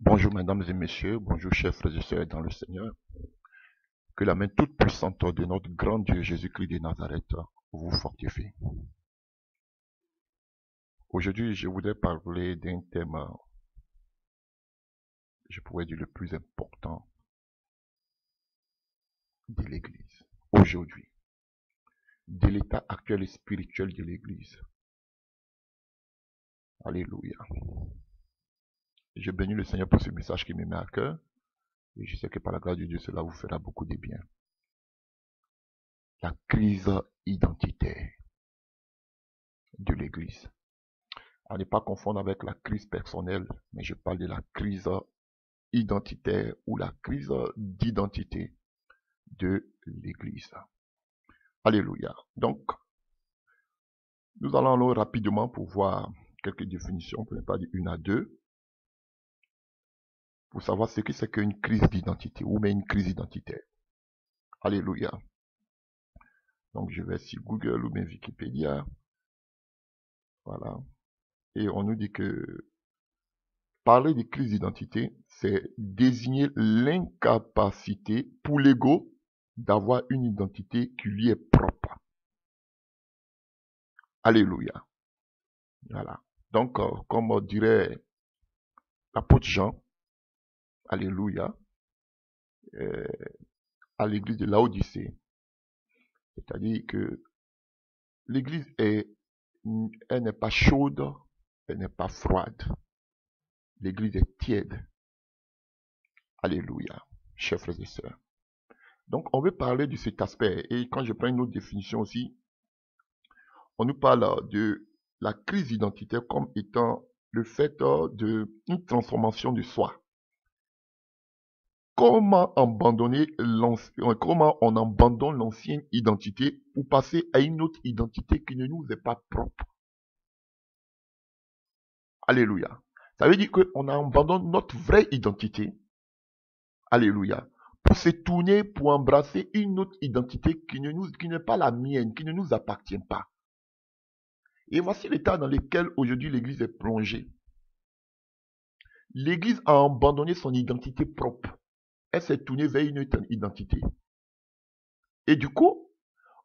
Bonjour mesdames et messieurs, bonjour chers frères et sœurs dans le Seigneur. Que la main toute puissante de notre grand Dieu Jésus-Christ de Nazareth vous fortifie. Aujourd'hui, je voudrais parler d'un thème, je pourrais dire le plus important de l'Église. Aujourd'hui, de l'état actuel et spirituel de l'Église. Alléluia. Je bénis le Seigneur pour ce message qui me met à cœur. Et je sais que par la grâce de Dieu, cela vous fera beaucoup de bien. La crise identitaire de l'Église. À ne pas confondre avec la crise personnelle, mais je parle de la crise identitaire ou la crise d'identité de l'Église. Alléluia. Donc, nous allons rapidement pour voir quelques définitions, pour ne pas dire une à deux, pour savoir ce que c'est qu'une crise d'identité ou même une crise identitaire. Alléluia. Donc, je vais sur Google ou bien Wikipédia. Voilà. Et on nous dit que parler de crise d'identité, c'est désigner l'incapacité pour l'ego d'avoir une identité qui lui est propre. Alléluia. Voilà. Donc, comme dirait l'apôtre Jean, Alléluia, à l'église de Laodicée, c'est-à-dire que l'église elle n'est pas chaude, elle n'est pas froide. L'église est tiède. Alléluia, chers frères et sœurs. Donc, on veut parler de cet aspect. Et quand je prends une autre définition aussi, on nous parle de la crise identitaire comme étant le fait d'une transformation de soi. Comment on abandonne l'ancienne identité pour passer à une autre identité qui ne nous est pas propre. Alléluia. Ça veut dire qu'on abandonne notre vraie identité. Alléluia. Pour se tourner, pour embrasser une autre identité qui n'est pas la mienne, qui ne nous appartient pas. Et voici l'état dans lequel aujourd'hui l'Église est plongée. L'Église a abandonné son identité propre. Elle s'est tournée vers une autre identité. Et du coup,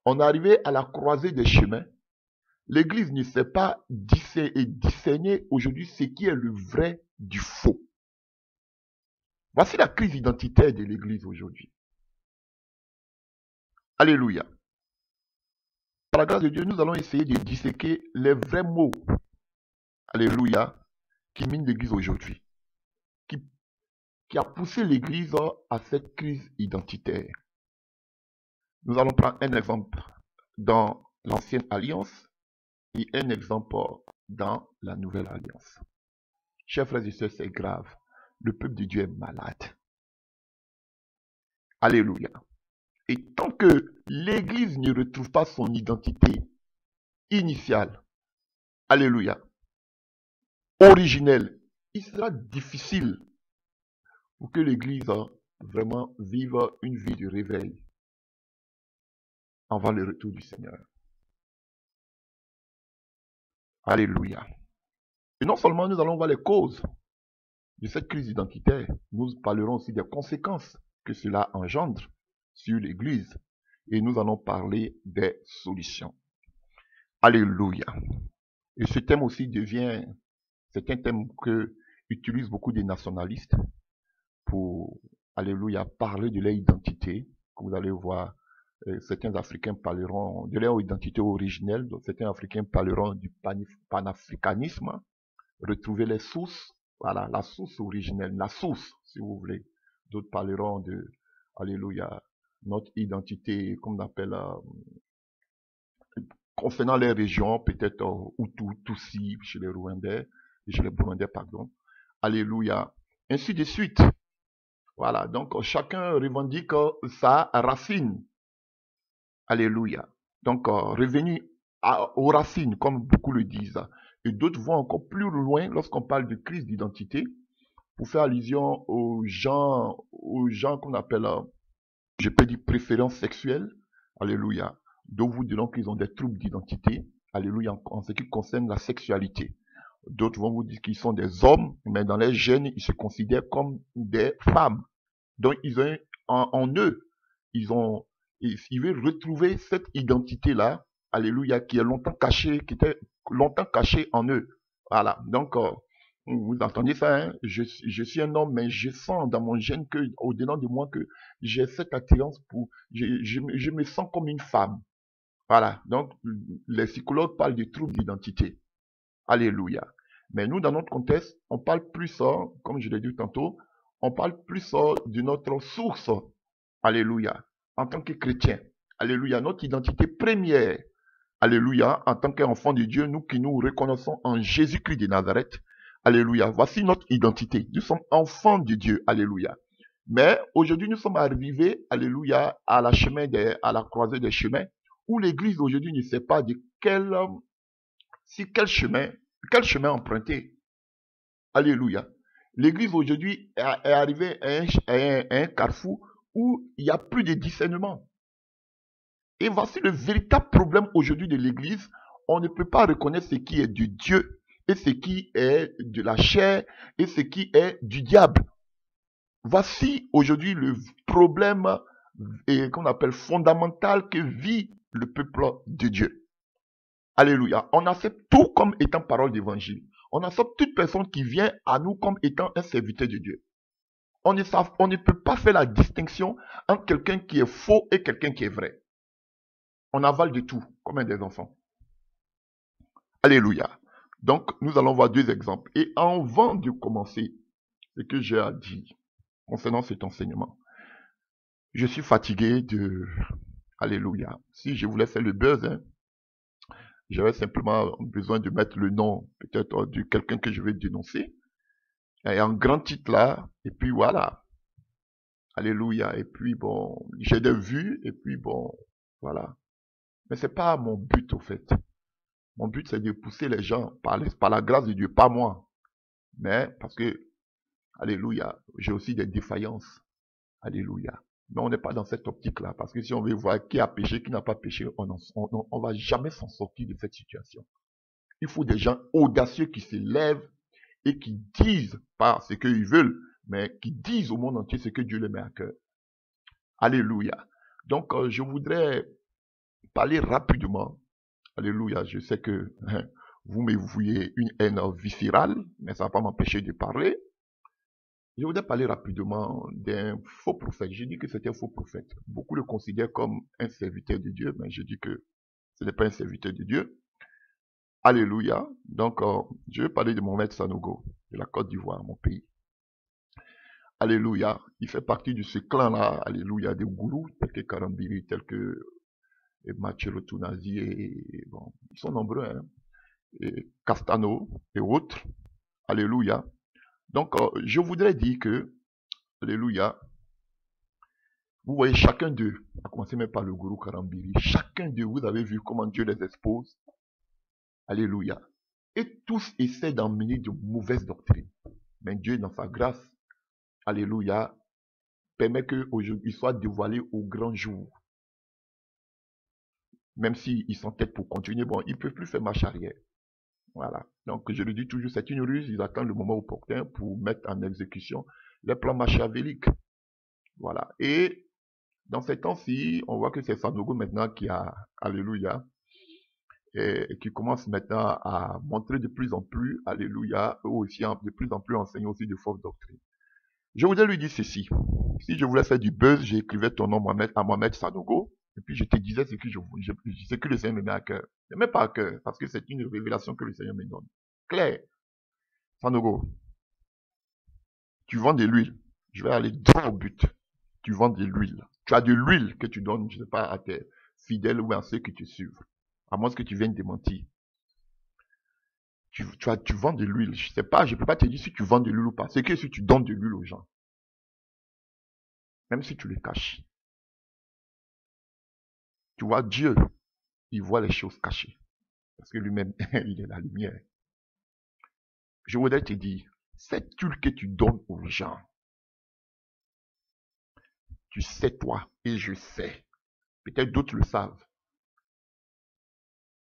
on est arrivé à la croisée des chemins. L'Église ne sait pas discerner aujourd'hui ce qui est le vrai du faux. Voici la crise identitaire de l'Église aujourd'hui. Alléluia. Par la grâce de Dieu, nous allons essayer de disséquer les vrais mots. Alléluia. Qui minent l'Église aujourd'hui. Qui a poussé l'Église à cette crise identitaire. Nous allons prendre un exemple dans l'Ancienne Alliance et un exemple dans la Nouvelle Alliance. Chers frères et sœurs, c'est grave. Le peuple de Dieu est malade. Alléluia. Et tant que l'Église ne retrouve pas son identité initiale, alléluia, originelle, il sera difficile pour que l'Église vraiment vive une vie de réveil avant le retour du Seigneur. Alléluia. Et non seulement nous allons voir les causes de cette crise identitaire, nous parlerons aussi des conséquences que cela engendre sur l'Église. Et nous allons parler des solutions. Alléluia. Et ce thème aussi c'est un thème que utilisent beaucoup des nationalistes pour, alléluia, parler de leur identité. Comme vous allez voir, certains Africains parleront de leur identité originelle, donc certains Africains parleront du panafricanisme, retrouver les sources, voilà, la source originelle, la source, si vous voulez. D'autres parleront de, alléluia, notre identité, comme on appelle, concernant les régions, peut-être Hutu, Tutsi, chez les Rwandais, chez les Burundais, pardon. Alléluia. Ainsi de suite. Voilà, donc chacun revendique sa racine. Alléluia. Donc, revenu aux racines, comme beaucoup le disent. Et d'autres vont encore plus loin lorsqu'on parle de crise d'identité, pour faire allusion aux gens qu'on appelle, je peux dire, préférences sexuelles. Alléluia. Dont vous diront qu'ils ont des troubles d'identité. Alléluia. En ce qui concerne la sexualité. D'autres vont vous dire qu'ils sont des hommes, mais dans les gènes, ils se considèrent comme des femmes. Donc, ils ont en eux, ils veulent retrouver cette identité-là, alléluia, qui est longtemps cachée, qui était longtemps cachée en eux. Voilà. Donc, vous entendez ça, hein? Je suis un homme, mais je sens dans mon gène que, au-dedans de moi, que j'ai cette attirance pour, je me sens comme une femme. Voilà. Donc, les psychologues parlent de troubles d'identité. Alléluia. Mais nous, dans notre contexte, on parle plus, comme je l'ai dit tantôt, on parle plus de notre source. Alléluia. En tant que chrétien. Alléluia. Notre identité première. Alléluia. En tant qu'enfant de Dieu, nous qui nous reconnaissons en Jésus-Christ de Nazareth. Alléluia. Voici notre identité. Nous sommes enfants de Dieu. Alléluia. Mais aujourd'hui, nous sommes arrivés, alléluia, à la croisée des chemins, où l'Église aujourd'hui ne sait pas de quel chemin emprunter. Alléluia. L'Église aujourd'hui est arrivée à un carrefour où il n'y a plus de discernement. Et voici le véritable problème aujourd'hui de l'Église. On ne peut pas reconnaître ce qui est de Dieu et ce qui est de la chair et ce qui est du diable. Voici aujourd'hui le problème qu'on appelle fondamental que vit le peuple de Dieu. Alléluia. On accepte tout comme étant parole d'évangile. On accepte toute personne qui vient à nous comme étant un serviteur de Dieu. On ne peut pas faire la distinction entre quelqu'un qui est faux et quelqu'un qui est vrai. On avale de tout, comme un des enfants. Alléluia. Donc, nous allons voir deux exemples. Et avant de commencer ce que j'ai à dire concernant cet enseignement, je suis fatigué de... Alléluia. Si je voulais faire le buzz, j'avais simplement besoin de mettre le nom, peut-être, de quelqu'un que je vais dénoncer. Et un grand titre là, et puis voilà. Alléluia. Et puis bon, j'ai des vues, et puis bon, voilà. Mais c'est pas mon but, au fait. Mon but, c'est de pousser les gens par la grâce de Dieu, pas moi. Mais parce que, alléluia, j'ai aussi des défaillances. Alléluia. Mais on n'est pas dans cette optique-là. Parce que si on veut voir qui a péché, qui n'a pas péché, on va jamais s'en sortir de cette situation. Il faut des gens audacieux qui se lèvent et qui disent pas ce qu'ils veulent, mais qui disent au monde entier ce que Dieu les met à cœur. Alléluia. Donc, je voudrais parler rapidement. Alléluia. Je sais que vous me vouez une haine viscérale, mais ça ne va pas m'empêcher de parler. Je voudrais parler rapidement d'un faux prophète. Je dis que c'est un faux prophète. Beaucoup le considèrent comme un serviteur de Dieu, mais je dis que ce n'est pas un serviteur de Dieu. Alléluia. Donc, je vais parler de Mohamed Sanogo, de la Côte d'Ivoire, mon pays. Alléluia. Il fait partie de ce clan-là, alléluia, des gourous, tels que Karambiri, tels que Mathieu Tounazi, et bon, ils sont nombreux, hein, et Castano et autres. Alléluia. Donc, je voudrais dire que, alléluia, vous voyez chacun d'eux, à commencer même par le gourou Karambiri, chacun d'eux, vous avez vu comment Dieu les expose. Alléluia. Et tous essaient d'emmener de mauvaises doctrines. Mais Dieu, dans sa grâce, alléluia, permet qu'ils soient dévoilés au grand jour. Même s'ils s'entêtent pour continuer, bon, ils ne peuvent plus faire marche arrière. Voilà. Donc, je le dis toujours, c'est une ruse. Ils attendent le moment opportun pour mettre en exécution les plans machiavéliques. Voilà. Et dans ces temps-ci, on voit que c'est Sanogo maintenant qui a, alléluia, et qui commence maintenant à montrer de plus en plus, alléluia, eux aussi, de plus en plus enseigner aussi de fausses doctrines. Je voudrais lui dire ceci. Si je voulais faire du buzz, j'écrivais ton nom à Mohamed Sanogo, et puis je te disais ce que le Seigneur me met à cœur. Mais même pas à cœur, parce que c'est une révélation que le Seigneur me donne. Claire. Sanogo, tu vends de l'huile. Je vais aller droit au but. Tu vends de l'huile. Tu as de l'huile que tu donnes, je ne sais pas, à tes fidèles ou à ceux qui te suivent. À moins que tu viennes démentir. Tu vends de l'huile. Je ne sais pas, je ne peux pas te dire si tu vends de l'huile ou pas. C'est que si tu donnes de l'huile aux gens. Même si tu le caches. Tu vois, Dieu, il voit les choses cachées. Parce que lui-même, il est la lumière. Je voudrais te dire, cette huile que tu donnes aux gens, tu sais toi, et je sais. Peut-être d'autres le savent.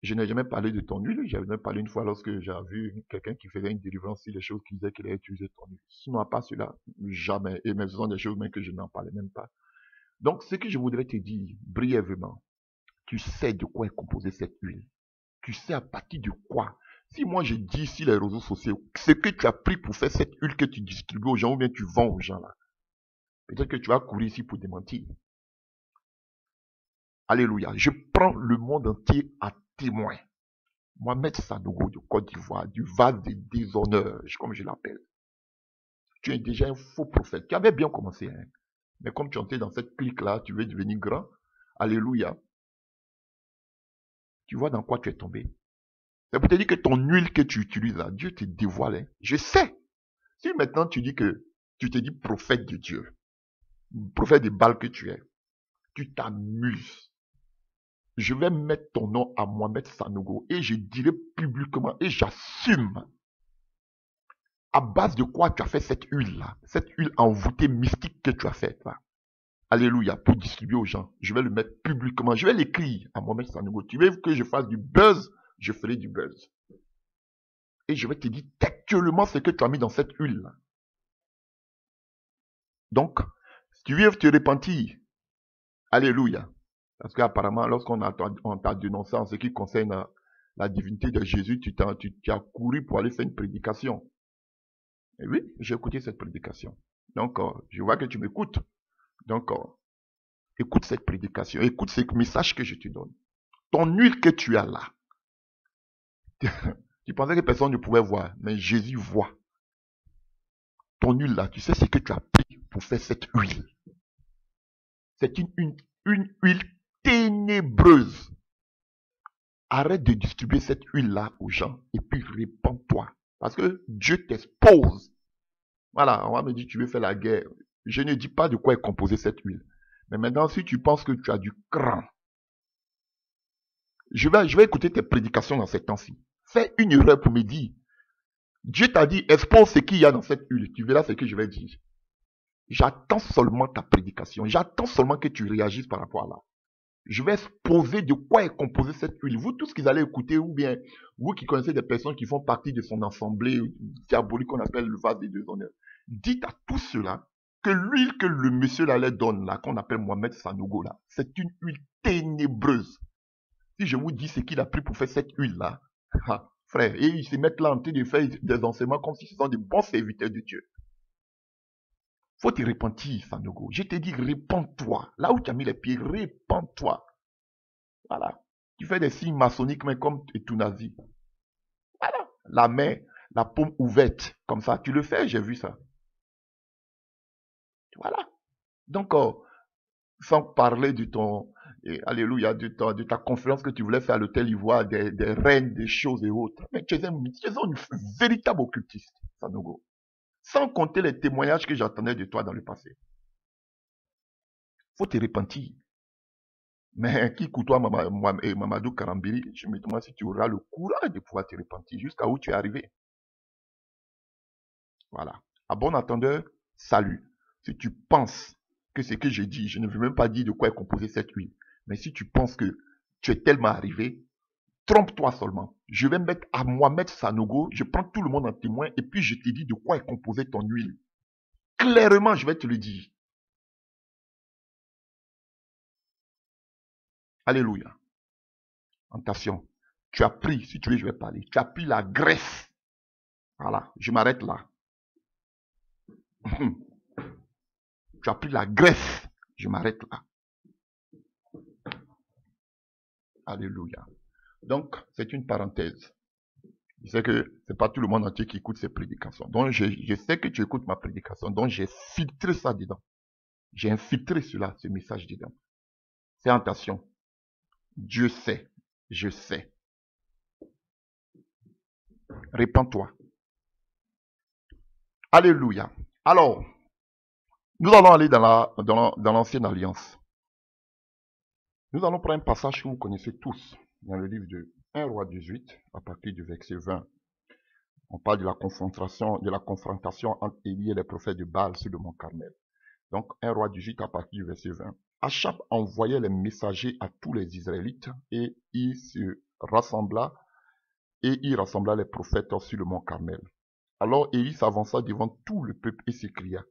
Je n'ai jamais parlé de ton huile. J'avais parlé une fois lorsque j'ai vu quelqu'un qui faisait une délivrance sur les choses qui disaient qu'il a utilisé ton huile. Sinon, à part cela, jamais. Et même ce sont des choses même que je n'en parlais même pas. Donc, ce que je voudrais te dire brièvement, tu sais de quoi est composée cette huile. Tu sais à partir de quoi. Si moi je dis sur les réseaux sociaux, ce que tu as pris pour faire cette huile que tu distribues aux gens ou bien tu vends aux gens là, peut-être que tu vas courir ici pour démentir. Alléluia. Je prends le monde entier à témoin. Mohamed Sanogo de Côte d'Ivoire, du vase des déshonneurs, comme je l'appelle. Tu es déjà un faux prophète. Tu avais bien commencé, hein. Mais comme tu es dans cette clique-là, tu veux devenir grand. Alléluia. Tu vois dans quoi tu es tombé. C'est pour te dire que ton huile que tu utilises là, Dieu te dévoile. Hein. Je sais. Si maintenant tu dis que tu te dis prophète de Dieu, prophète de Baal que tu es, tu t'amuses. Je vais mettre ton nom à Mohamed Sanogo et je dirai publiquement et j'assume à base de quoi tu as fait cette huile-là, cette huile envoûtée mystique que tu as faite là. Alléluia, pour distribuer aux gens. Je vais le mettre publiquement. Je vais l'écrire à Mohamed Sanogo. Tu veux que je fasse du buzz? Je ferai du buzz. Et je vais te dire textuellement ce que tu as mis dans cette huile-là. Donc, si tu veux te repentir, alléluia. Parce qu'apparemment, lorsqu'on t'a dénoncé en ce qui concerne la divinité de Jésus, tu as couru pour aller faire une prédication. Et oui, j'ai écouté cette prédication. Donc, je vois que tu m'écoutes. Donc, écoute cette prédication, écoute ce message que je te donne. Ton huile que tu as là, tu pensais que personne ne pouvait voir, mais Jésus voit. Ton huile là, tu sais ce que tu as pris pour faire cette huile. C'est une huile ténébreuse. Arrête de distribuer cette huile-là aux gens et puis répands-toi. Parce que Dieu t'expose. Voilà, on va me dire tu veux faire la guerre. Je ne dis pas de quoi est composée cette huile. Mais maintenant, si tu penses que tu as du cran, je vais écouter tes prédications dans ces temps-ci. Fais une erreur pour me dire. Dieu t'a dit, expose ce qu'il y a dans cette huile. Tu verras ce que je vais dire. J'attends seulement ta prédication. J'attends seulement que tu réagisses par rapport à là. Je vais exposer de quoi est composée cette huile. Vous tous qui allez écouter, ou bien vous qui connaissez des personnes qui font partie de son assemblée diabolique qu'on appelle le vase des déshonneurs, dites à tous ceux-là que l'huile que le monsieur là leur donne, là, qu'on appelle Mohamed Sanogo, là, c'est une huile ténébreuse. Si je vous dis ce qu'il a pris pour faire cette huile-là, frère, et ils se mettent là en train de faire des enseignements comme si ce sont des bons serviteurs de Dieu. Faut te repentir, Sanogo. Je te dis, répands-toi. Là où tu as mis les pieds, répands-toi. Voilà. Tu fais des signes maçonniques, mais comme Etunazi. Voilà. La main, la paume ouverte, comme ça. Tu le fais, j'ai vu ça. Voilà. Donc, sans parler de ton, alléluia, de ta conférence que tu voulais faire à l'hôtel Ivoire, des reines, des choses et autres. Mais tu es une véritable occultiste, Sanogo. Sans compter les témoignages que j'entendais de toi dans le passé. Faut te repentir. Mais qui côtoie Mamadou Karambiri, je me demande si tu auras le courage de pouvoir te repentir jusqu'à où tu es arrivé. Voilà. À bon entendeur, salut. Si tu penses que ce que j'ai dit, je ne veux même pas dire de quoi est composée cette huile, mais si tu penses que tu es tellement arrivé, trompe-toi seulement. Je vais mettre à Mohamed Sanogo, je prends tout le monde en témoin et puis je te dis de quoi est composée ton huile. Clairement, je vais te le dire. Alléluia. Attention. Tu as pris, si tu veux, je vais parler. Tu as pris la graisse. Voilà, je m'arrête là. Tu as pris la graisse. Je m'arrête là. Alléluia. Donc, c'est une parenthèse. Je sais que c'est pas tout le monde entier qui écoute ces prédications. Donc, je sais que tu écoutes ma prédication. Donc, j'ai filtré ça dedans. J'ai infiltré cela, ce message dedans. Fais attention. Dieu sait. Je sais. Répands-toi. Alléluia. Alors, nous allons aller dans l'ancienne alliance. Nous allons prendre un passage que vous connaissez tous dans le livre de 1 Roi 18, à partir du verset 20. On parle de la confrontation entre Élie et les prophètes de Baal sur le mont Carmel. Donc 1 Roi 18 à partir du verset 20. Achab envoyait les messagers à tous les Israélites et ils se rassembla et il rassembla les prophètes sur le mont Carmel. Alors Élie s'avança devant tout le peuple et s'écria,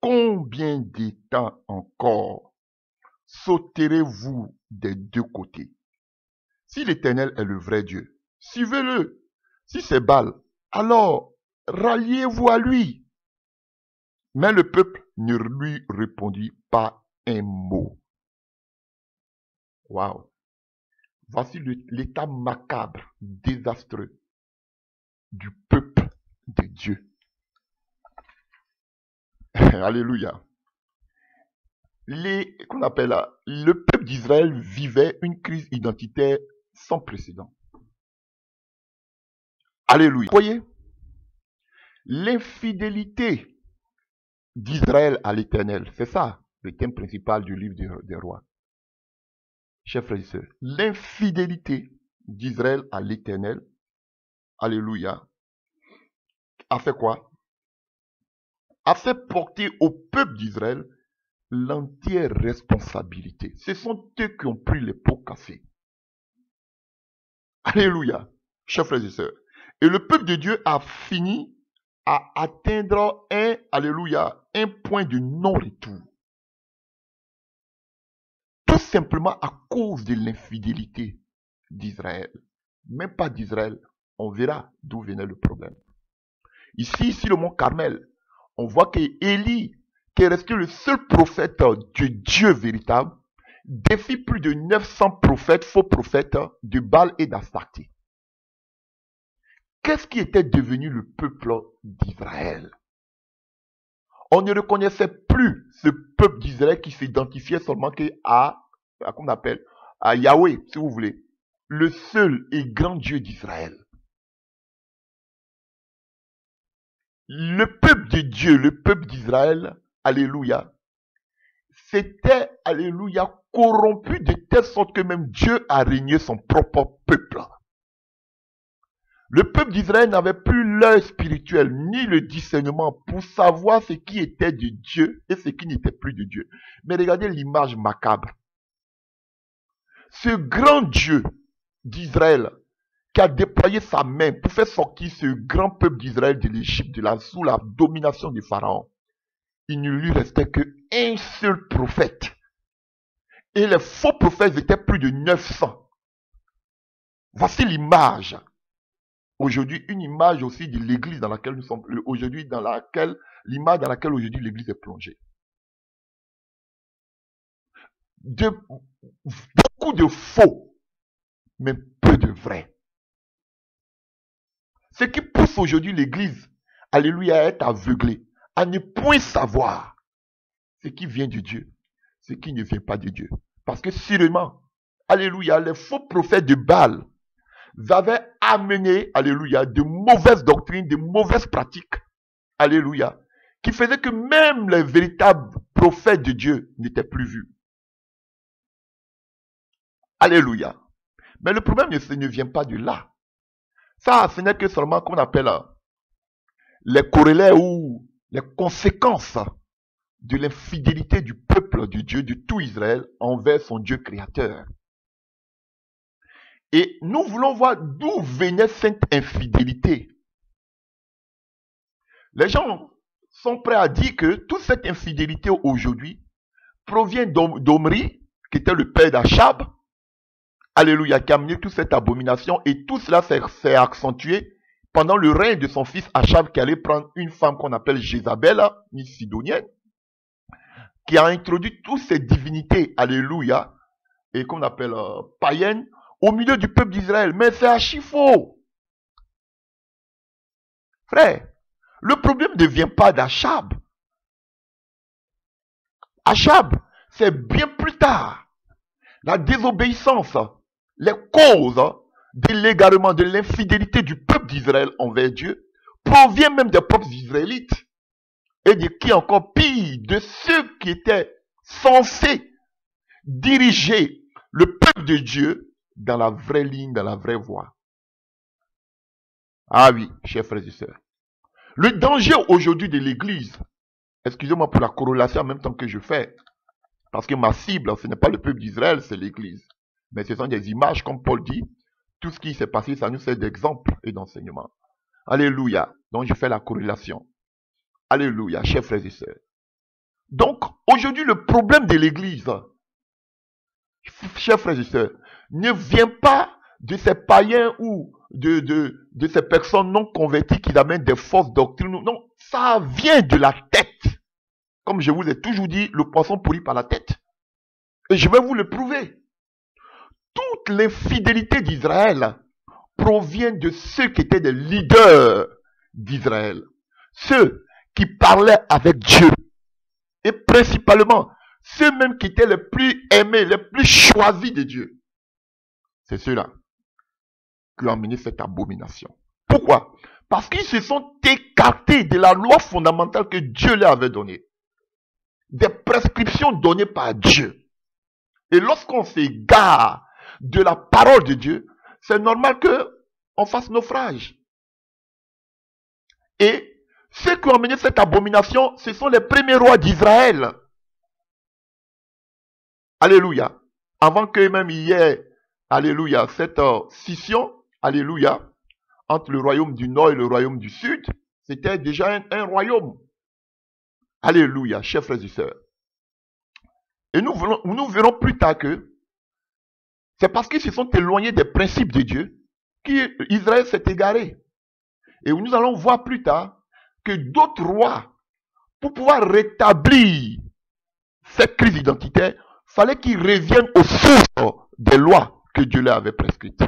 combien de temps encore sauterez-vous des deux côtés? Si l'Éternel est le vrai Dieu, suivez-le. Si c'est Baal, alors ralliez-vous à lui. Mais le peuple ne lui répondit pas un mot. Waouh! Voici l'état macabre, désastreux du peuple de Dieu. Alléluia. Qu'on appelle là, le peuple d'Israël vivait une crise identitaire sans précédent. Alléluia. Vous voyez, l'infidélité d'Israël à l'Éternel, c'est ça le thème principal du livre des rois. Chers frères et sœurs, l'infidélité d'Israël à l'Éternel, alléluia, a fait quoi? A fait porter au peuple d'Israël l'entière responsabilité. Ce sont eux qui ont pris les pots cassés. Alléluia, chers frères et sœurs. Et le peuple de Dieu a fini à atteindre un point de non-retour. Tout simplement à cause de l'infidélité d'Israël. Même pas d'Israël. On verra d'où venait le problème. Ici, sur le mont Carmel, on voit que Élie, qui est resté le seul prophète de Dieu véritable, défie plus de 900 prophètes, faux prophètes de Baal et d'Astarté. Qu'est-ce qui était devenu le peuple d'Israël? On ne reconnaissait plus ce peuple d'Israël qui s'identifiait seulement qu'on appelle, à Yahweh, si vous voulez, le seul et grand Dieu d'Israël. Le peuple de Dieu, le peuple d'Israël, alléluia, s'était, alléluia, corrompu de telle sorte que même Dieu a régné son propre peuple. Le peuple d'Israël n'avait plus l'œil spirituel ni le discernement pour savoir ce qui était de Dieu et ce qui n'était plus de Dieu. Mais regardez l'image macabre. Ce grand Dieu d'Israël qui a déployé sa main pour faire sortir ce grand peuple d'Israël de l'Égypte, sous la domination du Pharaon, il ne lui restait qu'un seul prophète. Et les faux prophètes étaient plus de 900. Voici l'image. Aujourd'hui, une image aussi de l'église dans laquelle nous sommes aujourd'hui, l'image dans laquelle aujourd'hui l'église est plongée. Beaucoup de faux, mais peu de vrais. Ce qui pousse aujourd'hui l'église, alléluia, à être aveuglée, à ne point savoir ce qui vient de Dieu, ce qui ne vient pas de Dieu. Parce que sûrement, alléluia, les faux prophètes de Baal avaient amené, alléluia, de mauvaises doctrines, de mauvaises pratiques, alléluia, qui faisaient que même les véritables prophètes de Dieu n'étaient plus vus. Alléluia. Mais le problème ne vient pas de là. Ça, ce n'est que seulement qu'on appelle les corollaires ou les conséquences de l'infidélité du peuple de Dieu, de tout Israël, envers son Dieu créateur. Et nous voulons voir d'où venait cette infidélité. Les gens sont prêts à dire que toute cette infidélité aujourd'hui provient d'Omri, qui était le père d'Achab, alléluia, qui a amené toute cette abomination, et tout cela s'est accentué pendant le règne de son fils Achab, qui allait prendre une femme qu'on appelle Jézabel, une sidonienne, qui a introduit toutes ces divinités, alléluia, et qu'on appelle païennes, au milieu du peuple d'Israël. Mais c'est archi faux. Frère, le problème ne vient pas d'Achab. Achab, c'est bien plus tard. La désobéissance, les causes de l'égarement, de l'infidélité du peuple d'Israël envers Dieu, provient même des propres Israélites. Et de qui encore pire, de ceux qui étaient censés diriger le peuple de Dieu dans la vraie ligne, dans la vraie voie. Ah oui, chers frères et sœurs. Le danger aujourd'hui de l'église, excusez-moi pour la corrélation en même temps que je fais, parce que ma cible, ce n'est pas le peuple d'Israël, c'est l'église. Mais ce sont des images, comme Paul dit, tout ce qui s'est passé, ça nous sert d'exemple et d'enseignement. Alléluia. Donc, je fais la corrélation. Alléluia, chers frères et sœurs. Donc, aujourd'hui, le problème de l'Église, chers frères et sœurs, ne vient pas de ces païens ou de ces personnes non converties qui amènent des fausses doctrines. Non, ça vient de la tête. Comme je vous ai toujours dit, le poisson pourrit par la tête. Et je vais vous le prouver. Toute l'infidélité d'Israël provient de ceux qui étaient des leaders d'Israël. Ceux qui parlaient avec Dieu. Et principalement, ceux-mêmes qui étaient les plus aimés, les plus choisis de Dieu. C'est ceux-là qui ont amené cette abomination. Pourquoi? Parce qu'ils se sont écartés de la loi fondamentale que Dieu leur avait donnée. Des prescriptions données par Dieu. Et lorsqu'on s'égare de la parole de Dieu, c'est normal qu'on fasse naufrage. Et ceux qui ont amené cette abomination, ce sont les premiers rois d'Israël. Alléluia. Avant qu'eux-mêmes il y ait, alléluia, cette scission, alléluia, entre le royaume du nord et le royaume du sud, c'était déjà un royaume. Alléluia, chers frères et sœurs. Et nous verrons plus tard que c'est parce qu'ils se sont éloignés des principes de Dieu qu'Israël s'est égaré. Et nous allons voir plus tard que d'autres rois, pour pouvoir rétablir cette crise identitaire, fallait qu'ils reviennent aux sources des lois que Dieu leur avait prescrites.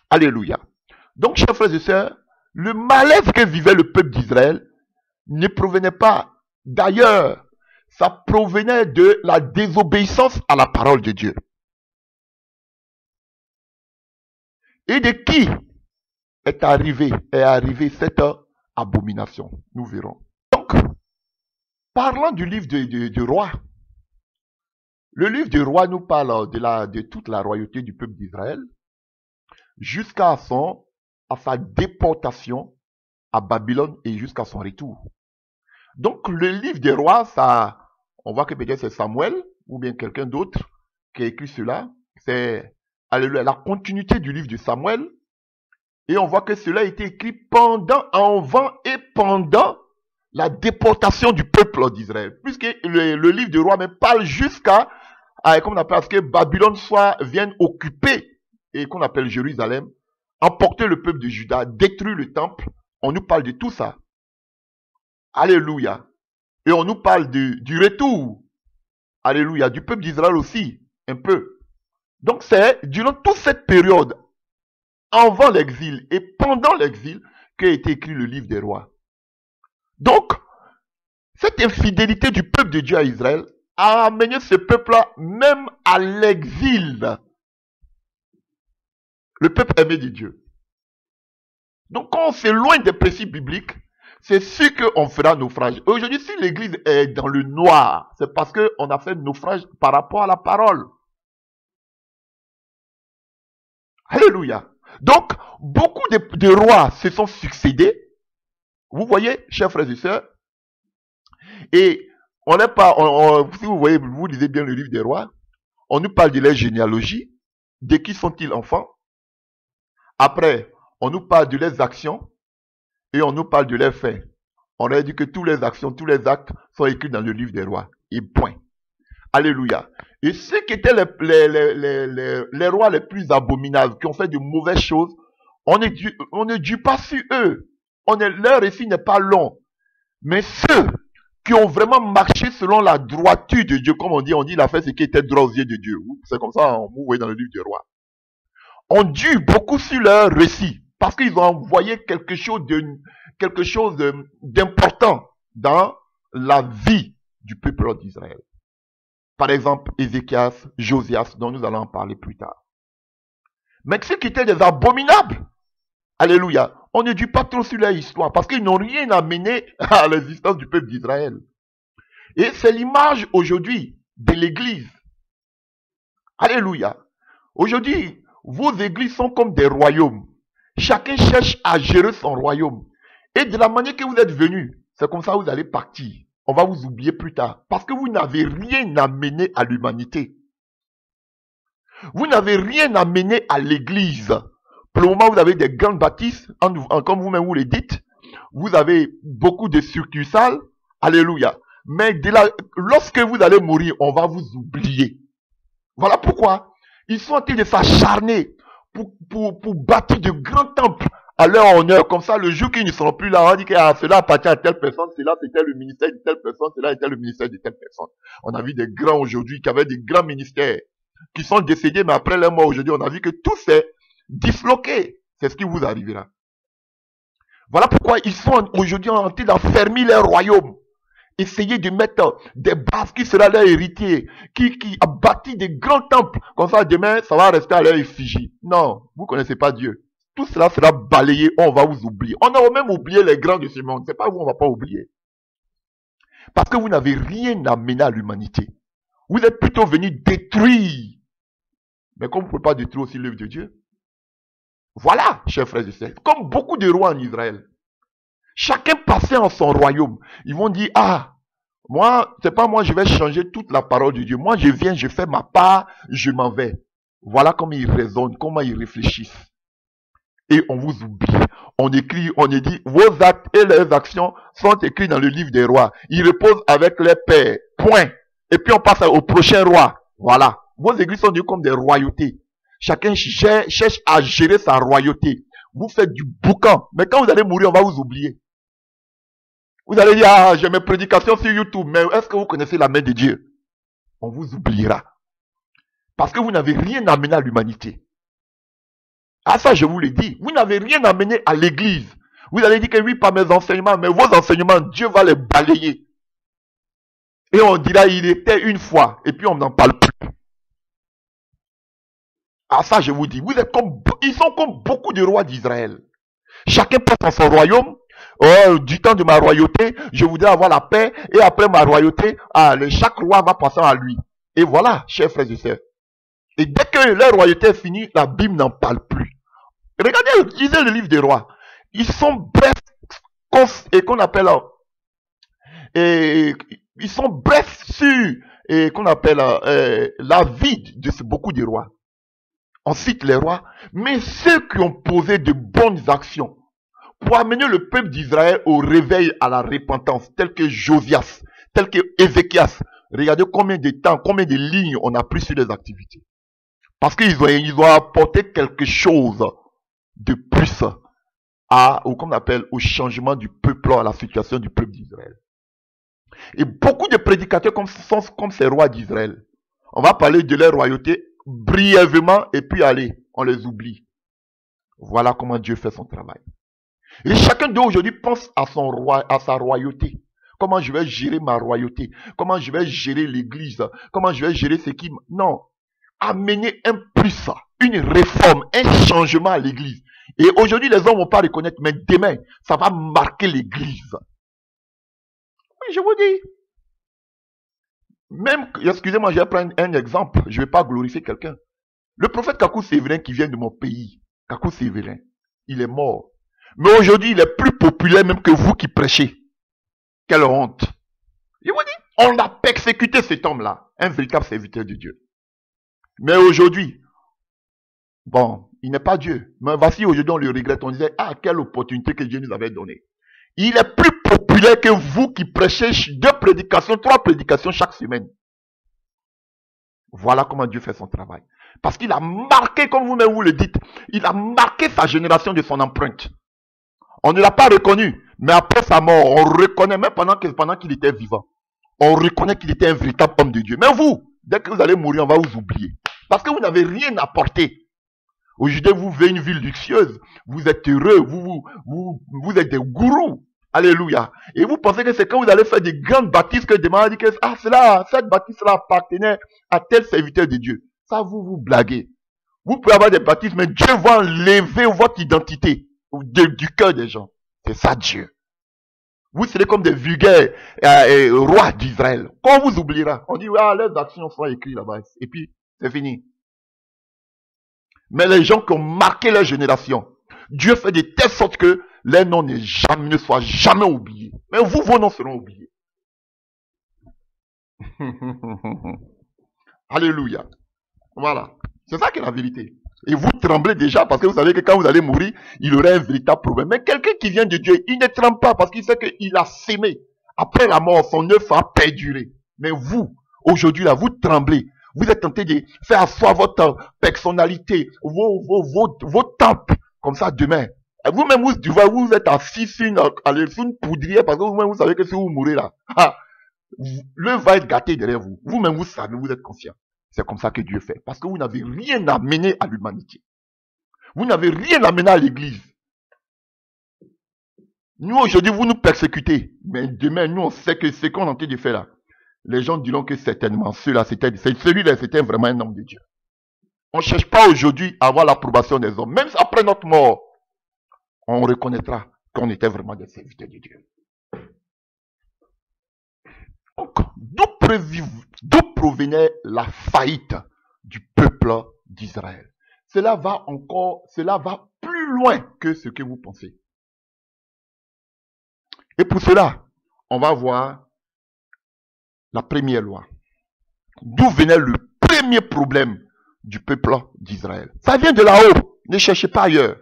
Alléluia. Donc, chers frères et sœurs, le malaise que vivait le peuple d'Israël ne provenait pas d'ailleurs. Ça provenait de la désobéissance à la parole de Dieu. Et de qui est arrivée cette abomination? Nous verrons. Donc, parlant du livre de Rois, le livre de Rois nous parle de toute la royauté du peuple d'Israël jusqu'à sa déportation à Babylone et jusqu'à son retour. Donc, le livre des Rois, ça, on voit que peut-être c'est Samuel ou bien quelqu'un d'autre qui a écrit cela. C'est la continuité du livre de Samuel. Et on voit que cela a été écrit avant et pendant la déportation du peuple d'Israël. Puisque le livre des Rois même parle jusqu'à, comment on appelle, à ce que Babylone vienne occuper, et qu'on appelle Jérusalem, emporter le peuple de Juda, détruire le temple. On nous parle de tout ça. Alléluia. Et on nous parle du retour. Alléluia. Du peuple d'Israël aussi, un peu. Donc c'est durant toute cette période, avant l'exil et pendant l'exil, qu'a été écrit le livre des Rois. Donc, cette infidélité du peuple de Dieu à Israël a amené ce peuple-là même à l'exil. Le peuple aimé de Dieu. Donc quand on s'éloigne des principes bibliques, c'est sûr qu'on fera naufrage. Aujourd'hui, si l'église est dans le noir, c'est parce qu'on a fait naufrage par rapport à la parole. Alléluia. Donc, beaucoup de rois se sont succédés. Vous voyez, chers frères et sœurs. Et on n'est pas, si vous voyez, vous lisez bien le livre des rois, on nous parle de leur généalogie, de qui sont-ils enfants. Après, on nous parle de leurs actions et on nous parle de leurs faits. On a dit que toutes les actions, tous les actes sont écrits dans le livre des rois. Et point. Alléluia. Et ceux qui étaient les rois les plus abominables, qui ont fait de mauvaises choses, on ne dit pas sur eux. Leur récit n'est pas long. Mais ceux qui ont vraiment marché selon la droiture de Dieu, comme on dit il a fait ce qui était droit aux yeux de Dieu. C'est comme ça, vous voyez dans le livre des rois. On dut beaucoup sur leur récit, parce qu'ils ont envoyé quelque chose d'important dans la vie du peuple d'Israël. Par exemple, Ézéchias, Josias, dont nous allons en parler plus tard. Mais ceux qui étaient des abominables, alléluia, on ne dit pas trop sur leur histoire, parce qu'ils n'ont rien amené à l'existence du peuple d'Israël. Et c'est l'image aujourd'hui de l'église. Alléluia. Aujourd'hui, vos églises sont comme des royaumes. Chacun cherche à gérer son royaume. Et de la manière que vous êtes venus, c'est comme ça que vous allez partir. On va vous oublier plus tard. Parce que vous n'avez rien amené à l'humanité. Vous n'avez rien amené à l'église. Pour le moment, vous avez des grandes bâtisses, comme vous-même vous les dites. Vous avez beaucoup de succursales. Alléluia. Mais lorsque vous allez mourir, on va vous oublier. Voilà pourquoi ils sont en train de s'acharner pour bâtir de grands temples à leur honneur. Comme ça, le jour qu'ils ne seront plus là, on va dire que cela appartient à telle personne, cela c'était le ministère de telle personne, cela était le ministère de telle personne. On a vu des grands aujourd'hui qui avaient des grands ministères, qui sont décédés, mais après leur mort aujourd'hui, on a vu que tout s'est disloqué. C'est ce qui vous arrivera. Voilà pourquoi ils sont aujourd'hui en train d'enfermer leur royaume. Essayer de mettre des bases qui sera leur héritier, qui a bâti des grands temples. Comme ça, demain, ça va rester à leur effigie. Non, vous ne connaissez pas Dieu. Tout cela sera balayé, on va vous oublier. On a même oublié les grands de ce monde. C'est pas vous, on va pas oublier. Parce que vous n'avez rien amené à l'humanité. Vous êtes plutôt venus détruire. Mais comme vous ne pouvez pas détruire aussi l'œuvre de Dieu. Voilà, chers frères et sœurs. Comme beaucoup de rois en Israël. Chacun passait en son royaume. Ils vont dire, moi, c'est pas moi, je vais changer toute la parole de Dieu. Moi, je viens, je fais ma part, je m'en vais. Voilà comment ils raisonnent, comment ils réfléchissent. Et on vous oublie. On écrit, on dit, vos actes et leurs actions sont écrits dans le livre des rois. Ils reposent avec les pères. Point. Et puis on passe au prochain roi. Voilà. Vos églises sont devenues comme des royautés. Chacun cherche à gérer sa royauté. Vous faites du boucan. Mais quand vous allez mourir, on va vous oublier. Vous allez dire, j'ai mes prédications sur YouTube, mais est-ce que vous connaissez la main de Dieu? On vous oubliera. Parce que vous n'avez rien amené à l'humanité. Ça, je vous le dis. Vous n'avez rien amené à l'église. Vous allez dire que oui, par mes enseignements, mais vos enseignements, Dieu va les balayer. Et on dira, il était une fois, et puis on n'en parle plus. Ça, je vous dis, ils sont comme beaucoup de rois d'Israël. Chacun passe dans son royaume. Du temps de ma royauté, je voudrais avoir la paix, et après ma royauté, chaque roi va passer à lui. Et voilà, chers frères et sœurs. Et dès que leur royauté est finie, la Bible n'en parle plus. Regardez, lisez le livre des rois. Ils sont brefs, et qu'on appelle, ils sont brefs sur, qu'on appelle, la vie de beaucoup de rois. On cite les rois, mais ceux qui ont posé de bonnes actions, pour amener le peuple d'Israël au réveil, à la repentance, tel que Josias, tel que Ézéchias. Regardez combien de temps, combien de lignes on a pris sur les activités. Parce qu'ils ont apporté quelque chose de plus au changement du peuple, à la situation du peuple d'Israël. Et beaucoup de prédicateurs sont comme ces rois d'Israël. On va parler de leur royauté brièvement et puis allez, on les oublie. Voilà comment Dieu fait son travail. Et chacun d'eux aujourd'hui pense à sa royauté. Comment je vais gérer ma royauté? Comment je vais gérer l'église? Comment je vais gérer ce qui... Non. Amener un plus, une réforme, un changement à l'église. Et aujourd'hui, les hommes ne vont pas reconnaître, mais demain, ça va marquer l'église. Oui, je vous dis. Même, excusez-moi, je vais prendre un exemple. Je ne vais pas glorifier quelqu'un. Le prophète Kakou Sévérin qui vient de mon pays, Kakou Sévérin, il est mort. Mais aujourd'hui, il est plus populaire même que vous qui prêchez. Quelle honte. Je vous dis, on a persécuté cet homme-là, un véritable serviteur de Dieu. Mais aujourd'hui, bon, il n'est pas Dieu. Mais voici aujourd'hui, on le regrette. On disait, quelle opportunité que Dieu nous avait donnée. Il est plus populaire que vous qui prêchez 2 prédications, 3 prédications chaque semaine. Voilà comment Dieu fait son travail. Parce qu'il a marqué, comme vous-même vous le dites, il a marqué sa génération de son empreinte. On ne l'a pas reconnu, mais après sa mort, on reconnaît, même pendant qu'il était vivant, on reconnaît qu'il était un véritable homme de Dieu. Mais vous, dès que vous allez mourir, on va vous oublier. Parce que vous n'avez rien apporté. Aujourd'hui, vous vivez une vie luxueuse, vous êtes heureux, vous êtes des gourous. Alléluia. Et vous pensez que c'est quand vous allez faire des grandes bâtisses que demain on dit que cette bâtisse-là appartenait à tel serviteur de Dieu. Ça, vous blaguez. Vous pouvez avoir des bâtisses, mais Dieu va enlever votre identité du cœur des gens. C'est ça Dieu. Vous serez comme des vulgaires rois d'Israël. Quand on vous oubliera, on dit, leurs actions sont écrites là-bas. Et puis, c'est fini. Mais les gens qui ont marqué leur génération, Dieu fait de telle sorte que les noms ne soient jamais oubliés. Mais vous, vos noms seront oubliés. Alléluia. Voilà. C'est ça qui est la vérité. Et vous tremblez déjà parce que vous savez que quand vous allez mourir, il aurait un véritable problème. Mais quelqu'un qui vient de Dieu, il ne tremble pas parce qu'il sait qu'il a sémé. Après la mort, son œuf a perduré. Mais vous, aujourd'hui là, vous tremblez. Vous êtes tenté de faire asseoir votre personnalité, vos tempes, comme ça demain. Vous-même, vous êtes assis sur une poudrière parce que vous-même, vous savez que si vous mourrez là, l'œuf va être gâté derrière vous. Vous-même, vous savez, vous êtes conscient. C'est comme ça que Dieu fait. Parce que vous n'avez rien amené à l'humanité. Vous n'avez rien amené à l'église. Nous, aujourd'hui, vous nous persécutez. Mais demain, nous, on sait que ce qu'on est en train de faire là, les gens diront que certainement, celui-là, c'était vraiment un homme de Dieu. On ne cherche pas aujourd'hui à avoir l'approbation des hommes. Même après notre mort, on reconnaîtra qu'on était vraiment des serviteurs de Dieu. Donc, d'où provenait la faillite du peuple d'Israël? Cela va plus loin que ce que vous pensez. Et pour cela, on va voir la première loi. D'où venait le premier problème du peuple d'Israël? Ça vient de là-haut. Ne cherchez pas ailleurs.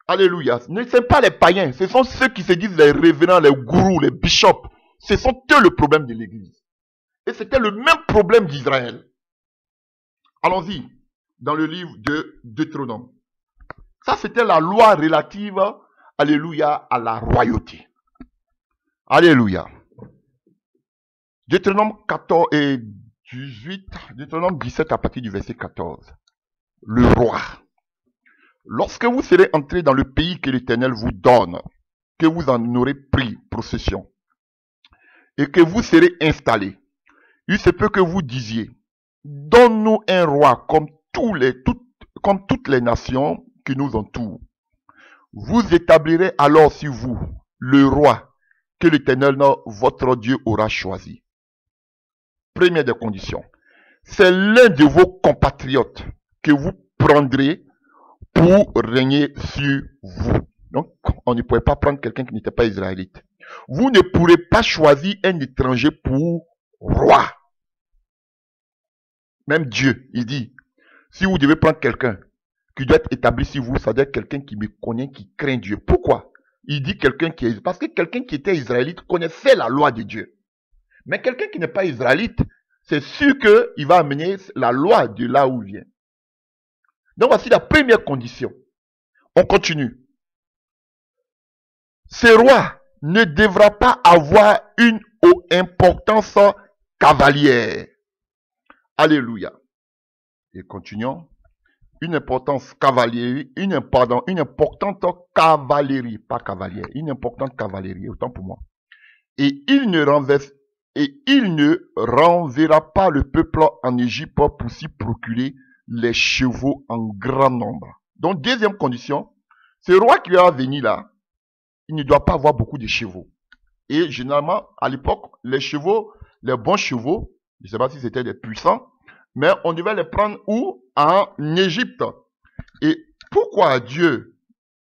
Alléluia. Ce ne sont pas les païens. Ce sont ceux qui se disent les révérends, les gourous, les bishops. Ce sont eux le problème de l'église. Et c'était le même problème d'Israël. Allons-y dans le livre de Deutéronome. Ça, c'était la loi relative, alléluia, à la royauté. Alléluia. Deutéronome 14 et 18, Deutéronome 17 à partir du verset 14. Le roi. Lorsque vous serez entrés dans le pays que l'Éternel vous donne, que vous en aurez pris possession, et que vous serez installés, il se peut que vous disiez, donne-nous un roi comme toutes les nations qui nous entourent. Vous établirez alors sur vous le roi que l'Éternel, votre Dieu, aura choisi. Première des conditions, c'est l'un de vos compatriotes que vous prendrez pour régner sur vous. Donc, on ne pouvait pas prendre quelqu'un qui n'était pas israélite. Vous ne pourrez pas choisir un étranger pour roi. Même Dieu, il dit, si vous devez prendre quelqu'un qui doit être établi sur vous, ça doit être quelqu'un qui me connaît, qui craint Dieu. Pourquoi? Il dit quelqu'un qui est... Parce que quelqu'un qui était israélite connaissait la loi de Dieu. Mais quelqu'un qui n'est pas israélite, c'est sûr qu'il va amener la loi de là où il vient. Donc voici la première condition. On continue. Ce roi ne devra pas avoir une importance cavalière. Alléluia. Et continuons. Une importante cavalerie, une importante cavalerie, pas cavalière, une importante cavalerie, autant pour moi. Et il ne renverra pas le peuple en Égypte pour s'y procurer les chevaux en grand nombre. Donc, deuxième condition, ce roi qui va venir là, il ne doit pas avoir beaucoup de chevaux. Et généralement, à l'époque, les chevaux, les bons chevaux, je ne sais pas si c'était des puissants, mais on devait les prendre où? En Égypte. Et pourquoi Dieu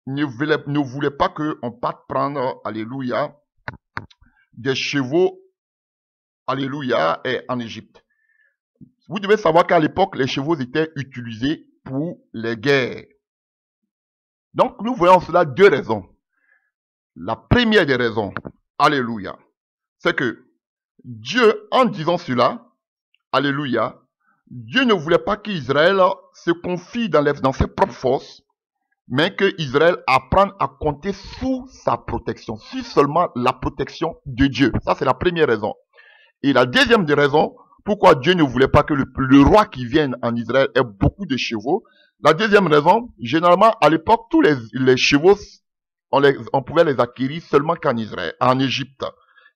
ne voulait pas qu'on parte prendre, alléluia, des chevaux, alléluia, en Égypte? Vous devez savoir qu'à l'époque, les chevaux étaient utilisés pour les guerres. Donc, nous voyons cela deux raisons. La première des raisons, alléluia, c'est que Dieu, en disant cela, alléluia, Dieu ne voulait pas qu'Israël se confie dans ses propres forces, mais qu'Israël apprenne à compter sous sa protection, sous seulement la protection de Dieu. Ça, c'est la première raison. Et la deuxième des raisons, pourquoi Dieu ne voulait pas que le roi qui vienne en Israël ait beaucoup de chevaux. La deuxième raison, généralement, à l'époque, tous les chevaux, on pouvait les acquérir seulement qu'en Israël, en Égypte.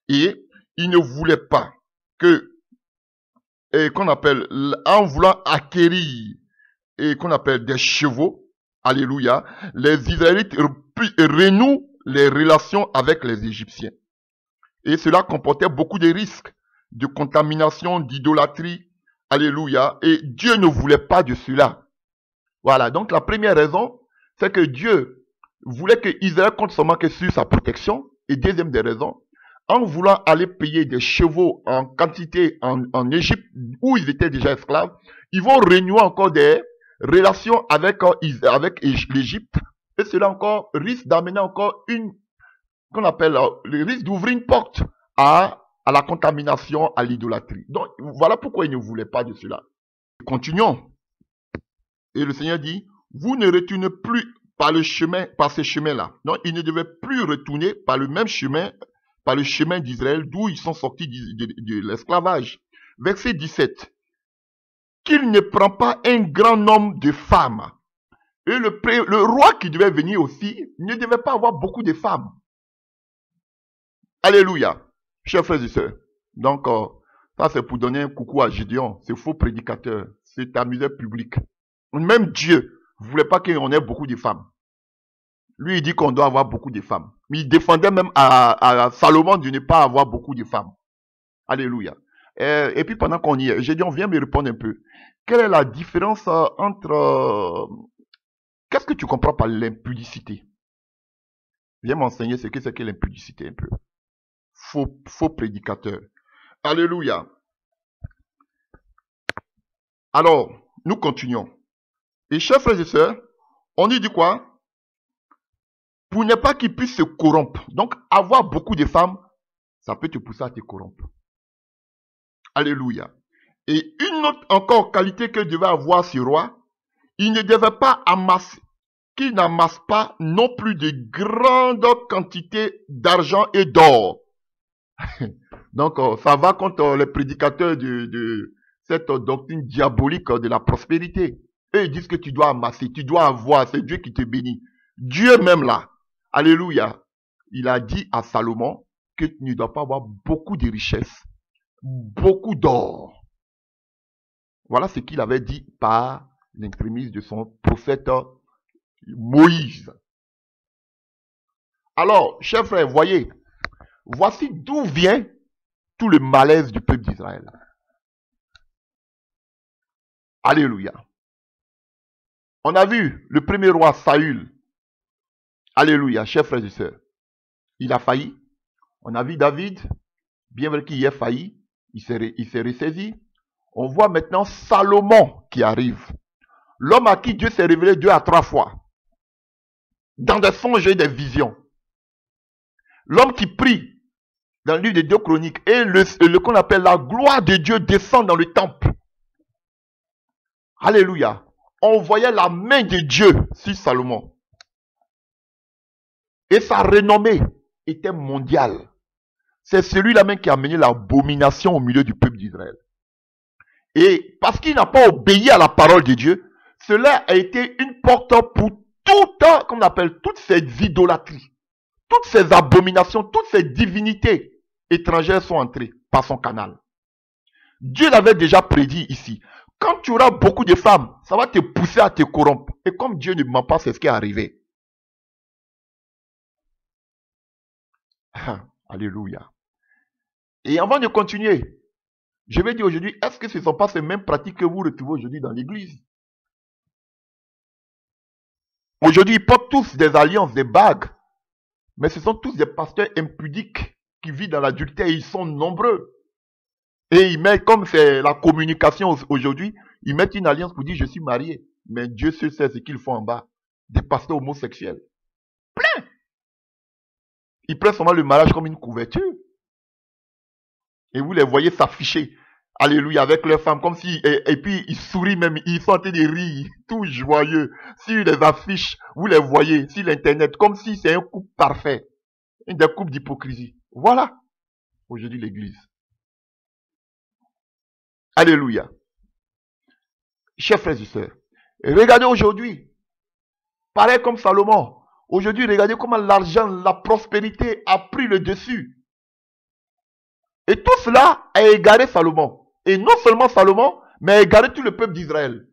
Et il ne voulait pas qu'on appelle, en voulant acquérir, qu'on appelle des chevaux, alléluia, les Israélites renouent les relations avec les Égyptiens. Et cela comportait beaucoup de risques de contamination, d'idolâtrie, alléluia, et Dieu ne voulait pas de cela. Voilà, donc la première raison, c'est que Dieu voulait que Israël compte seulement que sur sa protection, et deuxième des raisons, en voulant aller payer des chevaux en quantité en Égypte, où ils étaient déjà esclaves, ils vont renouer encore des relations avec l'Égypte. Et cela encore risque d'amener encore qu'on appelle, le risque d'ouvrir une porte à la contamination, à l'idolâtrie. Donc, voilà pourquoi il ne voulait pas de cela. Continuons. Et le Seigneur dit, vous ne retournez plus par ce chemin-là. Donc, ils ne devaient plus retourner par le même chemin, par le chemin d'Israël, d'où ils sont sortis de l'esclavage. Verset 17. Qu'il ne prend pas un grand nombre de femmes. Et le roi qui devait venir aussi ne devait pas avoir beaucoup de femmes. Alléluia. Chers frères et sœurs. Donc, ça c'est pour donner un coucou à Gédéon, ce faux prédicateur. C'est amusé public. Même Dieu ne voulait pas qu'on ait beaucoup de femmes. Lui, il dit qu'on doit avoir beaucoup de femmes. Mais il défendait même à Salomon de ne pas avoir beaucoup de femmes. Alléluia. Et puis pendant qu'on y est, Gédéon, viens me répondre un peu. Quelle est la différence entre... Qu'est-ce que tu comprends par l'impudicité? Viens m'enseigner ce que c'est que l'impudicité un peu. Faux prédicateur. Alléluia. Alors, nous continuons. Et chers frères et sœurs, on y dit quoi? Pour ne pas qu'ils puissent se corrompre. Donc, avoir beaucoup de femmes, ça peut te pousser à te corrompre. Alléluia. Et une autre encore qualité que devait avoir ce roi, il ne devait pas amasser, qu'il n'amasse pas non plus de grandes quantités d'argent et d'or. Donc, ça va contre les prédicateurs de cette doctrine diabolique de la prospérité. Eux, ils disent que tu dois amasser, tu dois avoir, c'est Dieu qui te bénit. Dieu même là, alléluia, il a dit à Salomon que tu ne dois pas avoir beaucoup de richesses, beaucoup d'or. Voilà ce qu'il avait dit par l'entremise de son prophète Moïse. Alors, chers frères, voyez, voici d'où vient tout le malaise du peuple d'Israël. Alléluia. On a vu le premier roi Saül. Alléluia, chers frères et sœurs. Il a failli. On a vu David, bien vrai qu'il ait failli, il s'est ressaisi. On voit maintenant Salomon qui arrive. L'homme à qui Dieu s'est révélé 2 à 3 fois. Dans des songes et des visions. L'homme qui prie dans le livre des 2 Chroniques. Et le qu'on appelle la gloire de Dieu descend dans le temple. Alléluia. On voyait la main de Dieu sur Salomon. Et sa renommée était mondiale. C'est celui-là même qui a mené l'abomination au milieu du peuple d'Israël. Et parce qu'il n'a pas obéi à la parole de Dieu, cela a été une porte pour comme on appelle, toutes ces idolâtries, toutes ces abominations, toutes ces divinités étrangères sont entrées par son canal. Dieu l'avait déjà prédit ici. Quand tu auras beaucoup de femmes, ça va te pousser à te corrompre. Et comme Dieu ne ment pas, c'est ce qui est arrivé. Alléluia. Et avant de continuer, je vais dire aujourd'hui, est-ce que ce ne sont pas ces mêmes pratiques que vous retrouvez aujourd'hui dans l'église? Aujourd'hui, ils portent tous des alliances, des bagues. Mais ce sont tous des pasteurs impudiques qui vivent dans l'adultère. Ils sont nombreux. Et ils mettent, comme c'est la communication aujourd'hui, ils mettent une alliance pour dire je suis marié. Mais Dieu seul sait ce qu'ils font en bas. Des pasteurs homosexuels. Plein. Ils prennent seulement le mariage comme une couverture. Et vous les voyez s'afficher. Alléluia, avec leurs femmes, comme si, et puis ils sourient même, ils sont en train de rire, tout joyeux. Sur les affiches, vous les voyez, sur l'internet, comme si c'est un couple parfait. Une des couples d'hypocrisie. Voilà, aujourd'hui l'église. Alléluia. Chers frères et sœurs, regardez aujourd'hui, pareil comme Salomon, aujourd'hui regardez comment l'argent, la prospérité a pris le dessus. Et tout cela a égaré Salomon. Et non seulement Salomon, mais a égaré tout le peuple d'Israël.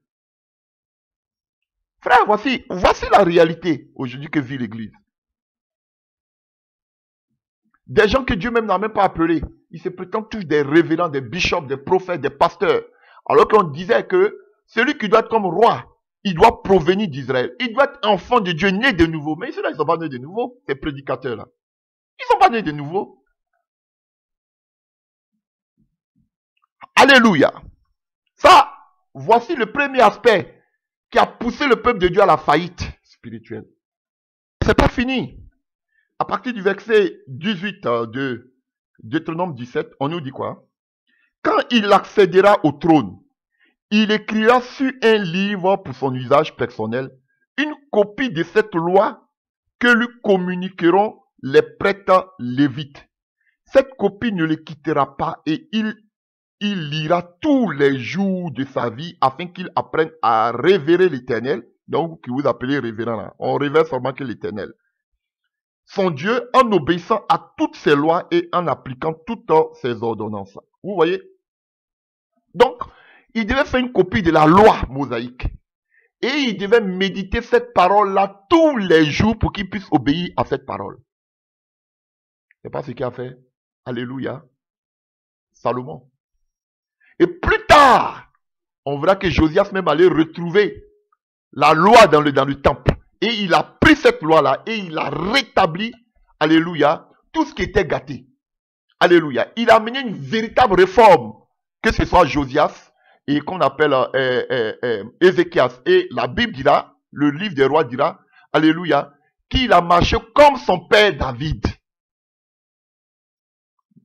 Frère, voici la réalité aujourd'hui que vit l'église. Des gens que Dieu même n'a même pas appelés. Ils se prétendent tous des révérends, des bishops, des prophètes, des pasteurs. Alors qu'on disait que celui qui doit être comme roi, il doit provenir d'Israël. Il doit être enfant de Dieu, né de nouveau. Mais ceux-là, ils ne sont pas nés de nouveau, ces prédicateurs-là. Ils ne sont pas nés de nouveau. Alléluia. Ça, voici le premier aspect qui a poussé le peuple de Dieu à la faillite spirituelle. C'est pas fini. À partir du verset 18 de Deutéronome 17, on nous dit quoi? Quand il accédera au trône, il écrira sur un livre pour son usage personnel une copie de cette loi que lui communiqueront les prêtres lévites. Cette copie ne le quittera pas et il lira tous les jours de sa vie afin qu'il apprenne à révérer l'Éternel. Donc, que vous appelez révérend là. On révère seulement que l'Éternel. Son Dieu en obéissant à toutes ses lois et en appliquant toutes ses ordonnances. Vous voyez? Donc, il devait faire une copie de la loi mosaïque. Et il devait méditer cette parole-là tous les jours pour qu'il puisse obéir à cette parole. C'est pas ce qu'il a fait. Alléluia. Salomon. Et plus tard, on verra que Josias même allait retrouver la loi dans le temple. Et il a pris cette loi-là et il a rétabli, alléluia, tout ce qui était gâté. Alléluia. Il a mené une véritable réforme, que ce soit Josias et qu'on appelle Ézéchias. Et la Bible dira, le livre des rois dira, alléluia, qu'il a marché comme son père David.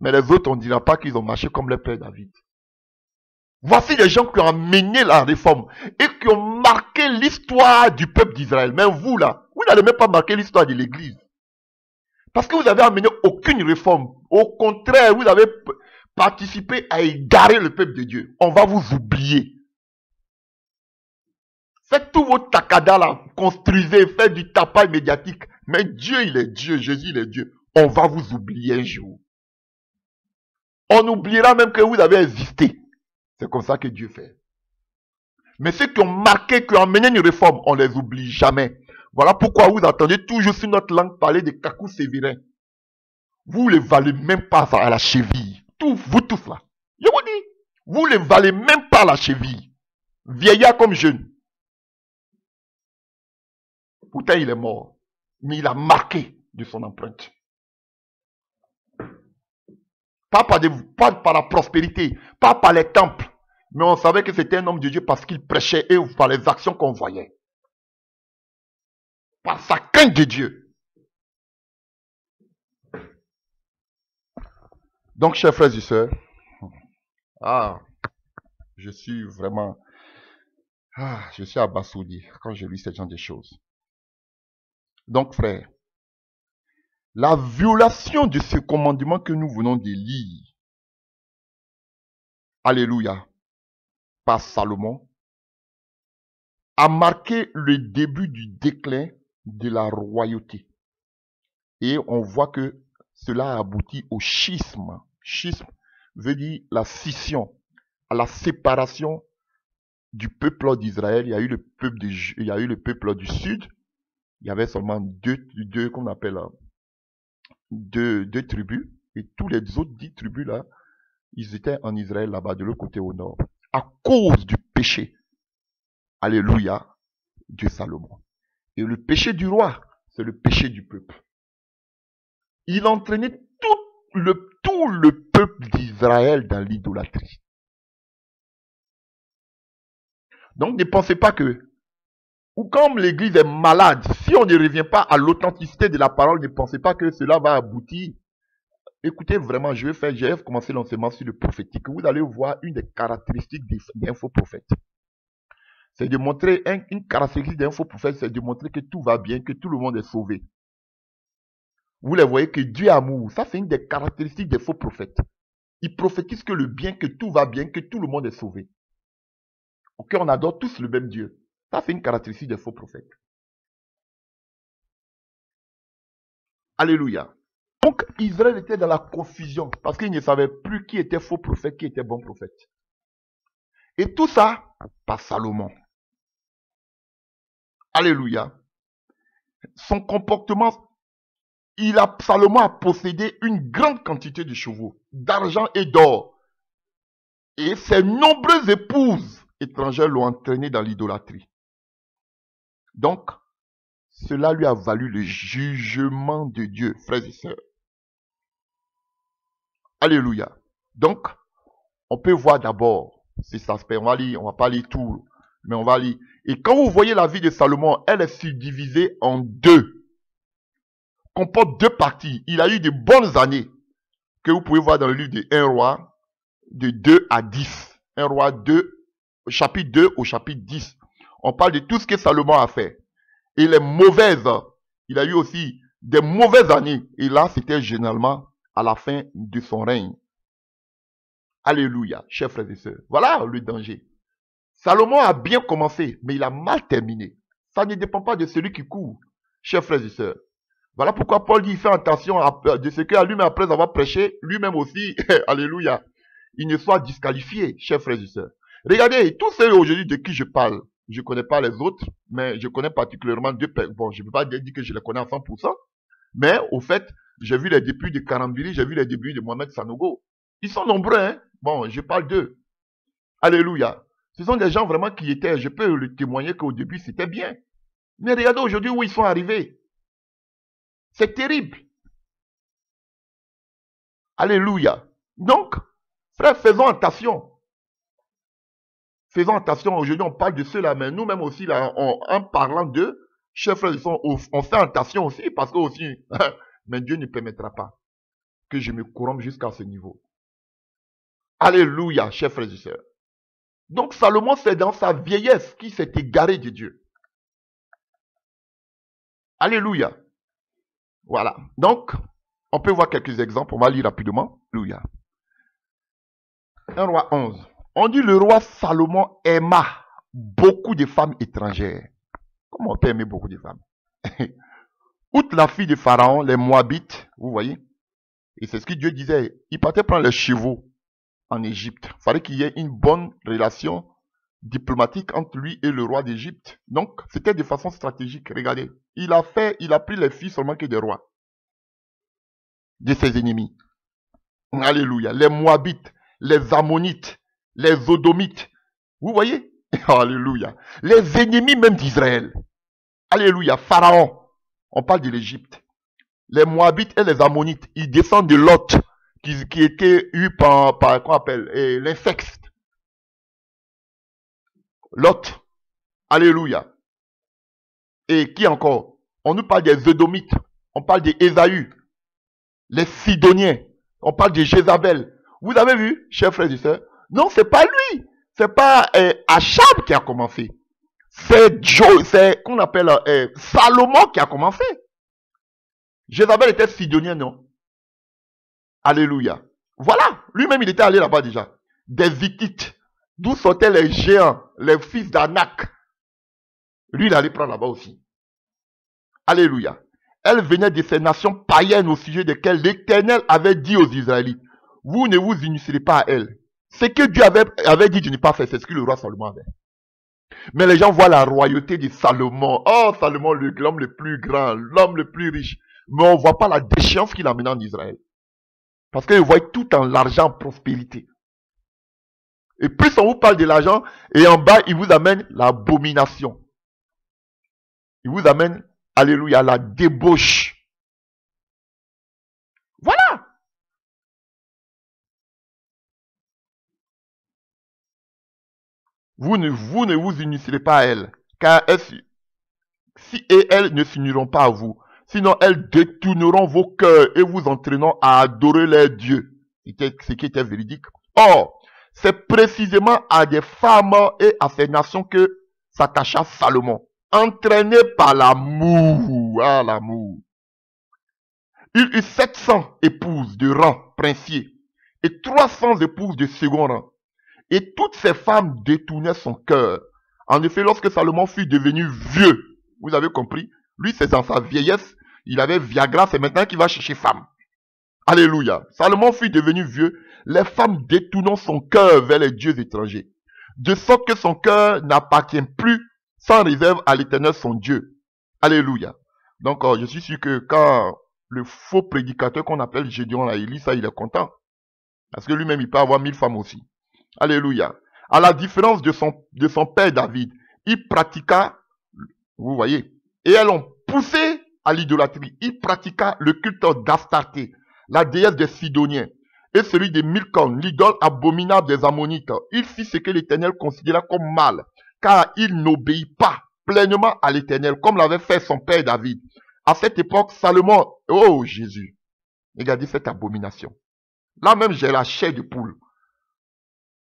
Mais les autres, on ne dira pas qu'ils ont marché comme leur père David. Voici les gens qui ont mené la réforme et qui ont marqué l'histoire du peuple d'Israël. Mais vous là, vous n'allez même pas marquer l'histoire de l'église. Parce que vous n'avez amené aucune réforme. Au contraire, vous avez participé à égarer le peuple de Dieu. On va vous oublier. Faites tous vos tacadas là, construisez, faites du tapage médiatique. Mais Dieu, il est Dieu, Jésus, il est Dieu. On va vous oublier un jour. On oubliera même que vous avez existé. C'est comme ça que Dieu fait. Mais ceux qui ont marqué, qui ont mené une réforme, on ne les oublie jamais. Voilà pourquoi vous entendez toujours sur notre langue parler de Kakou Sévérin. Vous ne les valez même pas à la cheville. Vous tous là. Je vous dis, vous ne les valez même pas à la cheville. Vieillard comme jeune. Pourtant, il est mort. Mais il a marqué de son empreinte. Pas par la prospérité, pas par les temples. Mais on savait que c'était un homme de Dieu parce qu'il prêchait et par les actions qu'on voyait. Par sa crainte de Dieu. Donc, chers frères et sœurs, je suis vraiment, je suis abasourdi quand je lis ce genre de choses. Donc, frères, la violation de ce commandement que nous venons de lire, alléluia, par Salomon, a marqué le début du déclin de la royauté. Et on voit que cela a abouti au schisme. Schisme veut dire la scission, à la séparation du peuple d'Israël. Il y a eu le peuple du sud. Il y avait seulement deux qu'on appelle deux tribus. Et tous les autres 10 tribus là, ils étaient en Israël là-bas, de l'autre côté au nord. À cause du péché. Alléluia, de Salomon. Et le péché du roi, c'est le péché du peuple. Il entraînait tout le peuple d'Israël dans l'idolâtrie. Donc ne pensez pas que, ou comme l'église est malade, si on ne revient pas à l'authenticité de la parole, ne pensez pas que cela va aboutir. Écoutez vraiment, je vais commencer l'enseignement sur le prophétique. Vous allez voir une des caractéristiques d'un faux prophète. C'est de montrer, une caractéristique d'un faux prophète, c'est de montrer que tout va bien, que tout le monde est sauvé. Vous les voyez que Dieu est amour. Ça, c'est une des caractéristiques des faux prophètes. Ils prophétisent que le bien, que tout va bien, que tout le monde est sauvé. Ok, on adore tous le même Dieu. Ça, c'est une caractéristique des faux prophètes. Alléluia. Donc, Israël était dans la confusion parce qu'il ne savait plus qui était faux prophète, qui était bon prophète. Et tout ça, par Salomon. Alléluia. Son comportement, Salomon a possédé une grande quantité de chevaux, d'argent et d'or. Et ses nombreuses épouses étrangères l'ont entraîné dans l'idolâtrie. Donc, cela lui a valu le jugement de Dieu, frères et sœurs. Alléluia. Donc, on peut voir d'abord cet aspect. On va lire, on va pas lire tout, mais on va lire. Et quand vous voyez la vie de Salomon, elle est subdivisée en deux. Comporte deux parties. Il a eu de bonnes années que vous pouvez voir dans le livre de 1 roi, de 2 à 10. 1 roi 2, chapitre 2 au chapitre 10. On parle de tout ce que Salomon a fait. Et les mauvaises, il a eu aussi des mauvaises années. Et là, c'était généralement à la fin de son règne. Alléluia, chers frères et sœurs. Voilà le danger. Salomon a bien commencé, mais il a mal terminé. Ça ne dépend pas de celui qui court, chers frères et sœurs. Voilà pourquoi Paul dit, il fait attention de ce qu'à lui-même, après avoir prêché, lui-même aussi, alléluia, il ne soit disqualifié, chers frères et sœurs. Regardez, tous ceux aujourd'hui de qui je parle, je ne connais pas les autres, mais je connais particulièrement deux personnes. Bon, je ne peux pas dire que je les connais à 100%, mais au fait, j'ai vu les débuts de Karambili, j'ai vu les débuts de Mohamed Sanogo. Ils sont nombreux, hein. Bon, je parle d'eux. Alléluia. Ce sont des gens vraiment qui étaient, je peux le témoigner qu'au début, c'était bien. Mais regardez aujourd'hui où ils sont arrivés. C'est terrible. Alléluia. Donc, frère, faisons attention. Faisons attention. Aujourd'hui, on parle de ceux-là, mais nous-mêmes aussi, là, en parlant d'eux, chers frères, on fait attention aussi, parce que aussi, mais Dieu ne permettra pas que je me corrompe jusqu'à ce niveau. Alléluia, chers frères et sœurs. Donc, Salomon, c'est dans sa vieillesse qu'il s'est égaré de Dieu. Alléluia. Voilà. Donc, on peut voir quelques exemples. On va lire rapidement. Alléluia. 1 roi 11. On dit le roi Salomon aima beaucoup de femmes étrangères. Comment on peut aimer beaucoup de femmes? Outre la fille de Pharaon, les Moabites, vous voyez. Et c'est ce que Dieu disait. Il partait prendre les chevaux en Égypte. Il fallait qu'il y ait une bonne relation diplomatique entre lui et le roi d'Égypte. Donc, c'était de façon stratégique. Regardez, il a pris les filles seulement que des rois, de ses ennemis. Alléluia. Les Moabites, les Ammonites, les Odomites. Vous voyez? Alléluia. Les ennemis même d'Israël. Alléluia. Pharaon. On parle de l'Égypte. Les Moabites et les Ammonites, ils descendent de Lot, qui était eu par qu'on appelle, l'insecte. Lot. Alléluia. Et qui encore? On nous parle des Edomites. On parle des Ésaü. Les Sidoniens. On parle de Jézabel. Vous avez vu, chers frères et sœurs? Non, c'est pas lui. C'est pas Achab qui a commencé. C'est qu'on appelle Salomon qui a commencé. Jézabel était Sidonien, non? Alléluia. Voilà. Lui-même, il était allé là-bas déjà. Des Hittites. D'où sortaient les géants, les fils d'Anak. Lui, il allait prendre là-bas aussi. Alléluia. Elle venait de ces nations païennes au sujet desquelles l'Éternel avait dit aux Israélites, vous ne vous initierez pas à elles. Ce que Dieu avait dit de ne pas faire, c'est ce que le roi Salomon avait. Mais les gens voient la royauté de Salomon. Oh, Salomon, l'homme le plus grand, l'homme le plus riche. Mais on ne voit pas la déchéance qu'il a menée en Israël. Parce qu'ils voient tout en l'argent, en prospérité. Et plus on vous parle de l'argent, et en bas, il vous amène l'abomination. Il vous amène, alléluia, la débauche. Voilà. Vous ne vous unissez pas à elles, car elles ne s'uniront pas à vous. Sinon, elles détourneront vos cœurs et vous entraîneront à adorer leurs dieux. C'était ce qui était véridique. Or, c'est précisément à des femmes et à ces nations que s'attacha Salomon, entraîné par l'amour. Ah, l'amour. Il eut 700 épouses de rang princier et 300 épouses de second rang. Et toutes ces femmes détournaient son cœur. En effet, lorsque Salomon fut devenu vieux, vous avez compris, lui c'est dans sa vieillesse, il avait Viagra, c'est maintenant qu'il va chercher femme. Alléluia. Salomon fut devenu vieux, les femmes détournant son cœur vers les dieux étrangers, de sorte que son cœur n'appartient plus sans réserve à l'Éternel son Dieu. Alléluia. Donc, je suis sûr que quand le faux prédicateur qu'on appelle Gédéon, là, il lit ça, il est content. Parce que lui-même, il peut avoir 1000 femmes aussi. Alléluia. À la différence de son père David, il pratiqua, vous voyez, et elles ont poussé à l'idolâtrie. Il pratiqua le culte d'Astarté, la déesse des Sidoniens. et celui de Milcom, l'idole abominable des Ammonites. Il fit ce que l'Éternel considéra comme mal, car il n'obéit pas pleinement à l'Éternel, comme l'avait fait son père David. À cette époque, Salomon, oh Jésus, regardez cette abomination. Là même, j'ai la chair de poule.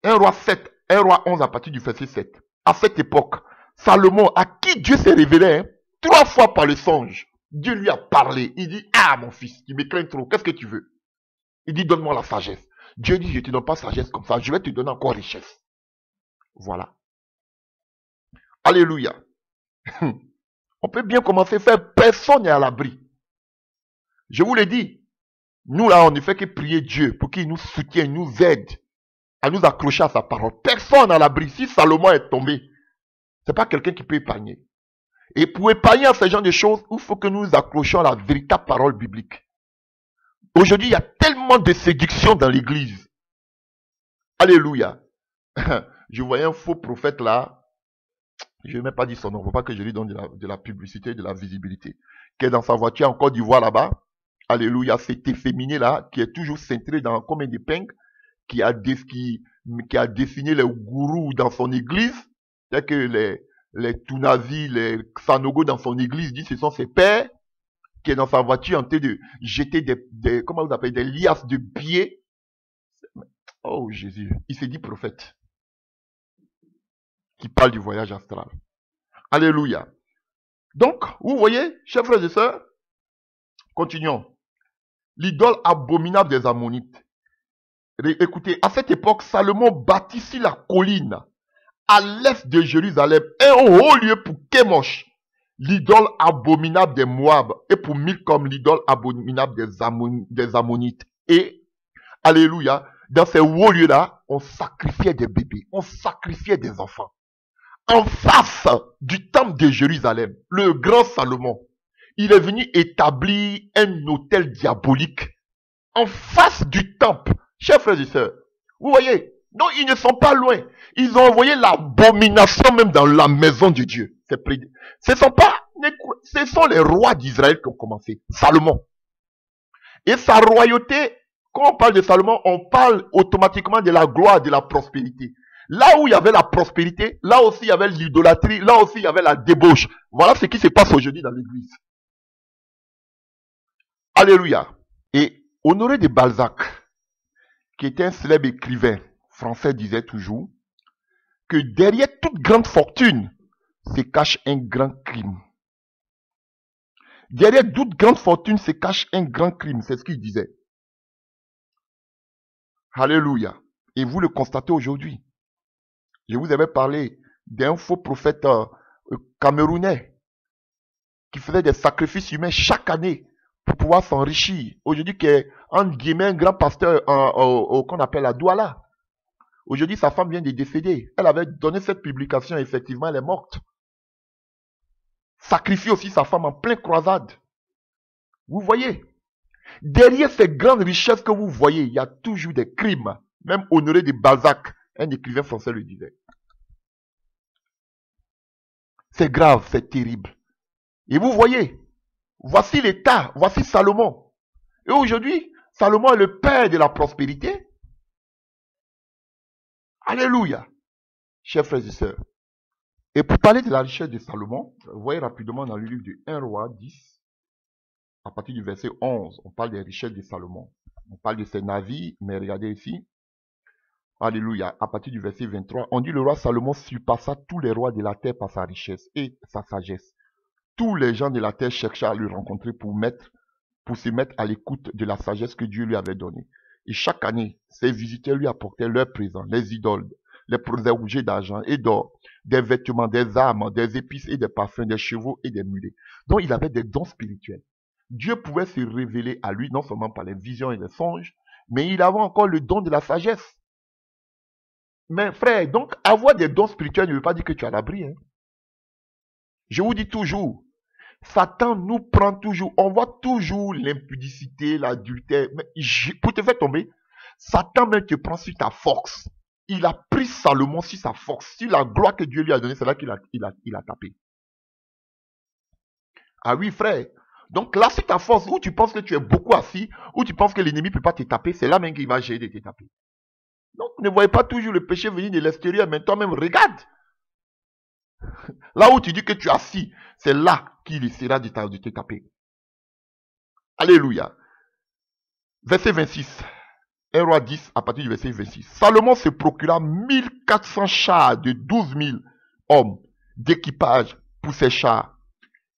1 roi 7, 1 roi 11 à partir du verset 7. À cette époque, Salomon, à qui Dieu s'est révélé, 3 fois par le songe, Dieu lui a parlé. Il dit, ah mon fils, tu me crains trop, qu'est-ce que tu veux? Il dit, donne-moi la sagesse. Dieu dit, je ne te donne pas sagesse comme ça, je vais te donner encore richesse. Voilà. Alléluia. On peut bien commencer à faire, personne n'est à l'abri. Je vous l'ai dit, nous là, on ne fait que prier Dieu pour qu'il nous soutienne, nous aide à nous accrocher à sa parole. Personne n'est à l'abri. Si Salomon est tombé, ce n'est pas quelqu'un qui peut épargner. Et pour épargner à ce genre de choses, il faut que nous nous accrochions à la véritable parole biblique. Aujourd'hui, il y a tellement de séduction dans l'église. Alléluia. Je voyais un faux prophète là. Je n'ai même pas dit son nom. Il ne faut pas que je lui donne de la publicité, de la visibilité. Qui est dans sa voiture en Côte d'Ivoire là-bas. Alléluia. Cet efféminé là, qui est toujours centré dans comme un épingle, qui a dessiné les gourous dans son église. C'est que les Tunazi, les Sanogo dans son église disent que ce sont ses pères, qui est dans sa voiture en train de jeter comment vous appelez, des liasses de billets. Oh Jésus, il s'est dit prophète. Qui parle du voyage astral. Alléluia. Donc, vous voyez, chers frères et sœurs, continuons. L'idole abominable des Ammonites. Écoutez, à cette époque, Salomon bâtit sur la colline, à l'est de Jérusalem, un haut lieu pour Kémosh, l'idole abominable des Moab, et pour Milcom, l'idole abominable des Ammonites. Et, alléluia, dans ces hauts lieux-là, on sacrifiait des bébés, on sacrifiait des enfants. En face du temple de Jérusalem, le grand Salomon, il est venu établir un autel diabolique en face du temple. Chers frères et sœurs, vous voyez, donc ils ne sont pas loin. Ils ont envoyé l'abomination même dans la maison de Dieu. Ce sont les rois d'Israël qui ont commencé. Salomon. Et sa royauté, quand on parle de Salomon, on parle automatiquement de la gloire, de la prospérité. Là où il y avait la prospérité, là aussi il y avait l'idolâtrie, là aussi il y avait la débauche. Voilà ce qui se passe aujourd'hui dans l'église. Alléluia. Et Honoré de Balzac, qui était un célèbre écrivain français, disait toujours que derrière toute grande fortune se cache un grand crime. Derrière toute grande fortune se cache un grand crime. C'est ce qu'il disait. Alléluia. Et vous le constatez aujourd'hui. Je vous avais parlé d'un faux prophète camerounais qui faisait des sacrifices humains chaque année pour pouvoir s'enrichir. Aujourd'hui, qui est, entre guillemets, un grand pasteur qu'on appelle à Douala. Aujourd'hui, sa femme vient de décéder. Elle avait donné cette publication, effectivement, elle est morte. Sacrifie aussi sa femme en pleine croisade. Vous voyez, derrière ces grandes richesses que vous voyez, il y a toujours des crimes. Même Honoré de Balzac, un écrivain français le disait. C'est grave, c'est terrible. Et vous voyez, voici l'État, voici Salomon. Et aujourd'hui, Salomon est le père de la prospérité. Alléluia. Chers frères et sœurs. Et pour parler de la richesse de Salomon, vous voyez rapidement dans le livre de 1 roi 10, à partir du verset 11, on parle des richesses de Salomon. On parle de ses navires, mais regardez ici. Alléluia. À partir du verset 23, on dit le roi Salomon surpassa tous les rois de la terre par sa richesse et sa sagesse. Tous les gens de la terre cherchaient à le rencontrer pour se mettre à l'écoute de la sagesse que Dieu lui avait donnée. Et chaque année, ses visiteurs lui apportaient leurs présents, les idoles, les objets d'argent et d'or, des vêtements, des armes, des épices et des parfums, des chevaux et des mulets. Donc il avait des dons spirituels. Dieu pouvait se révéler à lui, non seulement par les visions et les songes, mais il avait encore le don de la sagesse. Mais frère, donc avoir des dons spirituels ne veut pas dire que tu es à l'abri. Hein? Je vous dis toujours, Satan nous prend toujours, on voit toujours l'impudicité, l'adultère. Mais pour te faire tomber, Satan même te prend sur ta force. Il a pris Salomon sur sa force, sur la gloire que Dieu lui a donnée, c'est là qu'il a tapé. Ah oui frère, Donc là, si ta force, où tu penses que tu es beaucoup assis, où tu penses que l'ennemi ne peut pas te taper, c'est là même qu'il va essayer de te taper. Donc ne voyez pas toujours le péché venir de l'extérieur, mais toi-même regarde. Là où tu dis que tu es assis, c'est là qu'il essaiera de te taper. Alléluia. Verset 26. 1 roi 10 à partir du verset 26. Salomon se procura 1400 chars de 12 000 hommes d'équipage pour ses chars.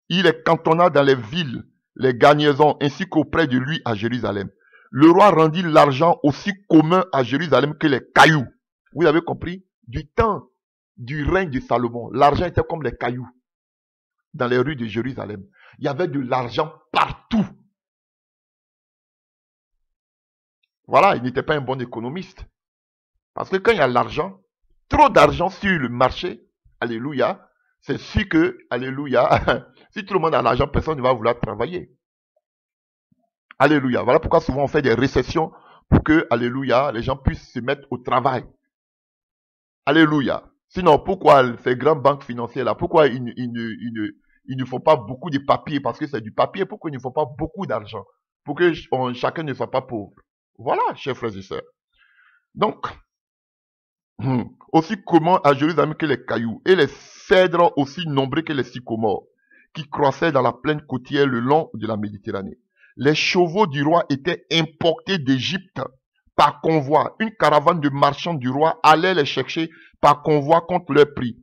Il les cantonna dans les villes, les garnisons, ainsi qu'auprès de lui à Jérusalem. Le roi rendit l'argent aussi commun à Jérusalem que les cailloux. Vous avez compris? Du temps du règne de Salomon, l'argent était comme les cailloux dans les rues de Jérusalem. Il y avait de l'argent partout. Voilà, il n'était pas un bon économiste. Parce que quand il y a l'argent, trop d'argent sur le marché, alléluia, c'est sûr que, alléluia, si tout le monde a l'argent, personne ne va vouloir travailler. Alléluia. Voilà pourquoi souvent on fait des récessions pour que, alléluia, les gens puissent se mettre au travail. Alléluia. Sinon, pourquoi ces grandes banques financières là, pourquoi ils ne font pas beaucoup de papiers? Parce que c'est du papier. Pourquoi ils ne font pas beaucoup d'argent? Pour que chacun ne soit pas pauvre. Voilà, chers frères et sœurs. Donc, aussi commun à Jérusalem que les cailloux, et les cèdres aussi nombreux que les sycomores, qui croissaient dans la plaine côtière le long de la Méditerranée. Les chevaux du roi étaient importés d'Égypte par convoi. Une caravane de marchands du roi allait les chercher par convoi contre leur prix.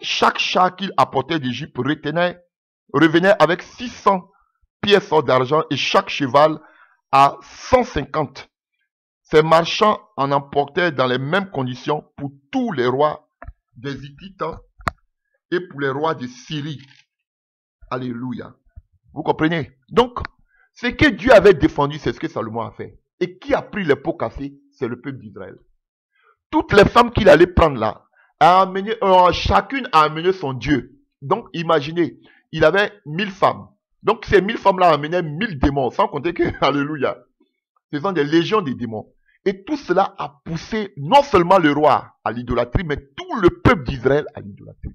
Chaque char qu'il apportait d'Égypte revenait avec 600 pièces d'argent et chaque cheval à 150. Ces marchands en emportaient dans les mêmes conditions pour tous les rois des Hittites et pour les rois de Syrie. Alléluia. Vous comprenez? Donc, ce que Dieu avait défendu, c'est ce que Salomon a fait. Et qui a pris les pots cassés? C'est le peuple d'Israël. Toutes les femmes qu'il allait prendre là, chacune a amené son Dieu. Donc, imaginez, il avait 1000 femmes. Donc, ces 1000 femmes-là amenaient 1000 démons, sans compter que, alléluia, ce sont des légions de démons. Et tout cela a poussé non seulement le roi à l'idolâtrie, mais tout le peuple d'Israël à l'idolâtrie.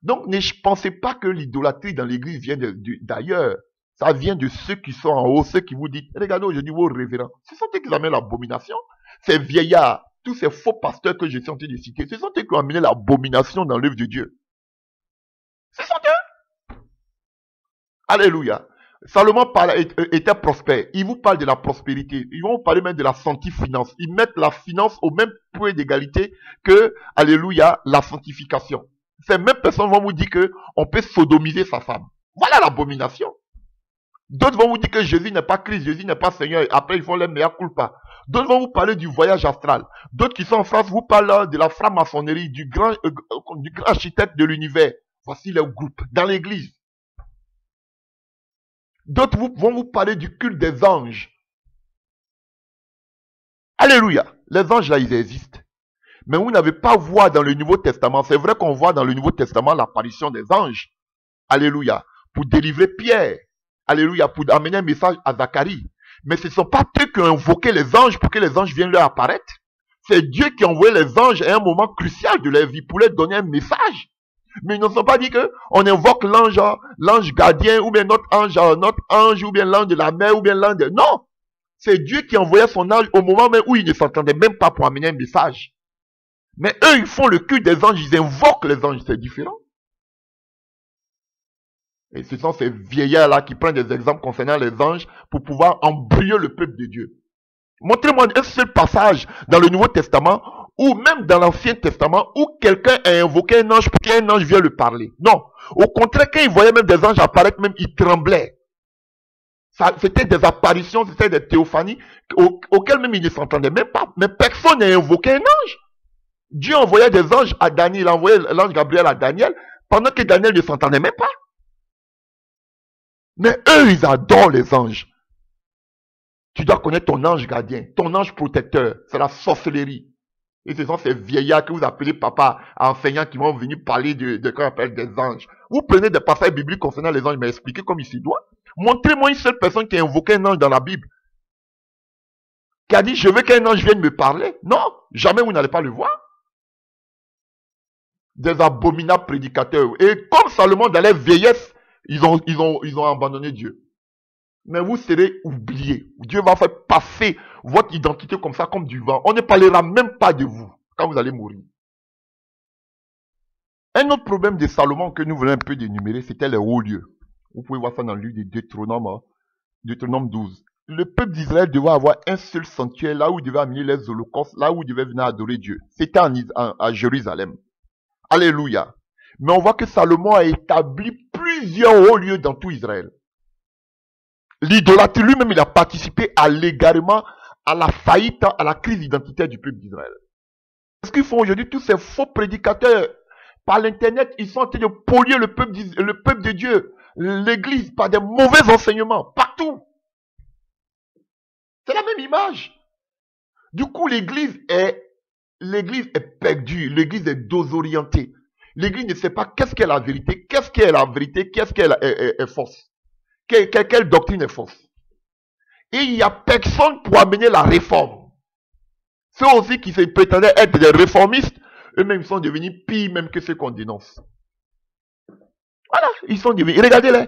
Donc, ne pensez pas que l'idolâtrie dans l'église vient d'ailleurs. Ça vient de ceux qui sont en haut, ceux qui vous disent, regardez aujourd'hui vos révérends. Ce sont eux qui amènent l'abomination. Ces vieillards, tous ces faux pasteurs que je suis en train de citer, ce sont eux qui ont amené l'abomination dans l'œuvre de Dieu. Ce sont eux. Alléluia. Salomon était prospère. Il vous parle de la prospérité. Ils vont vous parler même de la sanctifinance. Ils mettent la finance au même point d'égalité que, alléluia, la sanctification. Ces mêmes personnes vont vous dire qu'on peut sodomiser sa femme. Voilà l'abomination. D'autres vont vous dire que Jésus n'est pas Christ, Jésus n'est pas Seigneur. Après, ils font les mea culpa. D'autres vont vous parler du voyage astral. D'autres qui sont en France vous parlent de la franc-maçonnerie, du grand architecte de l'univers. Voici les groupes dans l'église. D'autres vont vous parler du culte des anges. Alléluia. Les anges là, ils existent. Mais vous n'avez pas voir dans le Nouveau Testament. C'est vrai qu'on voit dans le Nouveau Testament l'apparition des anges. Alléluia. Pour délivrer Pierre. Alléluia. Pour amener un message à Zacharie. Mais ce ne sont pas eux qui ont invoqué les anges pour que les anges viennent leur apparaître. C'est Dieu qui a envoyé les anges à un moment crucial de leur vie pour leur donner un message. Mais ils ne sont pas dit qu'on invoque l'ange gardien, ou bien notre ange, ou bien l'ange de la mer, ou bien l'ange de... Non! C'est Dieu qui envoyait son ange au moment même où ils ne s'entendaient même pas pour amener un message. Mais eux, ils font le culte des anges, ils invoquent les anges, c'est différent. Et ce sont ces vieillards-là qui prennent des exemples concernant les anges pour pouvoir embrouiller le peuple de Dieu. Montrez-moi un seul passage dans le Nouveau Testament ou même dans l'Ancien Testament où quelqu'un a invoqué un ange pour qu'un ange vienne lui parler. Non. Au contraire, quand il voyait même des anges apparaître, même il tremblait. C'était des apparitions, c'était des théophanies auxquelles même il ne s'entendait même pas. Mais personne n'a invoqué un ange. Dieu envoyait des anges à Daniel, il envoyait l'ange Gabriel à Daniel, pendant que Daniel ne s'entendait même pas. Mais eux, ils adorent les anges. Tu dois connaître ton ange gardien, ton ange protecteur. C'est la sorcellerie. Et ce sont ces vieillards que vous appelez papa, enseignants qui vont venir parler de qu'on appelle des anges. Vous prenez des passages bibliques concernant les anges, mais expliquez comme il se doit. Montrez-moi une seule personne qui a invoqué un ange dans la Bible. Qui a dit, je veux qu'un ange vienne me parler. Non, jamais vous n'allez pas le voir. Des abominables prédicateurs. Et comme Salomon dans les vieillesses, ils ont abandonné Dieu. Mais vous serez oubliés. Dieu va faire passer votre identité comme ça, comme du vent. On ne parlera même pas de vous quand vous allez mourir. Un autre problème de Salomon que nous voulons un peu d'énumérer, c'était les hauts lieux. Vous pouvez voir ça dans le livre de Deutéronome 12. Le peuple d'Israël devait avoir un seul sanctuaire, là où il devait amener les holocaustes, là où il devait venir adorer Dieu. C'était à Jérusalem. Alléluia. Mais on voit que Salomon a établi plusieurs hauts lieux dans tout Israël. L'idolâtrie lui-même, il a participé à l'égarement, à la faillite, à la crise identitaire du peuple d'Israël. Ce qu'ils font aujourd'hui, tous ces faux prédicateurs, par l'internet, ils sont en train de polluer le peuple de Dieu, l'église, par des mauvais enseignements, partout. C'est la même image. Du coup, l'église est perdue, l'église est désorientée. L'église ne sait pas qu'est-ce qu'est la vérité, qu'est-ce qu'elle est fausse. Quelle doctrine est fausse. Et il n'y a personne pour amener la réforme. Ceux aussi qui se prétendaient être des réformistes, eux-mêmes sont devenus pires même que ceux qu'on dénonce. Voilà, ils sont devenus. Regardez-les.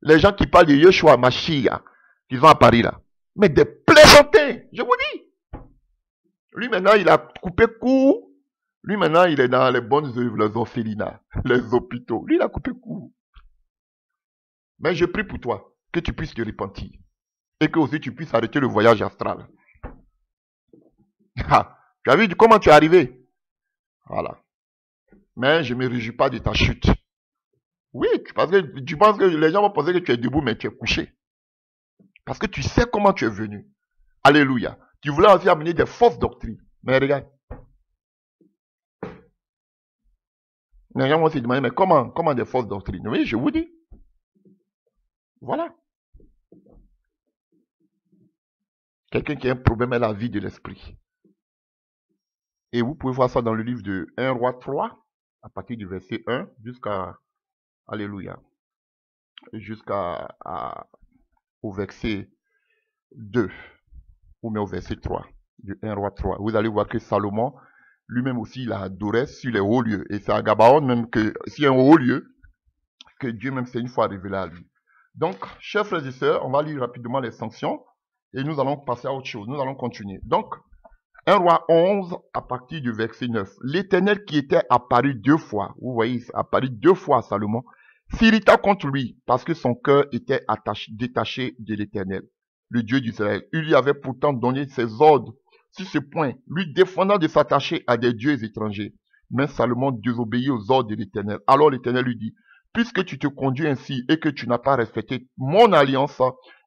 Les gens qui parlent de Yeshua Mashiach, qui sont à Paris là. Mais des plaisantins, je vous dis. Lui maintenant, il a coupé court. Lui maintenant, il est dans les bonnes œuvres, les orphelinats, les hôpitaux. Lui, il a coupé court. Mais je prie pour toi, que tu puisses te repentir. Et que aussi tu puisses arrêter le voyage astral. Ah, tu as vu comment tu es arrivé? Voilà. Mais je ne me réjouis pas de ta chute. Oui, parce que tu penses que les gens vont penser que tu es debout, mais tu es couché. Parce que tu sais comment tu es venu. Alléluia. Tu voulais aussi amener des fausses doctrines. Mais regarde. Les gens vont se demander, mais comment des fausses doctrines? Oui, je vous dis. Voilà. Quelqu'un qui a un problème à la vie de l'esprit. Et vous pouvez voir ça dans le livre de 1 Roi 3, à partir du verset 1 jusqu'à, alléluia, au verset 2, ou même au verset 3, de 1 Roi 3. Vous allez voir que Salomon, lui-même aussi, il a adoré sur les hauts lieux. Et c'est à Gabaon même que, s'il y a un haut lieu, que Dieu même s'est une fois révélé à lui. Donc, chers frères et sœurs, on va lire rapidement les sanctions, et nous allons passer à autre chose. Nous allons continuer. Donc, 1 Roi 11, à partir du verset 9. L'Éternel qui était apparu 2 fois, vous voyez, il est apparu 2 fois à Salomon, s'irrita contre lui parce que son cœur était détaché de l'Éternel, le Dieu d'Israël. Il lui avait pourtant donné ses ordres sur ce point, lui défendant de s'attacher à des dieux étrangers. Mais Salomon désobéit aux ordres de l'Éternel. Alors l'Éternel lui dit, puisque tu te conduis ainsi et que tu n'as pas respecté mon alliance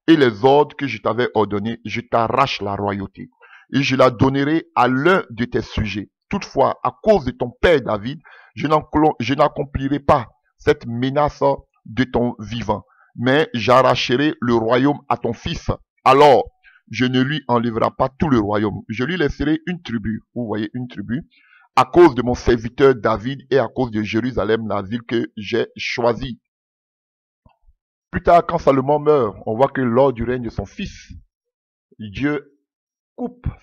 et les ordres que je t'avais ordonnés, je t'arrache la royauté et je la donnerai à l'un de tes sujets. Toutefois, à cause de ton père David, je n'accomplirai pas cette menace de ton vivant, mais j'arracherai le royaume à ton fils. Alors, je ne lui enlèverai pas tout le royaume. Je lui laisserai une tribu, vous voyez, une tribu, à cause de mon serviteur David et à cause de Jérusalem, la ville que j'ai choisie. Plus tard, quand Salomon meurt, on voit que lors du règne de son fils, Dieu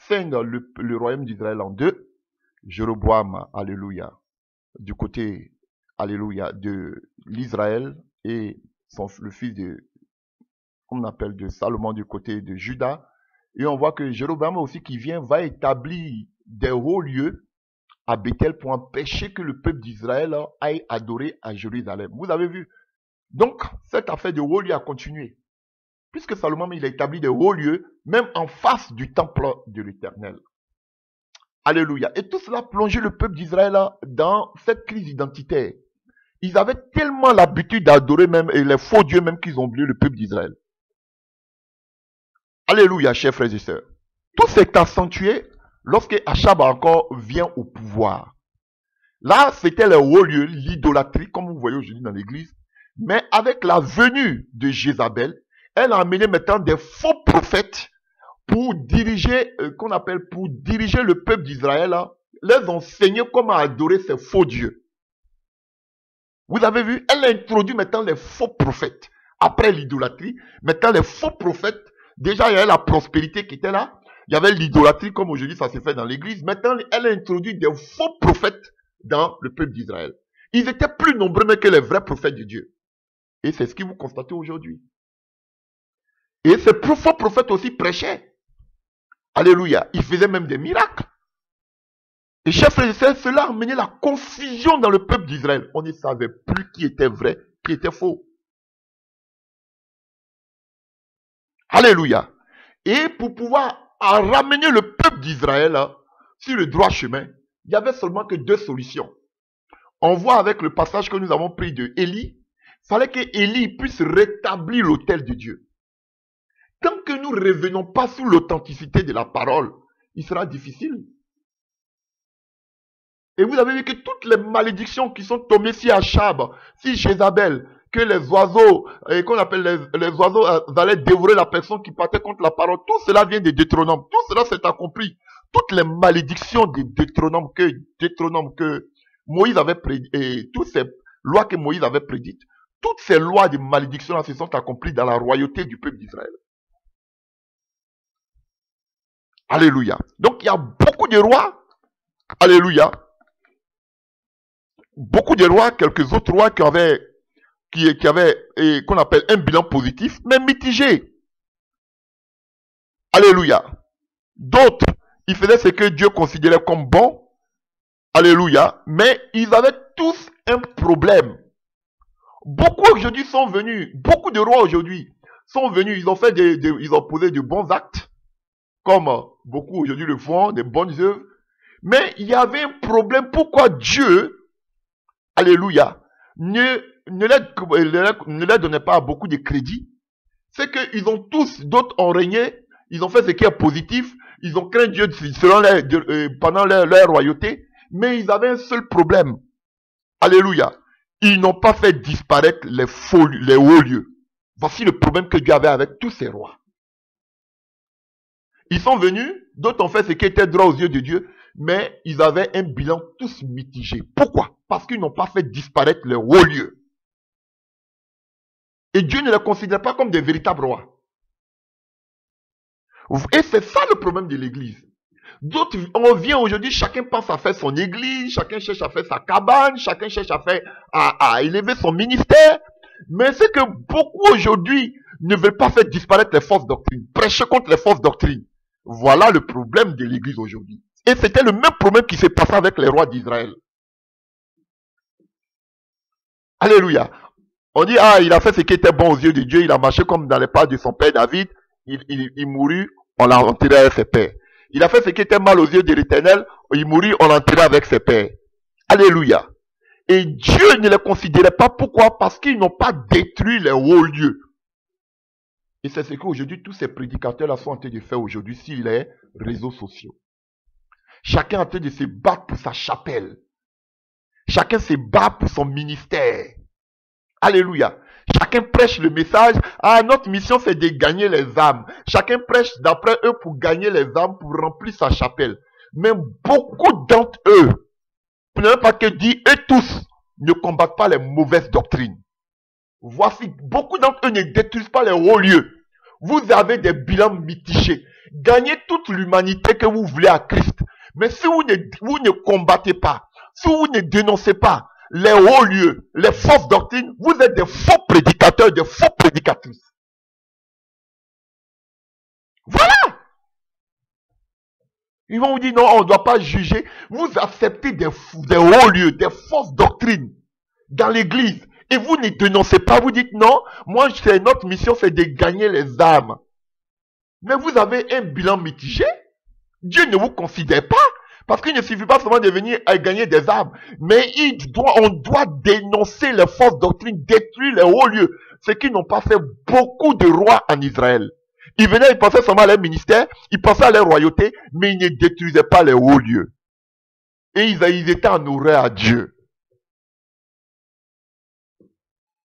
scinde le royaume d'Israël en deux. Jéroboam, alléluia, du côté, alléluia, de l'Israël et le fils de, on appelle de Salomon du côté de Juda. Et on voit que Jéroboam aussi qui vient va établir des hauts lieux à Bethel pour empêcher que le peuple d'Israël aille adorer à Jérusalem. Vous avez vu? Donc, cette affaire de hauts lieux a continué. Puisque Salomon, il a établi des hauts lieux, même en face du temple de l'Éternel. Alléluia. Et tout cela a plongé le peuple d'Israël dans cette crise identitaire. Ils avaient tellement l'habitude d'adorer même et les faux dieux même qu'ils ont oublié le peuple d'Israël. Alléluia, chers frères et sœurs. Tout s'est accentué lorsque Achab encore vient au pouvoir. Là, c'était le haut lieu, l'idolâtrie, comme vous voyez aujourd'hui dans l'église. Mais avec la venue de Jézabel, elle a amené maintenant des faux prophètes pour diriger, pour diriger le peuple d'Israël, les enseigner comment adorer ces faux dieux. Vous avez vu, elle a introduit maintenant les faux prophètes. Après l'idolâtrie, maintenant les faux prophètes, déjà il y avait la prospérité qui était là, il y avait l'idolâtrie comme aujourd'hui ça s'est fait dans l'église, maintenant elle a introduit des faux prophètes dans le peuple d'Israël. Ils étaient plus nombreux que les vrais prophètes de Dieu. Et c'est ce que vous constatez aujourd'hui. Et ces faux prophètes aussi prêchaient. Alléluia. Ils faisaient même des miracles. Et chers frères et sœurs, cela a amené la confusion dans le peuple d'Israël. On ne savait plus qui était vrai, qui était faux. Alléluia. Et pour pouvoir ramener le peuple d'Israël sur le droit chemin, il n'y avait seulement que deux solutions. On voit avec le passage que nous avons pris de Élie, il fallait que Élie puisse rétablir l'autel de Dieu. Tant que nous ne revenons pas sous l'authenticité de la parole, il sera difficile. Et vous avez vu que toutes les malédictions qui sont tombées sur Achab, sur Jézabel, que les oiseaux, qu'on appelle les oiseaux, allaient dévorer la personne qui partait contre la parole, tout cela vient de Deutéronome. Tout cela s'est accompli. Toutes les malédictions de Deutéronome que Moïse avait prédit, et toutes ces lois que Moïse avait prédites, toutes ces lois de malédiction se sont accomplies dans la royauté du peuple d'Israël. Alléluia. Donc il y a beaucoup de rois. Alléluia. Beaucoup de rois, quelques autres rois qui avaient qu'on appelle un bilan positif, mais mitigé. Alléluia. D'autres, ils faisaient ce que Dieu considérait comme bon. Alléluia. Mais ils avaient tous un problème. Beaucoup aujourd'hui sont venus, beaucoup de rois aujourd'hui sont venus, ils ont fait ils ont posé de bons actes, comme beaucoup aujourd'hui le font, des bonnes œuvres. Mais il y avait un problème. Pourquoi Dieu, alléluia, ne leur donnait pas beaucoup de crédit? C'est qu'ils ont tous, d'autres ont régné, ils ont fait ce qui est positif, ils ont craint Dieu pendant leur royauté, mais ils avaient un seul problème. Alléluia. Ils n'ont pas fait disparaître les hauts lieux. Voici le problème que Dieu avait avec tous ces rois. Ils sont venus, d'autres ont fait ce qui était droit aux yeux de Dieu, mais ils avaient un bilan tous mitigé. Pourquoi? Parce qu'ils n'ont pas fait disparaître les hauts lieux. Et Dieu ne les considère pas comme des véritables rois. Et c'est ça le problème de l'église. D'autres, on vient aujourd'hui, chacun pense à faire son église, chacun cherche à faire sa cabane, chacun cherche à élever son ministère. Mais c'est que beaucoup aujourd'hui ne veulent pas faire disparaître les fausses doctrines, prêcher contre les fausses doctrines. Voilà le problème de l'église aujourd'hui. Et c'était le même problème qui s'est passé avec les rois d'Israël. Alléluia. On dit, il a fait ce qui était bon aux yeux de Dieu, il a marché comme dans les pas de son père David, il mourut, on l'a enterré avec ses pères. Il a fait ce qui était mal aux yeux de l'Éternel, il mourut, on l'a enterré avec ses pères. Alléluia. Et Dieu ne les considérait pas. Pourquoi? Parce qu'ils n'ont pas détruit les hauts lieux. Et c'est ce qu'aujourd'hui tous ces prédicateurs-là sont en train de faire aujourd'hui sur les réseaux sociaux. Chacun est en train de se battre pour sa chapelle. Chacun se bat pour son ministère. Alléluia. Chacun prêche le message. Notre mission c'est de gagner les âmes. Chacun prêche d'après eux pour gagner les âmes, pour remplir sa chapelle. Mais beaucoup d'entre eux, pour ne pas que dire, eux tous ne combattent pas les mauvaises doctrines. Voici, beaucoup d'entre eux ne détruisent pas les hauts lieux. Vous avez des bilans mitigés. Gagnez toute l'humanité que vous voulez à Christ. Mais si vous ne combattez pas, si vous ne dénoncez pas les hauts lieux, les fausses doctrines, vous êtes des faux prédicateurs, des faux prédicatrices. Voilà. Ils vont vous dire non, on ne doit pas juger. Vous acceptez des hauts lieux, des fausses doctrines dans l'église. Et vous ne dénoncez pas, vous dites non, moi notre mission c'est de gagner les âmes. Mais vous avez un bilan mitigé. Dieu ne vous considère pas. Parce qu'il ne suffit pas seulement de venir à gagner des âmes. Mais on doit dénoncer les fausses doctrines, détruire les hauts lieux. Ce qu'ils n'ont pas fait beaucoup de rois en Israël. Ils venaient, ils pensaient seulement à leur ministère, ils pensaient à leur royauté, mais ils ne détruisaient pas les hauts lieux. Et ils étaient en horreur à Dieu.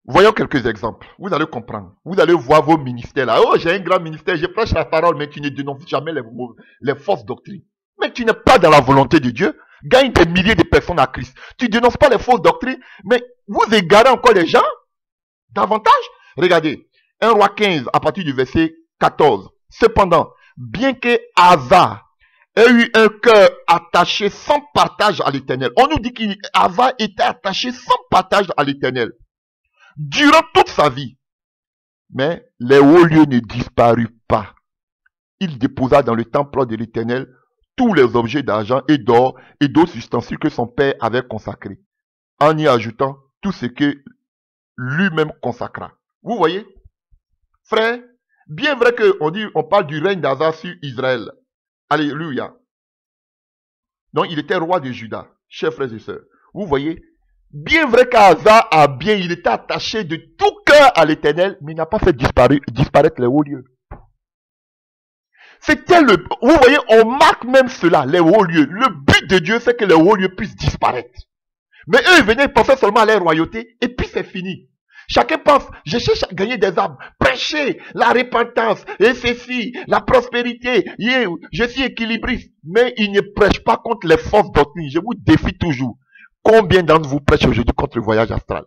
Voyons quelques exemples. Vous allez comprendre. Vous allez voir vos ministères là. Oh, j'ai un grand ministère, je prêche la parole, mais tu ne dénonces jamais les fausses doctrines. Mais tu n'es pas dans la volonté de Dieu. Gagne des milliers de personnes à Christ. Tu ne dénonces pas les fausses doctrines, mais vous égarez encore les gens davantage. Regardez, 1 Roi 15 à partir du verset 14. Cependant, bien que Asa ait eu un cœur attaché sans partage à l'Éternel. On nous dit qu'Asa était attaché sans partage à l'Éternel. Durant toute sa vie, Mais les hauts lieux ne disparurent pas. Il déposa dans le temple de l'Éternel tous les objets d'argent et d'or et d'autres ustensiles que son père avait consacrés, en y ajoutant tout ce que lui-même consacra. Vous voyez, frère, bien vrai qu'on parle du règne d'Asa sur Israël. Alléluia. Donc il était roi de Juda, chers frères et sœurs. Vous voyez, bien vrai qu'Asa il était attaché de tout cœur à l'Éternel, mais il n'a pas fait disparaître les hauts lieux. Vous voyez, on marque même cela, les hauts lieux. Le but de Dieu, c'est que les hauts lieux puissent disparaître. Mais eux, ils venaient penser seulement à la royauté, et puis c'est fini. Chacun pense, je cherche à gagner des âmes, prêcher la repentance, et ceci, la prospérité, je suis équilibriste. Mais ils ne prêchent pas contre les fausses doctrines. Je vous défie toujours. Combien d'entre vous prêchent aujourd'hui contre le voyage astral?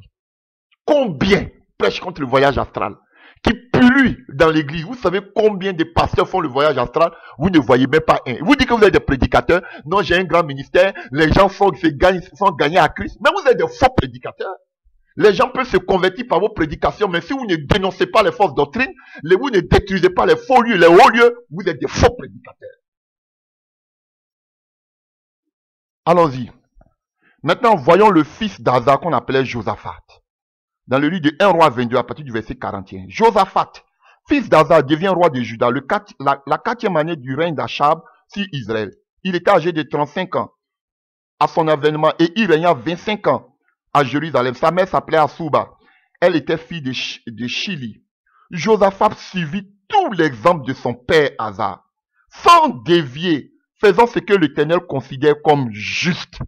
Combien prêchent contre le voyage astral? Qui polluent dans l'église. Vous savez combien de pasteurs font le voyage astral? Vous ne voyez même pas un. Vous dites que vous êtes des prédicateurs. Non, j'ai un grand ministère. Les gens sont gagnés à Christ. Mais vous êtes des faux prédicateurs. Les gens peuvent se convertir par vos prédications, mais si vous ne dénoncez pas les fausses doctrines, vous ne détruisez pas les faux lieux, les hauts lieux, vous êtes des faux prédicateurs. Allons-y. Maintenant, voyons le fils d'Asa qu'on appelait Josaphat. Dans le livre de 1 roi 22, à partir du verset 41. Josaphat, fils d'Asa, devient roi de Juda la 4e année du règne d'Achab sur Israël. Il était âgé de 35 ans à son avènement et il régna 25 ans à Jérusalem. Sa mère s'appelait Asuba. Elle était fille de Shili. Josaphat suivit tout l'exemple de son père Asa, sans dévier, faisant ce que l'Éternel considère comme juste.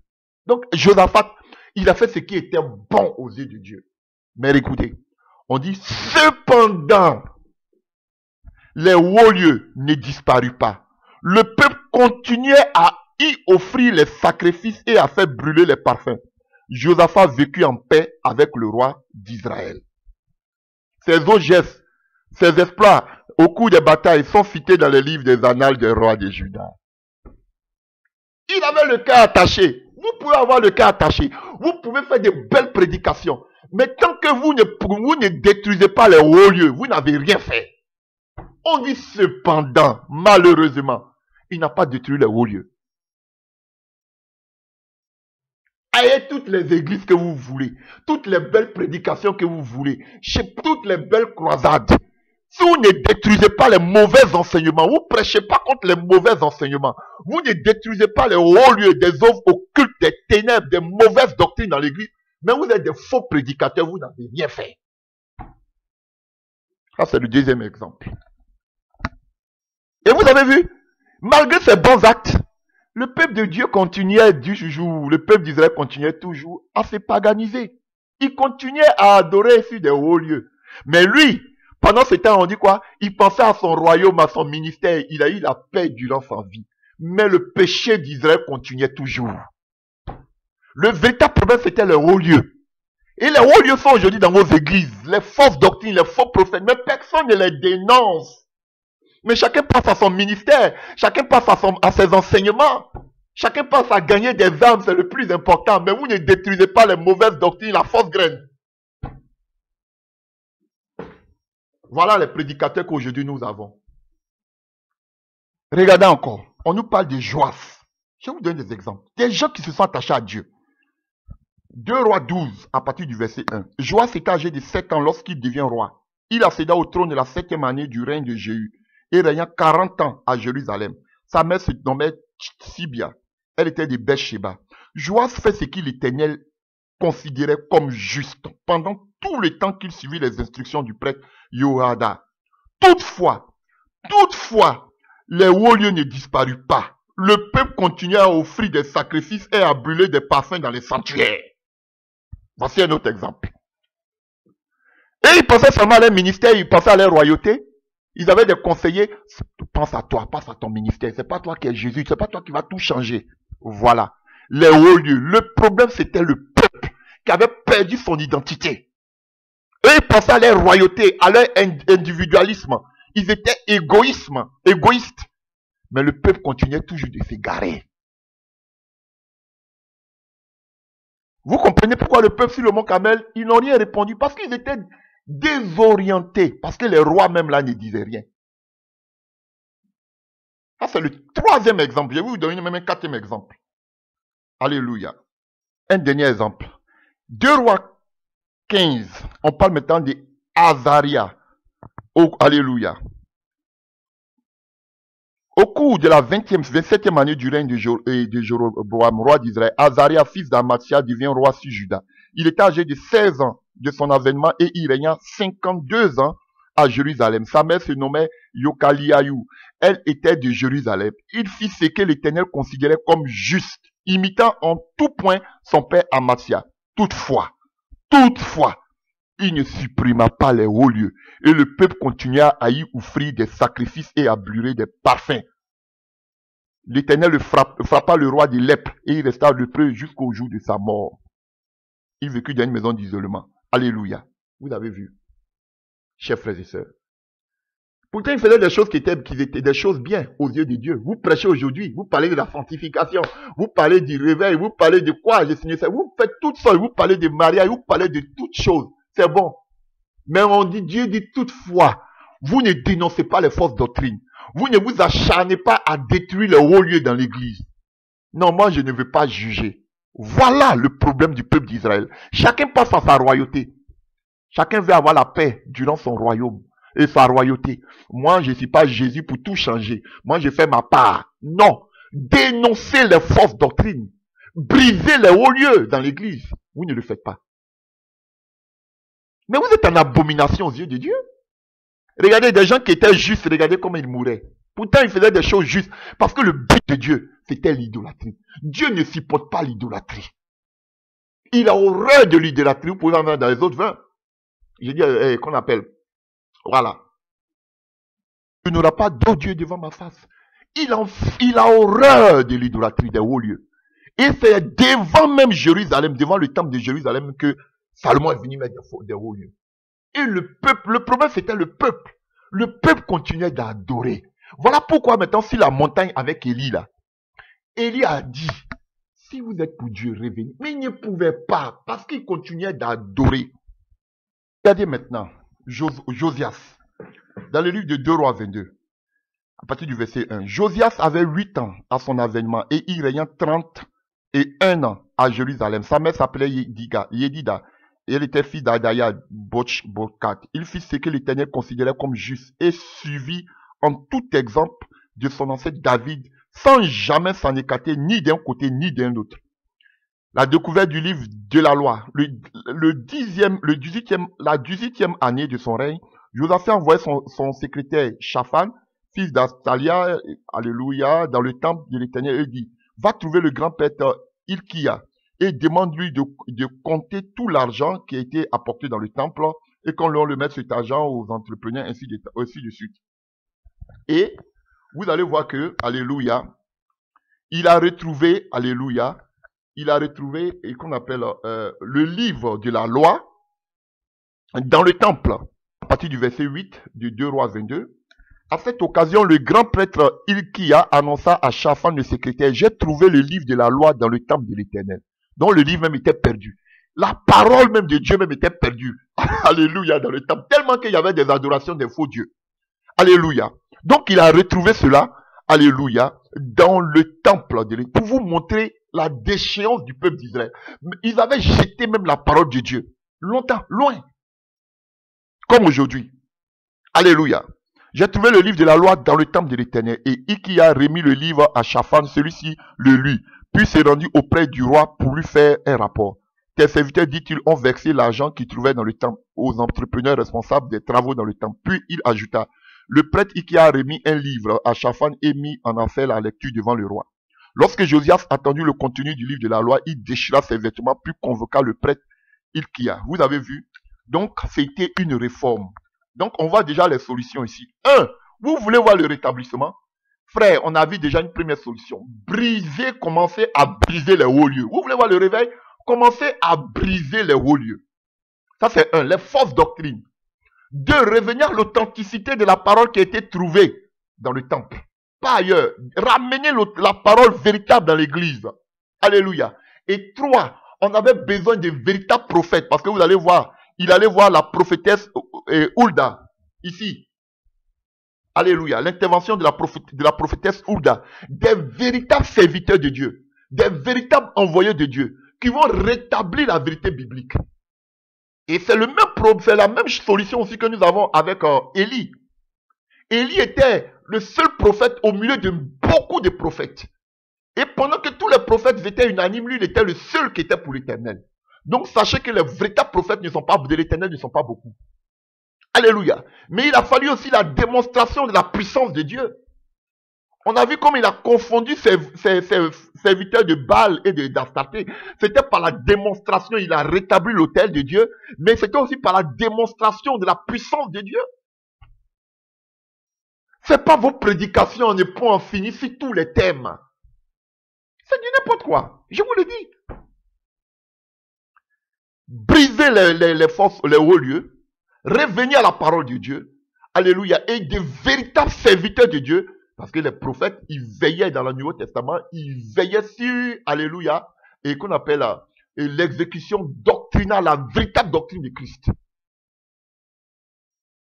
Donc Josaphat, il a fait ce qui était bon aux yeux de Dieu. Mais écoutez, on dit cependant, les hauts lieux ne disparurent pas. Le peuple continuait à y offrir les sacrifices et à faire brûler les parfums. Josaphat vécut en paix avec le roi d'Israël. Ses autres gestes, ses exploits au cours des batailles sont cités dans les livres des annales des rois de Juda. Il avait le cœur attaché. Vous pouvez avoir le cœur attaché. Vous pouvez faire de belles prédications. Mais tant que vous ne détruisez pas les hauts lieux, vous n'avez rien fait. On dit cependant, malheureusement, il n'a pas détruit les hauts lieux. Ayez toutes les églises que vous voulez, toutes les belles prédications que vous voulez, toutes les belles croisades. Si vous ne détruisez pas les mauvais enseignements, vous ne prêchez pas contre les mauvais enseignements, vous ne détruisez pas les hauts lieux, des œuvres occultes, des ténèbres, des mauvaises doctrines dans l'église, mais vous êtes des faux prédicateurs, vous n'avez rien fait. Ça, c'est le deuxième exemple. Et vous avez vu, malgré ces bons actes, le peuple de Dieu continuait le peuple d'Israël continuait toujours à se paganiser. Il continuait à adorer sur des hauts lieux. Mais lui, pendant ce temps, on dit quoi? Il pensait à son royaume, à son ministère. Il a eu la paix durant sa vie. Mais le péché d'Israël continuait toujours. Le véritable problème, c'était les hauts lieux. Et les hauts lieux sont aujourd'hui dans vos églises. Les fausses doctrines, les faux prophètes. Mais personne ne les dénonce. Mais chacun pense à son ministère. Chacun pense à ses enseignements. Chacun pense à gagner des âmes. C'est le plus important. Mais vous ne détruisez pas les mauvaises doctrines, la fausse graine. Voilà les prédicateurs qu'aujourd'hui nous avons. Regardez encore. On nous parle de Joas. Je vous donne des exemples. Des gens qui se sont attachés à Dieu. 2 Rois 12, à partir du verset 1. Joas était âgé de 7 ans lorsqu'il devient roi. Il accéda au trône de la 7e année du règne de Jéhu et régna 40 ans à Jérusalem. Sa mère se nommait Sibia. Elle était de Beersheba. Joas fait ce qu'il l'Éternel considérait comme juste pendant tout le temps qu'il suivit les instructions du prêtre Yoada. Toutefois, les hauts lieux ne disparurent pas. Le peuple continuait à offrir des sacrifices et à brûler des parfums dans les sanctuaires. Voici un autre exemple. Et ils pensaient seulement à leur ministère, ils pensaient à leur royauté. Ils avaient des conseillers. Pense à toi, pense à ton ministère. C'est pas toi qui es Jésus, c'est pas toi qui vas tout changer. Voilà. Les hauts lieux. Le problème, c'était le peuple qui avait perdu son identité. Eux, ils pensaient à leur royauté, à leur individualisme. Ils étaient égoïstes. Mais le peuple continuait toujours de s'égarer. Vous comprenez pourquoi le peuple sur le mont Carmel, ils n'ont rien répondu. Parce qu'ils étaient désorientés, parce que les rois même là ne disaient rien. Ça, c'est le troisième exemple. Je vais vous donner même un quatrième exemple. Alléluia. Un dernier exemple. 2 Rois 15. On parle maintenant de Azaria. Oh, alléluia. Au cours de la 27e année du règne de Jéroboam, roi d'Israël, Azaria, fils d'Amathia, devient roi sur Juda. Il était âgé de 16 ans de son avènement et il régna 52 ans à Jérusalem. Sa mère se nommait Yokaliahu. Elle était de Jérusalem. Il fit ce que l'Éternel considérait comme juste, imitant en tout point son père Amathia. Toutefois, il ne supprima pas les hauts lieux. Et le peuple continua à y offrir des sacrifices et à brûler des parfums. L'Éternel frappa le roi de lèpre et il resta lépreux jusqu'au jour de sa mort. Il vécut dans une maison d'isolement. Alléluia. Vous avez vu, chers frères et sœurs. Pourtant, il faisait des choses qui étaient des choses bien aux yeux de Dieu. Vous prêchez aujourd'hui, vous parlez de la sanctification, vous parlez du réveil, vous parlez de quoi le Seigneur, vous faites toutes sortes, vous parlez de mariage, vous parlez de toutes choses. C'est bon. Mais on dit, Dieu dit toutefois, vous ne dénoncez pas les fausses doctrines. Vous ne vous acharnez pas à détruire les hauts lieux dans l'église. Non, moi je ne veux pas juger. Voilà le problème du peuple d'Israël. Chacun passe à sa royauté. Chacun veut avoir la paix durant son royaume et sa royauté. Moi, je ne suis pas Jésus pour tout changer. Moi, je fais ma part. Non. Dénoncez les fausses doctrines. Brisez les hauts lieux dans l'église. Vous ne le faites pas. Mais vous êtes en abomination aux yeux de Dieu. Regardez des gens qui étaient justes, regardez comment ils mouraient. Pourtant, ils faisaient des choses justes. Parce que le but de Dieu, c'était l'idolâtrie. Dieu ne supporte pas l'idolâtrie. Il a horreur de l'idolâtrie. Vous pouvez en voir dans les autres vins. Je dis, qu'on appelle. Voilà. Il n'aura pas d'autre Dieu devant ma face. Il a horreur de l'idolâtrie des hauts lieux. Et c'est devant même Jérusalem, devant le temple de Jérusalem, que Salomon est venu mettre des hauts lieux. Et le peuple, le problème c'était le peuple. Le peuple continuait d'adorer. Voilà pourquoi maintenant, si la montagne avec Élie là, Élie a dit, si vous êtes pour Dieu, revenez. Mais il ne pouvait pas, parce qu'il continuait d'adorer. Regardez maintenant, Josias, dans le livre de 2 Rois 22, à partir du verset 1. Josias avait 8 ans à son avènement et il régna 31 ans à Jérusalem. Sa mère s'appelait Yedida. Et elle était fille d'Adaya Bokat. Il fit ce que l'Éternel considérait comme juste et suivit en tout exemple de son ancêtre David sans jamais s'en écarter ni d'un côté ni d'un autre. La découverte du livre de la loi, la 18e année de son règne, Josaphat envoyait son secrétaire Shaphan, fils d'Astalia, alléluia, dans le temple de l'Éternel et dit, va trouver le grand prêtre Hilkia et demande-lui de compter tout l'argent qui a été apporté dans le temple et qu'on leur le mette cet argent aux entrepreneurs ainsi de suite. Et vous allez voir que, alléluia, il a retrouvé, alléluia, et qu'on appelle le livre de la loi dans le temple, à partir du verset 8 de 2 Rois 22. À cette occasion, le grand prêtre Hilkia annonça à Shaphan le secrétaire, j'ai trouvé le livre de la loi dans le temple de l'Éternel, dont le livre même était perdu. La parole même de Dieu même était perdue. Alléluia, dans le temple, tellement qu'il y avait des adorations des faux dieux. Alléluia. Donc il a retrouvé cela, alléluia, dans le temple de l'Éternel, pour vous montrer la déchéance du peuple d'Israël. Ils avaient jeté même la parole de Dieu. Longtemps, loin. Comme aujourd'hui. Alléluia. J'ai trouvé le livre de la loi dans le temple de l'Éternel. Et Hilkia remis le livre à Shaphan, celui-ci le lut. Puis s'est rendu auprès du roi pour lui faire un rapport. Tes serviteurs, dit-il, ont versé l'argent qu'ils trouvaient dans le temple aux entrepreneurs responsables des travaux dans le temple. Puis il ajouta, le prêtre Hilkia a remis un livre à Shaphan et mis en affaire la lecture devant le roi. Lorsque Josias attendit le contenu du livre de la loi, il déchira ses vêtements puis convoqua le prêtre Hilkia. Vous avez vu? Donc, c'était une réforme. Donc, on voit déjà les solutions ici. 1. Vous voulez voir le rétablissement? Frère, on a vu déjà une première solution. Briser, commencer à briser les hauts lieux. Vous voulez voir le réveil? Commencez à briser les hauts lieux. Ça, c'est 1. Les fausses doctrines. 2. Revenir à l'authenticité de la parole qui a été trouvée dans le temple. Pas ailleurs. Ramener la parole véritable dans l'église. Alléluia. Et 3. On avait besoin de véritables prophètes. Parce que vous allez voir, il allait voir la prophétesse Hulda, ici. Alléluia. L'intervention de la prophétesse Hulda. Des véritables serviteurs de Dieu. Des véritables envoyés de Dieu. Qui vont rétablir la vérité biblique. Et c'est la même solution aussi que nous avons avec Élie. Élie était le seul prophète au milieu de beaucoup de prophètes. Et pendant que tous les prophètes étaient unanimes, lui, il était le seul qui était pour l'Éternel. Donc, sachez que les véritables prophètes de l'Éternel ne sont pas beaucoup. Alléluia. Mais il a fallu aussi la démonstration de la puissance de Dieu. On a vu comme il a confondu ses serviteurs de Baal et d'Astarté. C'était par la démonstration, il a rétabli l'autel de Dieu, mais c'était aussi par la démonstration de la puissance de Dieu. C'est pas vos prédications en point infini sur tous les thèmes. C'est du n'importe quoi. Je vous le dis. Briser les forces, les hauts lieux. Revenir à la parole de Dieu. Alléluia. Et de véritables serviteurs de Dieu. Parce que les prophètes, ils veillaient dans le Nouveau Testament. Ils veillaient sur, alléluia, et qu'on appelle l'exécution doctrinale, la véritable doctrine de Christ.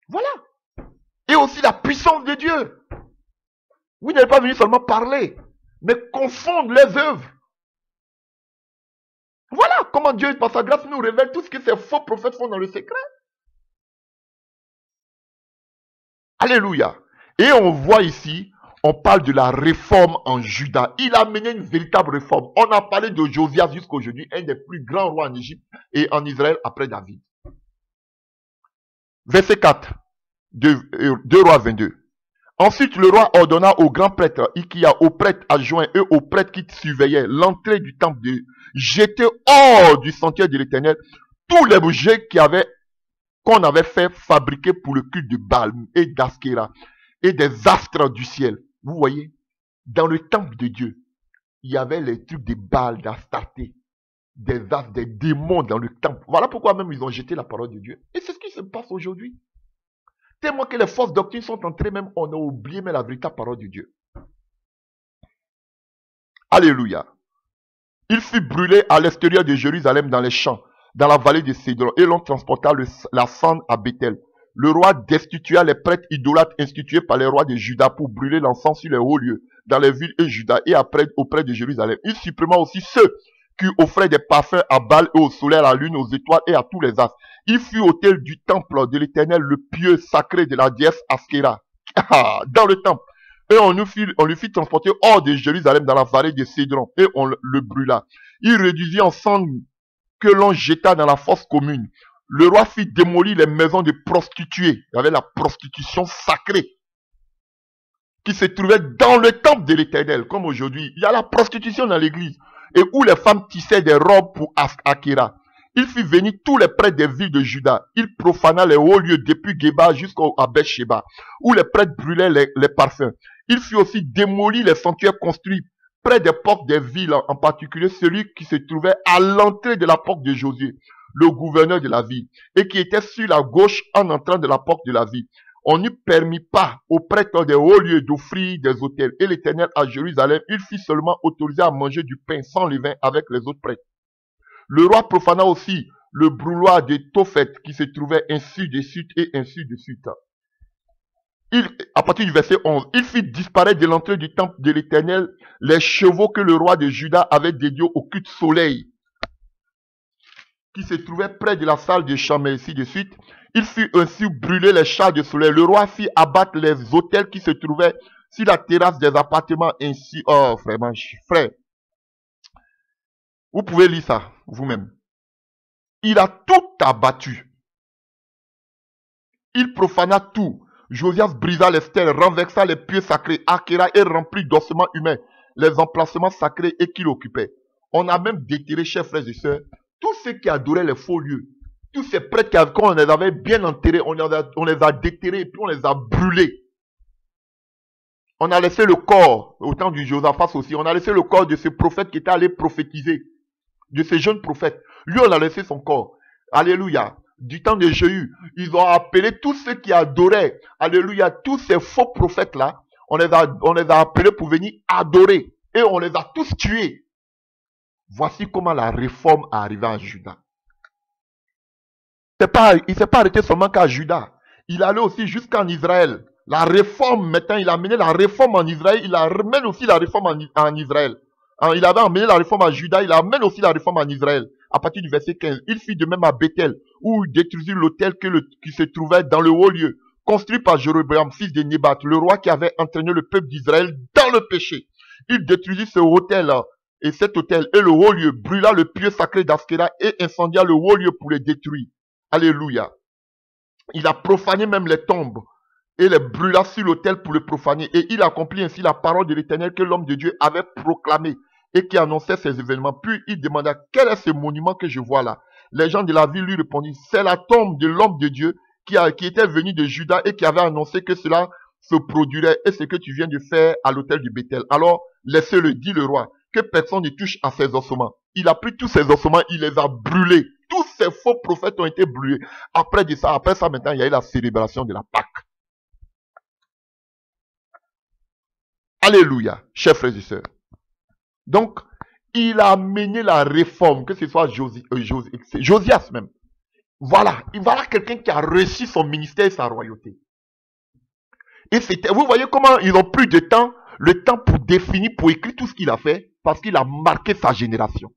Voilà. Et aussi la puissance de Dieu. Vous n'êtes pas venu seulement parler, mais confondre les œuvres. Voilà comment Dieu, par sa grâce, nous révèle tout ce que ces faux prophètes font dans le secret. Alléluia. Et on voit ici, on parle de la réforme en Juda. Il a mené une véritable réforme. On a parlé de Josias jusqu'à aujourd'hui, un des plus grands rois en Égypte et en Israël après David. Verset 4, 2 Rois 22. Ensuite, le roi ordonna aux grands prêtres, Hilkia, aux prêtres adjoints et aux prêtres qui surveillaient l'entrée du temple de jeter hors du sentier de l'Éternel tous les objets qu'on avait fait fabriquer pour le culte de Baal et d'Askéra et des astres du ciel. Vous voyez, dans le temple de Dieu, il y avait les trucs de Baal, d'Astarté, des astres, des démons dans le temple. Voilà pourquoi même ils ont jeté la parole de Dieu. Et c'est ce qui se passe aujourd'hui. Tellement que les fausses doctrines sont entrées, même on a oublié même la véritable parole de Dieu. Alléluia. Il fut brûlé à l'extérieur de Jérusalem dans les champs, dans la vallée de Cédron, et l'on transporta la cendre à Bethel. Le roi destitua les prêtres idolâtres institués par les rois de Juda pour brûler l'encens sur les hauts lieux, dans les villes et Juda, et auprès de Jérusalem. Il supprima aussi ceux qui offraient des parfums à Baal et au soleil, à la lune, aux étoiles et à tous les astres. Il fut autel du temple de l'Éternel, le pieu sacré de la déesse Askéra, dans le temple. Et on lui fit transporter hors de Jérusalem dans la vallée de Cédron, et on le brûla. Il réduisit en cendres que l'on jeta dans la fosse commune. Le roi fit démolir les maisons de prostituées. Il y avait la prostitution sacrée qui se trouvait dans le temple de l'Éternel, comme aujourd'hui. Il y a la prostitution dans l'église, et où les femmes tissaient des robes pour Askéra. Il fit venir tous les prêtres des villes de Juda. Il profana les hauts lieux depuis Géba jusqu'à Beth-Sheba, où les prêtres brûlaient les parfums. Il fit aussi démolir les sanctuaires construits près des portes des villes, en particulier celui qui se trouvait à l'entrée de la porte de Josué, le gouverneur de la ville, et qui était sur la gauche en entrant de la porte de la ville. On ne permit pas aux prêtres des hauts lieux d'offrir des autels. Et l'Éternel à Jérusalem, il fit seulement autoriser à manger du pain sans levain avec les autres prêtres. Le roi profana aussi le brûloir de Tophet qui se trouvait ainsi de suite et ainsi de suite. À partir du verset 11, il fit disparaître de l'entrée du temple de l'Éternel les chevaux que le roi de Juda avait dédiés au culte soleil, qui se trouvaient près de la salle de chambre, ainsi de suite. Il fit ainsi brûler les chars de soleil. Le roi fit abattre les autels qui se trouvaient sur la terrasse des appartements, ainsi. Oh, vraiment, frère. Vous pouvez lire ça vous-même. Il a tout abattu. Il profana tout. Josias brisa les stèles, renversa les pieux sacrés, Askéra et remplit d'ossements humains les emplacements sacrés et qu'il occupait. On a même déterré, chers frères et sœurs, tous ceux qui adoraient les faux lieux. Tous ces prêtres quand on les avait bien enterrés, on les a déterrés et puis on les a brûlés. On a laissé le corps, au temps du Josaphat aussi, on a laissé le corps de ce prophète qui était allé prophétiser, de ce jeune prophète. Lui, on a laissé son corps. Alléluia. Du temps de Jéhu, ils ont appelé tous ceux qui adoraient, alléluia, tous ces faux prophètes-là, on les a appelés pour venir adorer. Et on les a tous tués. Voici comment la réforme est arrivée en Juda. Il ne s'est pas arrêté seulement qu'à Juda. Il allait aussi jusqu'en Israël. La réforme, maintenant, il a amené la réforme en Israël. Il amène aussi la réforme en Israël. Il avait amené la réforme à Juda. Il amène aussi la réforme en Israël. À partir du verset 15. Il fit de même à Bethel, où il détruisit l'autel qui se trouvait dans le haut lieu, construit par Jéroboam, fils de Nébat, le roi qui avait entraîné le peuple d'Israël dans le péché. Il détruisit ce autel et cet autel et le haut lieu, brûla le pieu sacré d'Askéra et incendia le haut lieu pour le détruire. Alléluia. Il a profané même les tombes et les brûla sur l'autel pour le profaner. Et il accomplit ainsi la parole de l'Éternel que l'homme de Dieu avait proclamée et qui annonçait ces événements. Puis il demanda, quel est ce monument que je vois là? Les gens de la ville lui répondirent, c'est la tombe de l'homme de Dieu qui était venu de Juda et qui avait annoncé que cela se produirait et ce que tu viens de faire à l'autel du Béthel. Alors, laissez-le, dit le roi, que personne ne touche à ses ossements. Il a pris tous ses ossements, il les a brûlés. Tous ces faux prophètes ont été brûlés. Après ça maintenant, il y a eu la célébration de la Pâque. Alléluia, chers frères et sœurs. Donc, il a mené la réforme, que ce soit Josias même. Voilà quelqu'un qui a réussi son ministère et sa royauté. Et vous voyez comment ils ont pris le temps pour définir, pour écrire tout ce qu'il a fait, parce qu'il a marqué sa génération.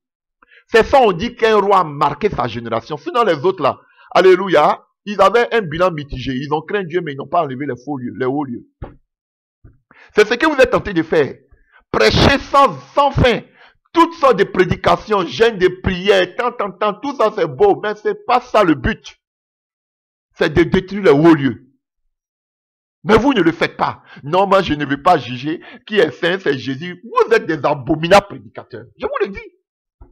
C'est ça, on dit qu'un roi a marqué sa génération. Sinon les autres là, alléluia, ils avaient un bilan mitigé. Ils ont craint Dieu, mais ils n'ont pas enlevé les hauts lieux. C'est ce que vous êtes tenté de faire. Prêcher sans fin. Toutes sortes de prédications, jeûne de prières, tant, tout ça c'est beau, mais c'est pas ça le but. C'est de détruire les hauts lieux. Mais vous ne le faites pas. Non, moi je ne veux pas juger. Qui est saint, c'est Jésus. Vous êtes des abominables prédicateurs. Je vous le dis.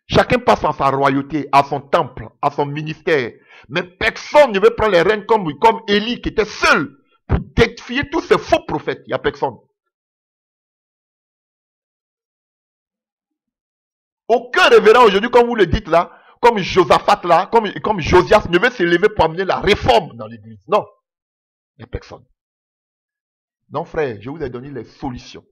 Chacun passe à sa royauté, à son temple, à son ministère. Mais personne ne veut prendre les rênes comme Élie qui était seul pour défier tous ces faux prophètes. Il n'y a personne. Aucun révérend aujourd'hui, comme vous le dites là, comme Josaphat là, comme Josias, ne veut se lever pour amener la réforme dans l'église. Non. Il n'y a personne. Non, frère, je vous ai donné les solutions.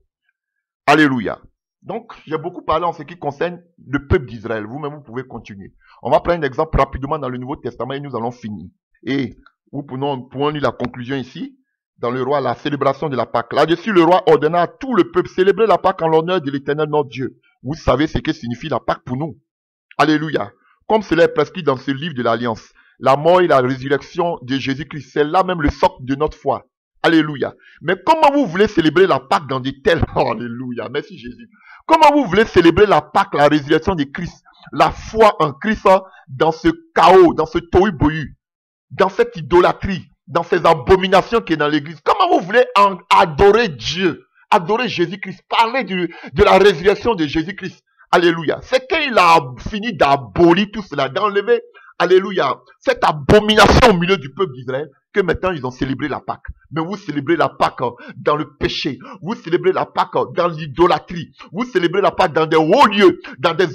Alléluia. Donc, j'ai beaucoup parlé en ce qui concerne le peuple d'Israël. Vous-même, vous pouvez continuer. On va prendre un exemple rapidement dans le Nouveau Testament et nous allons finir. Et nous pouvons lire la conclusion ici. Dans le roi, la célébration de la Pâque. Là-dessus, le roi ordonna à tout le peuple célébrer la Pâque en l'honneur de l'Éternel notre Dieu. Vous savez ce que signifie la Pâque pour nous. Alléluia. Comme cela est prescrit dans ce livre de l'Alliance, la mort et la résurrection de Jésus-Christ, c'est là même le socle de notre foi. Alléluia. Mais comment vous voulez célébrer la Pâque dans des tels... Alléluia. Merci Jésus. Comment vous voulez célébrer la Pâque, la résurrection de Christ, la foi en Christ, dans ce chaos, dans ce tohu-bohu, dans cette idolâtrie, dans ces abominations qui est dans l'église? Comment vous voulez adorer Dieu, adorer Jésus-Christ, parler de la résurrection de Jésus-Christ? Alléluia. C'est qu'il a fini d'abolir tout cela, d'enlever, alléluia, cette abomination au milieu du peuple d'Israël, que maintenant ils ont célébré la Pâque. Mais vous célébrez la Pâque dans le péché, vous célébrez la Pâque dans l'idolâtrie, vous célébrez la Pâque dans des hauts lieux, dans des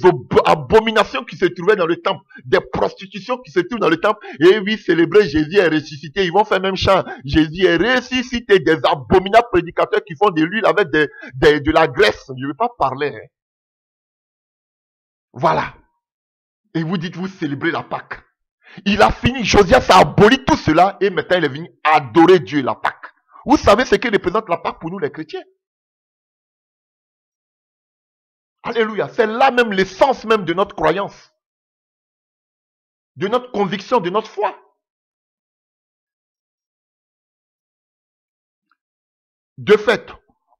abominations qui se trouvaient dans le temple, des prostitutions qui se trouvent dans le temple, et oui, célébrer Jésus est ressuscité. Ils vont faire même chant, Jésus est ressuscité. Des abominables prédicateurs qui font de l'huile avec de la graisse. Je ne vais pas parler. Voilà. Et vous dites, vous célébrez la Pâque. Il a fini, Josias a aboli tout cela et maintenant il est venu adorer Dieu, la Pâque. Vous savez ce que représente la Pâque pour nous les chrétiens? Alléluia. C'est là même l'essence même de notre croyance, de notre conviction, de notre foi. De fait,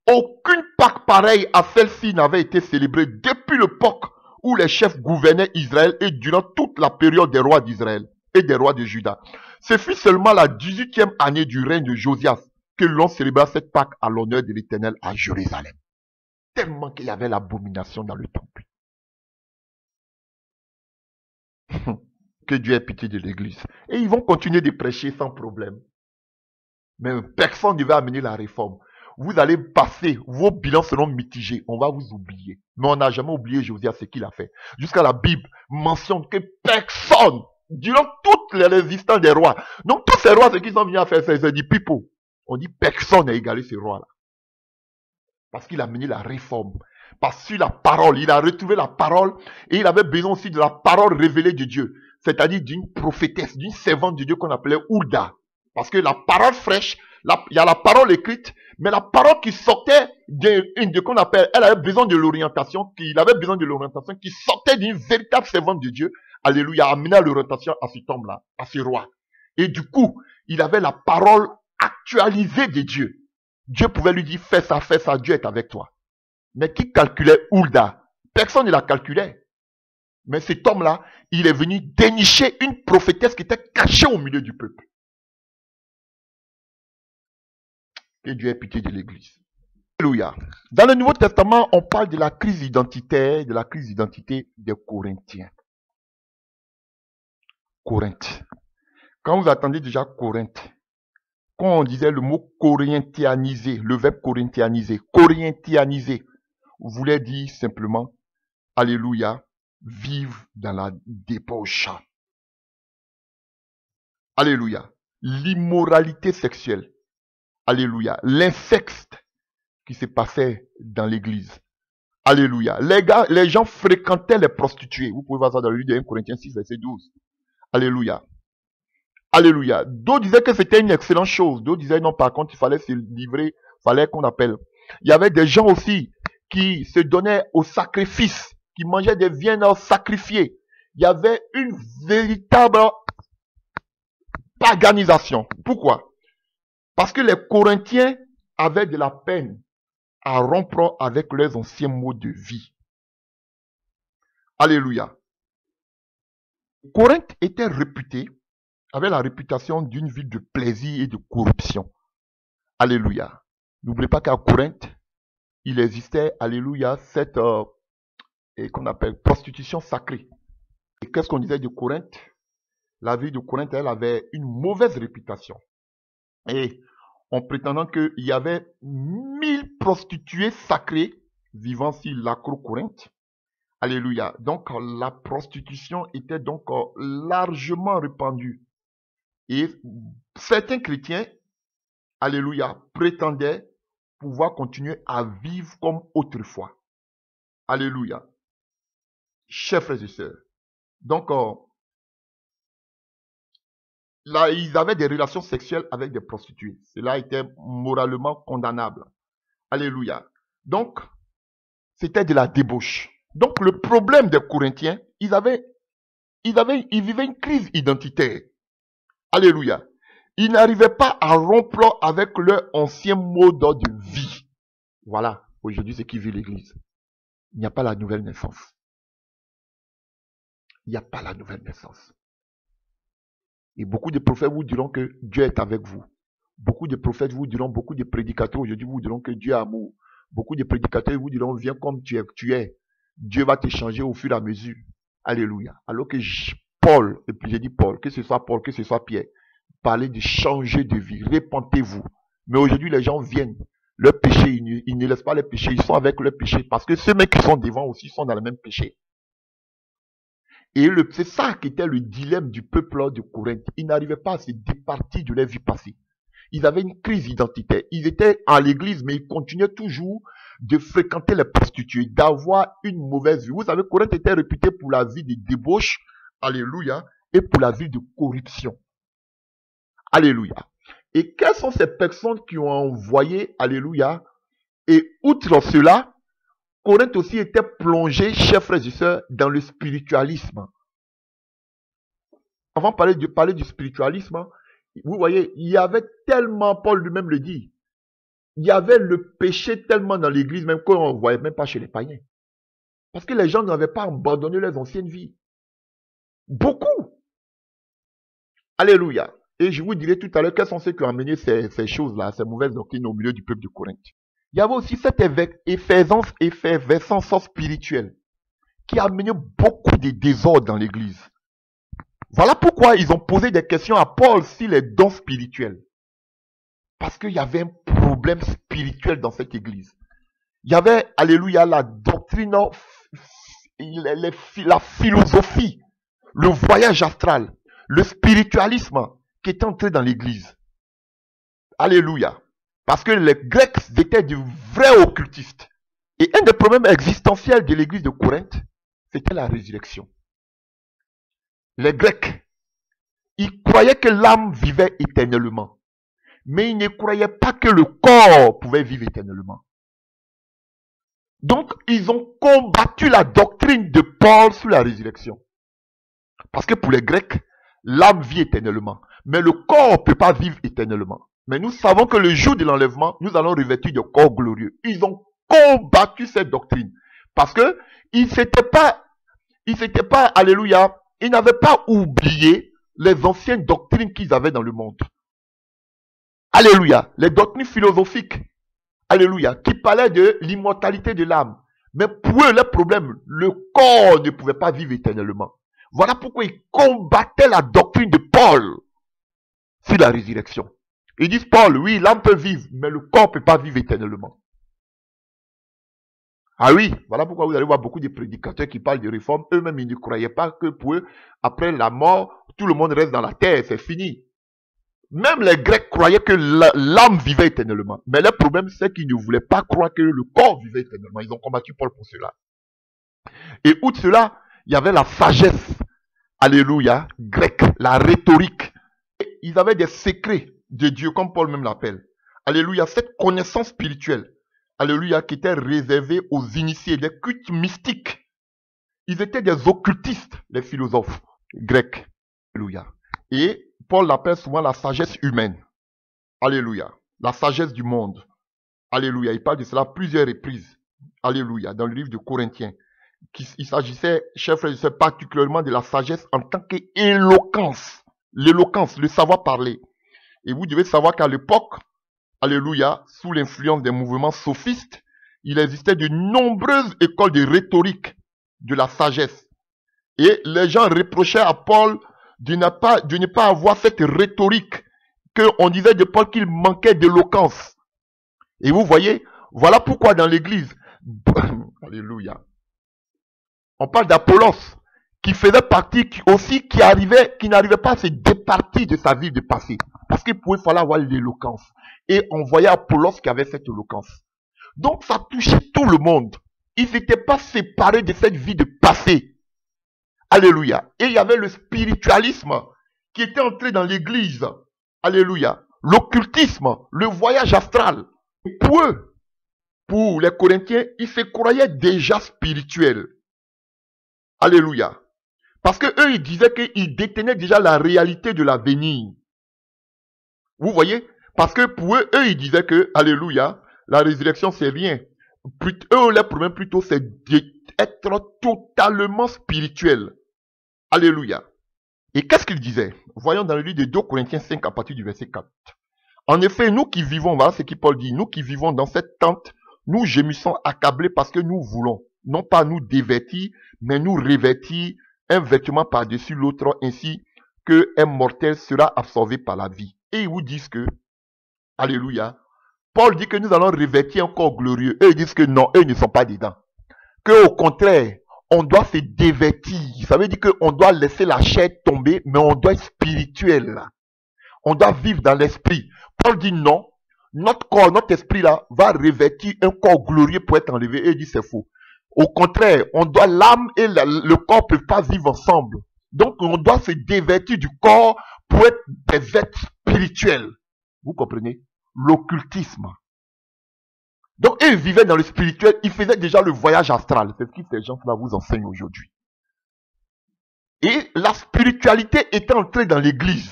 aucune Pâque pareille à celle-ci n'avait été célébrée depuis l'époque où les chefs gouvernaient Israël et durant toute la période des rois d'Israël et des rois de Juda. Ce fut seulement la 18e année du règne de Josias que l'on célébra cette Pâque à l'honneur de l'Éternel à Jérusalem. Tellement qu'il y avait l'abomination dans le temple. Que Dieu ait pitié de l'église. Et ils vont continuer de prêcher sans problème. Mais personne ne va amener la réforme. Vous allez passer, vos bilans seront mitigés, on va vous oublier. Mais on n'a jamais oublié Josias, ce qu'il a fait. Jusqu'à la Bible mentionne que personne, durant toute l'existence des rois, donc tous ces rois, ce qu'ils ont venus à faire, c'est du pipeau. On dit personne n'a égalé ce roi-là. Parce qu'il a mené la réforme. Parce que la parole, il a retrouvé la parole et il avait besoin aussi de la parole révélée de Dieu. C'est-à-dire d'une prophétesse, d'une servante de Dieu qu'on appelait Hulda. Parce que la parole fraîche, il y a la parole écrite, mais la parole qui sortait de qu'on appelle, elle avait besoin de l'orientation, il avait besoin de l'orientation qui sortait d'une véritable servante de Dieu. Alléluia, amener l'orientation à cet homme-là, à ce roi. Et du coup, il avait la parole actualisée de Dieu. Dieu pouvait lui dire, fais ça, Dieu est avec toi. Mais qui calculait Hulda? Personne ne la calculait. Mais cet homme-là, il est venu dénicher une prophétesse qui était cachée au milieu du peuple. Que Dieu ait pitié de l'Église. Alléluia. Dans le Nouveau Testament, on parle de la crise identitaire, de la crise d'identité des Corinthiens. Corinthe. Quand vous attendez déjà Corinthe, quand on disait le mot corinthianiser, le verbe corinthianiser, voulait dire simplement, alléluia, vivre dans la débauche. Alléluia. L'immoralité sexuelle. Alléluia. L'inceste qui se passait dans l'église. Alléluia. Les gens fréquentaient les prostituées. Vous pouvez voir ça dans le livre de 1 Corinthiens 6, verset 12. Alléluia. Alléluia. D'autres disaient que c'était une excellente chose. D'autres disaient non, par contre, il fallait se livrer, il fallait qu'on appelle. Il y avait des gens aussi qui se donnaient au sacrifice, qui mangeaient des viandes sacrifiées. Il y avait une véritable paganisation. Pourquoi? Parce que les Corinthiens avaient de la peine à rompre avec leurs anciens modes de vie. Alléluia. Corinthe était réputée, avait la réputation d'une ville de plaisir et de corruption. Alléluia. N'oubliez pas qu'à Corinthe, il existait, alléluia, cette qu'on appelle prostitution sacrée. Et qu'est-ce qu'on disait de Corinthe? La ville de Corinthe, elle avait une mauvaise réputation. Et en prétendant qu'il y avait 1000 prostituées sacrées vivant sur l'acro-Corinthe. Alléluia. Donc la prostitution était donc largement répandue. Et certains chrétiens, alléluia, prétendaient pouvoir continuer à vivre comme autrefois. Alléluia. Chers frères et sœurs. Donc, là, ils avaient des relations sexuelles avec des prostituées. Cela était moralement condamnable. Alléluia. Donc, c'était de la débauche. Donc, le problème des Corinthiens, ils vivaient une crise identitaire. Alléluia. Ils n'arrivaient pas à rompre avec leur ancien mode de vie. Voilà, aujourd'hui, ce qui vit l'Église. Il n'y a pas la nouvelle naissance. Il n'y a pas la nouvelle naissance. Et beaucoup de prophètes vous diront que Dieu est avec vous. Beaucoup de prophètes vous diront, beaucoup de prédicateurs aujourd'hui vous diront que Dieu est amour. Beaucoup de prédicateurs vous diront, viens comme tu es. Dieu va te changer au fur et à mesure. Alléluia. Alors que Paul, et puis j'ai dit Paul, que ce soit Paul, que ce soit Pierre, parlait de changer de vie, repentez-vous. Mais aujourd'hui, les gens viennent, leur péché, ils ne laissent pas les péchés, ils sont avec leur péché, parce que ceux mecs qui sont devant aussi sont dans le même péché. Et c'est ça qui était le dilemme du peuple de Corinthe. Ils n'arrivaient pas à se départir de leur vie passée. Ils avaient une crise identitaire. Ils étaient à l'église, mais ils continuaient toujours de fréquenter les prostituées, d'avoir une mauvaise vie. Vous savez, Corinthe était réputé pour la vie de débauche, alléluia, et pour la vie de corruption. Alléluia. Et quelles sont ces personnes qui ont envoyé, alléluia, et outre cela, Corinthe aussi était plongé, chers frères et sœurs, dans le spiritualisme. Avant de parler du spiritualisme, vous voyez, il y avait tellement, Paul lui-même le dit, il y avait le péché tellement dans l'église, même qu'on ne voyait même pas chez les païens. Parce que les gens n'avaient pas abandonné leurs anciennes vies. Beaucoup. Alléluia. Et je vous dirai tout à l'heure quels sont ceux qui ont amené ces choses-là, ces mauvaises doctrines au milieu du peuple de Corinthe. Il y avait aussi cette effervescence spirituelle qui a amené beaucoup de désordre dans l'église. Voilà pourquoi ils ont posé des questions à Paul sur les dons spirituels. Parce qu'il y avait un problème spirituel dans cette église. Il y avait, alléluia, la doctrine, la philosophie, le voyage astral, le spiritualisme qui était entré dans l'église. Alléluia. Parce que les Grecs étaient de vrais occultistes. Et un des problèmes existentiels de l'église de Corinthe, c'était la résurrection. Les Grecs, ils croyaient que l'âme vivait éternellement, mais ils ne croyaient pas que le corps pouvait vivre éternellement. Donc, ils ont combattu la doctrine de Paul sur la résurrection. Parce que pour les Grecs, l'âme vit éternellement, mais le corps ne peut pas vivre éternellement. Mais nous savons que le jour de l'enlèvement, nous allons revêtir de corps glorieux. Ils ont combattu cette doctrine. Parce que ils ne s'étaient pas, alléluia, ils n'avaient pas oublié les anciennes doctrines qu'ils avaient dans le monde. Alléluia, les doctrines philosophiques. Alléluia, qui parlaient de l'immortalité de l'âme. Mais pour eux, le problème, le corps ne pouvait pas vivre éternellement. Voilà pourquoi ils combattaient la doctrine de Paul sur la résurrection. Ils disent, Paul, oui, l'âme peut vivre, mais le corps ne peut pas vivre éternellement. Ah oui, voilà pourquoi vous allez voir beaucoup de prédicateurs qui parlent de réforme. Eux-mêmes, ils ne croyaient pas que pour eux, après la mort, tout le monde reste dans la terre, c'est fini. Même les Grecs croyaient que l'âme vivait éternellement. Mais le problème, c'est qu'ils ne voulaient pas croire que le corps vivait éternellement. Ils ont combattu Paul pour cela. Et outre cela, il y avait la sagesse, alléluia, grecque, la rhétorique. Et ils avaient des secrets de Dieu, comme Paul même l'appelle. Alléluia, cette connaissance spirituelle, alléluia, qui était réservée aux initiés, des cultes mystiques. Ils étaient des occultistes, les philosophes grecs. Alléluia. Et Paul l'appelle souvent la sagesse humaine. Alléluia. La sagesse du monde. Alléluia. Il parle de cela à plusieurs reprises. Alléluia. Dans le livre de Corinthiens. Il s'agissait, chers frères et sœurs, particulièrement de la sagesse en tant qu'éloquence. L'éloquence, le savoir parler. Et vous devez savoir qu'à l'époque, alléluia, sous l'influence des mouvements sophistes, il existait de nombreuses écoles de rhétorique de la sagesse. Et les gens reprochaient à Paul de ne pas avoir cette rhétorique, qu'on disait de Paul qu'il manquait d'éloquence. Et vous voyez, voilà pourquoi dans l'église, alléluia, on parle d'Apollos, qui faisait partie aussi, qui n'arrivait pas à se départir de sa vie de passé. Parce qu'il pouvait falloir avoir l'éloquence. Et on voyait Apollos qui avait cette éloquence. Donc ça touchait tout le monde. Ils n'étaient pas séparés de cette vie de passé. Alléluia. Et il y avait le spiritualisme qui était entré dans l'église. Alléluia. L'occultisme, le voyage astral. Et pour eux, pour les Corinthiens, ils se croyaient déjà spirituels. Alléluia. Parce que eux, ils disaient qu'ils détenaient déjà la réalité de l'avenir. Vous voyez? Parce que pour eux, ils disaient que, alléluia, la résurrection, c'est rien. Eux, leur problème plutôt, c'est d'être totalement spirituel. Alléluia. Et qu'est-ce qu'ils disaient? Voyons dans le livre de 2 Corinthiens 5 à partir du verset 4. En effet, nous qui vivons, voilà ce que Paul dit, nous qui vivons dans cette tente, nous gémissons accablés parce que nous voulons, non pas nous dévêtir, mais nous revêtir un vêtement par-dessus l'autre, ainsi qu'un mortel sera absorbé par la vie. Et ils vous disent que, alléluia, Paul dit que nous allons revêtir un corps glorieux. Eux ils disent que non, eux ne sont pas dedans. Que au contraire, on doit se dévêtir. Ça veut dire qu'on doit laisser la chair tomber, mais on doit être spirituel. On doit vivre dans l'esprit. Paul dit non, notre corps, notre esprit là, va revêtir un corps glorieux pour être enlevé. Et il dit c'est faux. Au contraire, l'âme et le corps ne peuvent pas vivre ensemble. Donc on doit se dévêtir du corps pour être des êtres spirituels. Vous comprenez? L'occultisme. Donc, eux, ils vivaient dans le spirituel, ils faisaient déjà le voyage astral. C'est ce que ces gens-là vous enseignent aujourd'hui. Et la spiritualité était entrée dans l'église.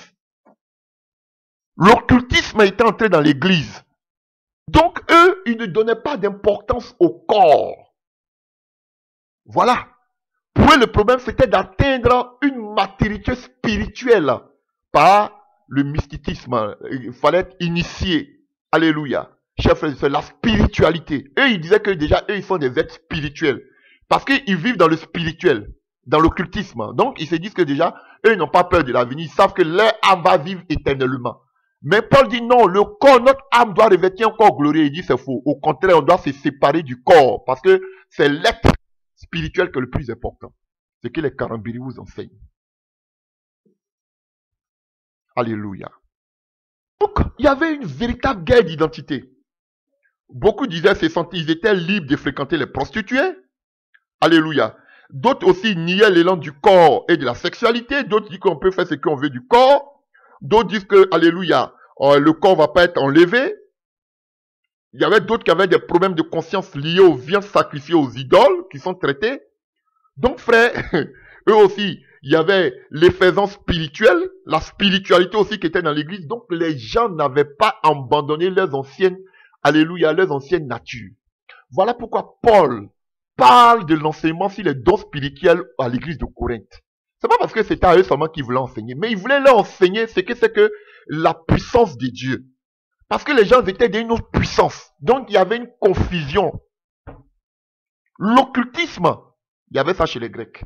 L'occultisme était entré dans l'église. Donc, eux, ils ne donnaient pas d'importance au corps. Voilà. Pour eux, le problème, c'était d'atteindre une maturité spirituelle par le mysticisme. Il fallait être initié. Alléluia. Chers frères et sœurs, la spiritualité. Eux, ils disaient que déjà, eux, ils sont des êtres spirituels. Parce qu'ils vivent dans le spirituel, dans l'occultisme. Donc, ils se disent que déjà, eux, ils n'ont pas peur de l'avenir. Ils savent que leur âme va vivre éternellement. Mais Paul dit non, le corps, notre âme doit revêtir un corps glorieux. Il dit c'est faux. Au contraire, on doit se séparer du corps. Parce que c'est l'être spirituel qui est le plus important. C'est que les Karambiri vous enseignent. Alléluia. Donc, il y avait une véritable guerre d'identité. Beaucoup disaient ils étaient libres de fréquenter les prostituées. Alléluia. D'autres aussi niaient l'élan du corps et de la sexualité. D'autres disent qu'on peut faire ce qu'on veut du corps. D'autres disent que, alléluia, le corps va pas être enlevé. Il y avait d'autres qui avaient des problèmes de conscience liés aux viandes sacrifiées aux idoles qui sont traités. Donc, frère, eux aussi, il y avait l'effaisance spirituelle, la spiritualité aussi qui était dans l'église. Donc, les gens n'avaient pas abandonné leurs anciennes, alléluia, leurs anciennes natures. Voilà pourquoi Paul parle de l'enseignement sur les dons spirituels à l'église de Corinthe. C'est pas parce que c'était à eux seulement qu'ils voulaient enseigner, mais ils voulaient leur enseigner ce que c'est que la puissance de Dieu. Parce que les gens étaient d'une autre puissance. Donc, il y avait une confusion. L'occultisme, il y avait ça chez les Grecs.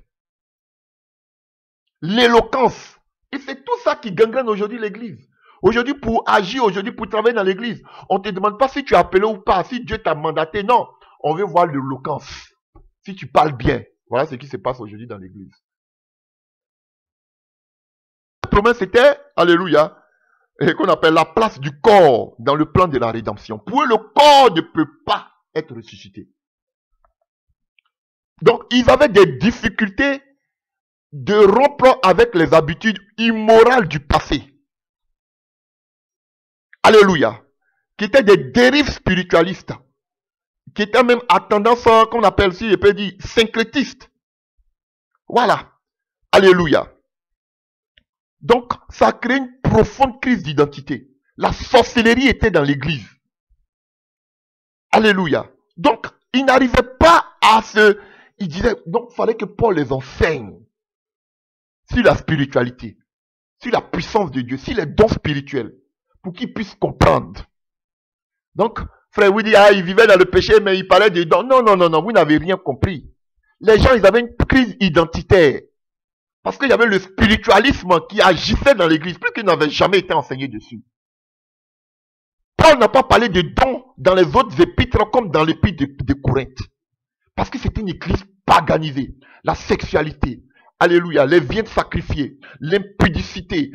L'éloquence. Et c'est tout ça qui gangrène aujourd'hui l'église. Aujourd'hui, pour agir, aujourd'hui, pour travailler dans l'église, on ne te demande pas si tu es appelé ou pas, si Dieu t'a mandaté. Non, on veut voir l'éloquence. Si tu parles bien. Voilà ce qui se passe aujourd'hui dans l'église. La promesse c'était, alléluia, qu'on appelle la place du corps dans le plan de la rédemption. Pour eux, le corps ne peut pas être ressuscité. Donc, ils avaient des difficultés de rompre avec les habitudes immorales du passé. Alléluia. Qui étaient des dérives spiritualistes. Qui étaient même à tendance qu'on appelle, si je peux dire, syncrétiste. Voilà. Alléluia. Donc, ça a créé une profonde crise d'identité. La sorcellerie était dans l'église. Alléluia. Donc, ils n'arrivaient pas à ils disaient, donc, il fallait que Paul les enseigne sur la spiritualité, sur la puissance de Dieu, sur les dons spirituels, pour qu'ils puissent comprendre. Donc, frère, vous dites, ils vivaient dans le péché, mais ils parlaient des dons. Non, non, non, non, vous n'avez rien compris. Les gens, ils avaient une crise identitaire. Parce qu'il y avait le spiritualisme qui agissait dans l'église, plus qu'il n'avait jamais été enseigné dessus. Paul n'a pas parlé de dons dans les autres épîtres comme dans l'épître de Corinthe. Parce que c'était une église paganisée. La sexualité, alléluia, les viandes sacrifiées, l'impudicité,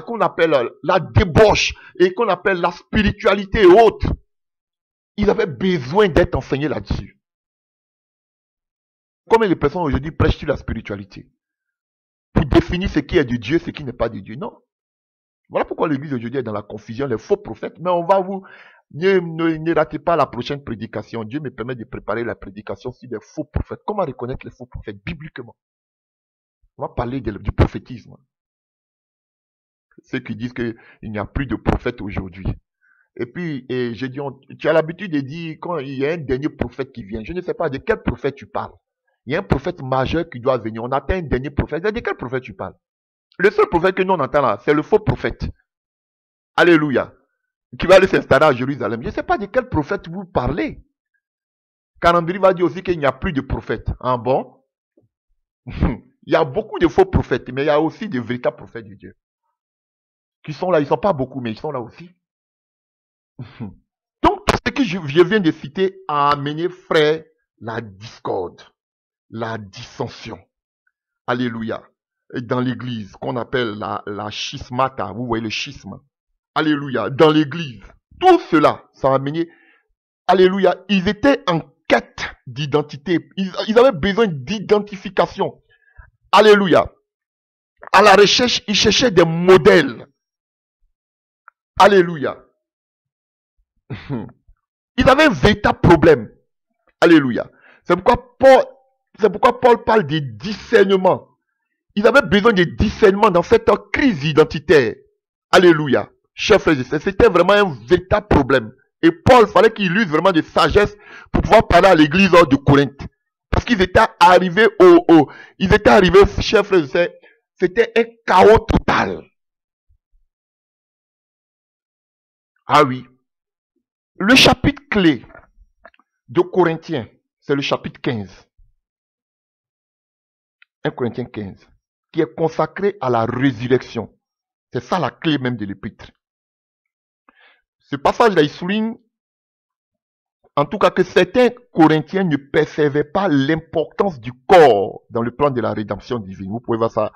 qu'on appelle la débauche et qu'on appelle la spiritualité et autres. Ils avaient besoin d'être enseignés là-dessus. Combien de personnes aujourd'hui prêchent sur la spiritualité? Pour définir ce qui est de Dieu, ce qui n'est pas de Dieu. Non. Voilà pourquoi l'église aujourd'hui est dans la confusion, les faux prophètes. Mais on va vous... Ne ratez pas la prochaine prédication. Dieu me permet de préparer la prédication sur les faux prophètes. Comment reconnaître les faux prophètes bibliquement? On va parler du prophétisme. Ceux qui disent qu'il n'y a plus de prophètes aujourd'hui. Et puis, j'ai dit, tu as l'habitude de dire quand il y a un dernier prophète qui vient. Je ne sais pas de quel prophète tu parles. Il y a un prophète majeur qui doit venir. On attend un dernier prophète. De quel prophète tu parles? Le seul prophète que nous on entend là, c'est le faux prophète. Alléluia. Qui va aller s'installer à Jérusalem. Je ne sais pas de quel prophète vous parlez. Karambiri va dire aussi qu'il n'y a plus de prophètes. Ah bon? Il y a beaucoup de faux prophètes, mais il y a aussi de véritables prophètes de Dieu. Qui sont là, ils ne sont pas beaucoup, mais ils sont là aussi. Donc, tout ce que je viens de citer a amené, frère, la discorde, la dissension. Alléluia. Dans l'église, qu'on appelle la schismata. Vous voyez le schisme. Alléluia. Dans l'église. Tout cela, ça a amené. Alléluia. Ils étaient en quête d'identité. Ils avaient besoin d'identification. Alléluia. À la recherche, ils cherchaient des modèles. Alléluia. Ils avaient un véritable problème. Alléluia. C'est pourquoi Paul parle de discernement. Ils avaient besoin de discernement dans cette crise identitaire. Alléluia. Chers frères et sœurs, c'était vraiment un véritable problème. Et Paul, fallait qu'il use vraiment de sagesse pour pouvoir parler à l'église de Corinthe. Parce qu'ils étaient arrivés chers frères et sœurs, c'était un chaos total. Ah oui. Le chapitre clé de Corinthiens, c'est le chapitre 15. 1 Corinthiens 15. Qui est consacré à la résurrection. C'est ça la clé même de l'épître. Ce passage-là, il souligne, en tout cas, que certains Corinthiens ne percevaient pas l'importance du corps dans le plan de la rédemption divine. Vous pouvez voir ça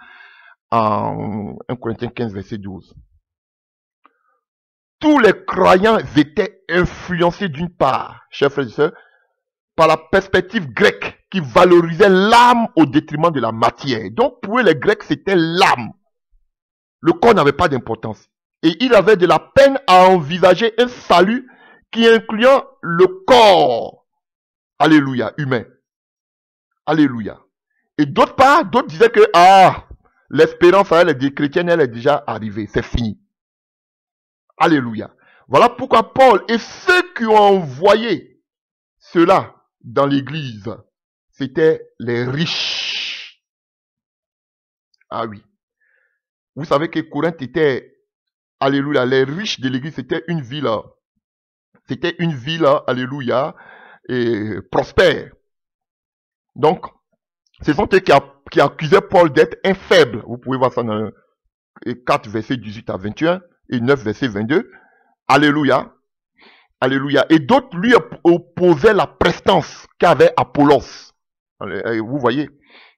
en 1 Corinthiens 15, verset 12. tous les croyants étaient influencés d'une part, chers frères et sœurs, par la perspective grecque qui valorisait l'âme au détriment de la matière. Donc pour eux, les Grecs, c'était l'âme. Le corps n'avait pas d'importance. Et il avait de la peine à envisager un salut qui incluait le corps. Alléluia, humain. Alléluia. Et d'autre part, d'autres disaient que, l'espérance à elle, des chrétiennes, elle est déjà arrivée. C'est fini. Alléluia. Voilà pourquoi Paul et ceux qui ont envoyé cela dans l'église, c'était les riches. Ah oui. Vous savez que Corinthe était, alléluia, les riches de l'église, c'était une ville, alléluia, et prospère. Donc, ce sont eux qui accusaient Paul d'être un faible. Vous pouvez voir ça dans 4, versets 18 à 21 et 9, verset 22. Alléluia. Alléluia. Et d'autres lui opposaient la prestance qu'avait Apollos. Vous voyez,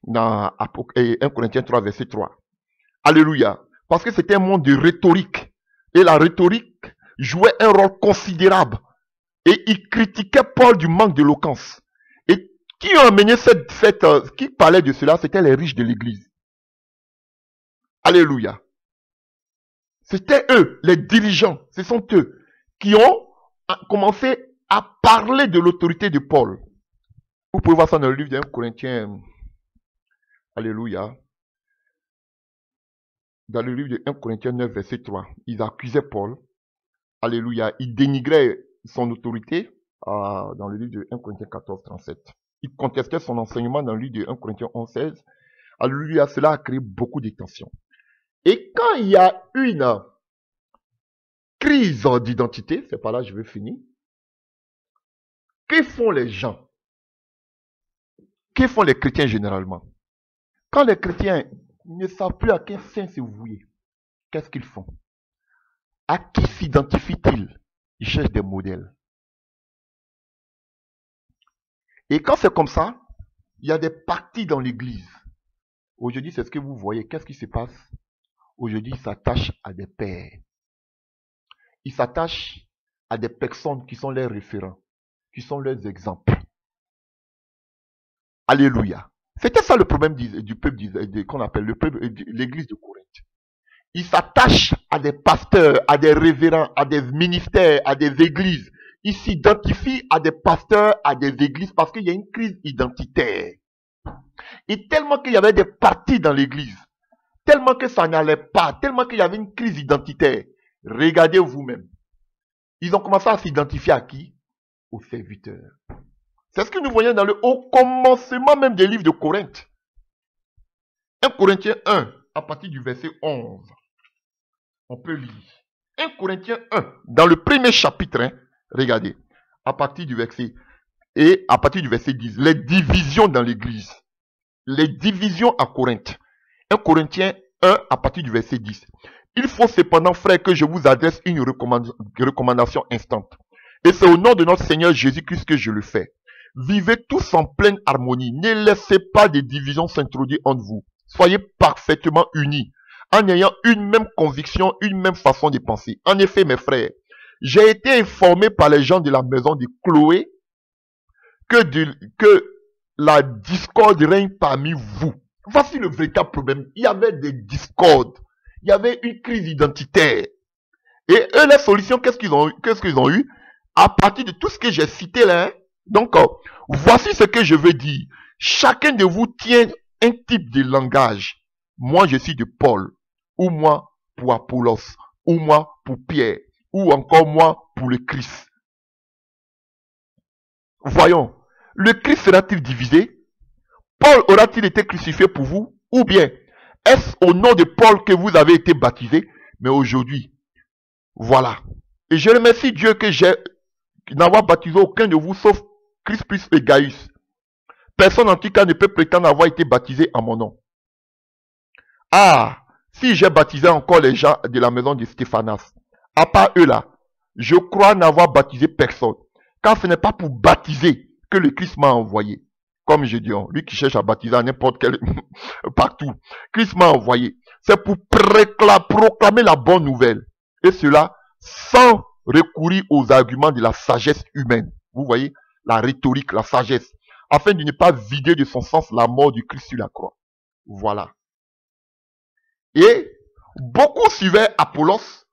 dans 1 Corinthiens 3, verset 3. Alléluia. Parce que c'était un monde de rhétorique. Et la rhétorique jouait un rôle considérable. Et il critiquait Paul du manque d'éloquence. Et qui a amené qui parlait de cela, c'était les riches de l'église. Alléluia. C'était eux, les dirigeants. Ce sont eux qui ont commencé à parler de l'autorité de Paul. Vous pouvez voir ça dans le livre de 1 Corinthiens. Alléluia. Dans le livre de 1 Corinthiens 9, verset 3, ils accusaient Paul. Alléluia. Ils dénigraient son autorité dans le livre de 1 Corinthiens 14, 37. Ils contestaient son enseignement dans le livre de 1 Corinthiens 11, 16. Alléluia. Cela a créé beaucoup de tensions. Et quand il y a une crise d'identité, c'est par là que je vais finir, que font les gens? Que font les chrétiens généralement? Quand les chrétiens ne savent plus à quel saint se vouer, qu'est-ce qu'ils font? À qui s'identifient-ils? Ils cherchent des modèles. Et quand c'est comme ça, il y a des partis dans l'église. Aujourd'hui, c'est ce que vous voyez. Qu'est-ce qui se passe? Aujourd'hui, ils s'attachent à des pères. Ils s'attachent à des personnes qui sont leurs référents, qui sont leurs exemples. Alléluia. C'était ça le problème du peuple qu'on appelle le peuple, l'église de Corinthe. Ils s'attachent à des pasteurs, à des révérends, à des ministères, à des églises. Ils s'identifient à des pasteurs, à des églises parce qu'il y a une crise identitaire. Et tellement qu'il y avait des partis dans l'église, tellement que ça n'allait pas, tellement qu'il y avait une crise identitaire. Regardez vous-même. Ils ont commencé à s'identifier à qui? Aux serviteurs. C'est ce que nous voyons dans le haut commencement même des livres de Corinthe. 1 Corinthiens 1, à partir du verset 11. On peut lire. 1 Corinthiens 1, dans le premier chapitre, regardez, à partir du verset 10, les divisions dans l'église. Les divisions à Corinthe. 1 Corinthiens 1, à partir du verset 10. Il faut cependant, frères, que je vous adresse une recommandation instante. Et c'est au nom de notre Seigneur Jésus-Christ que je le fais. Vivez tous en pleine harmonie. Ne laissez pas de divisions s'introduire entre vous. Soyez parfaitement unis, en ayant une même conviction, une même façon de penser. En effet, mes frères, j'ai été informé par les gens de la maison de Chloé que la discorde règne parmi vous. Voici le véritable problème. Il y avait des discordes. Il y avait une crise identitaire. Et eux, la solution, qu'est-ce qu'ils ont eu? À partir de tout ce que j'ai cité là, donc, voici ce que je veux dire. Chacun de vous tient un type de langage. Moi, je suis de Paul, ou moi pour Apollos, ou moi pour Pierre, ou encore moi pour le Christ. Voyons, le Christ sera-t-il divisé? Paul aura-t-il été crucifié pour vous? Ou bien, est-ce au nom de Paul que vous avez été baptisé? Mais aujourd'hui, voilà. Et je remercie Dieu que j'ai n'avoir baptisé aucun de vous sauf Crispus et Gaius. Personne en tout cas ne peut prétendre avoir été baptisé en mon nom. Ah, si j'ai baptisé encore les gens de la maison de Stéphanas, à part eux là, je crois n'avoir baptisé personne. Car ce n'est pas pour baptiser que le Christ m'a envoyé. Comme je dis, lui qui cherche à baptiser à n'importe quel partout. Christ m'a envoyé. C'est pour proclamer la bonne nouvelle. Et cela sans recourir aux arguments de la sagesse humaine. Vous voyez, la rhétorique, la sagesse, afin de ne pas vider de son sens la mort du Christ sur la croix. Voilà. Et beaucoup suivaient Apollos.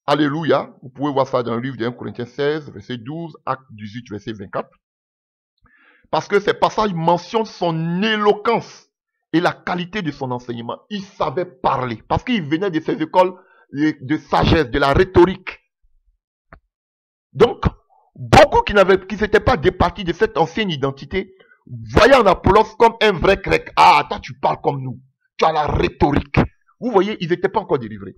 Alléluia. Vous pouvez voir ça dans le livre de 1 Corinthiens 16, verset 12, Acte 18, verset 24. Parce que ces passages mentionnent son éloquence et la qualité de son enseignement. Il savait parler. Parce qu'il venait de ces écoles de sagesse, de la rhétorique. Donc, beaucoup qui s'étaient pas départis de cette ancienne identité, voyaient en Apollos comme un vrai grec. Ah, toi tu parles comme nous. Tu as la rhétorique. Vous voyez, ils n'étaient pas encore délivrés.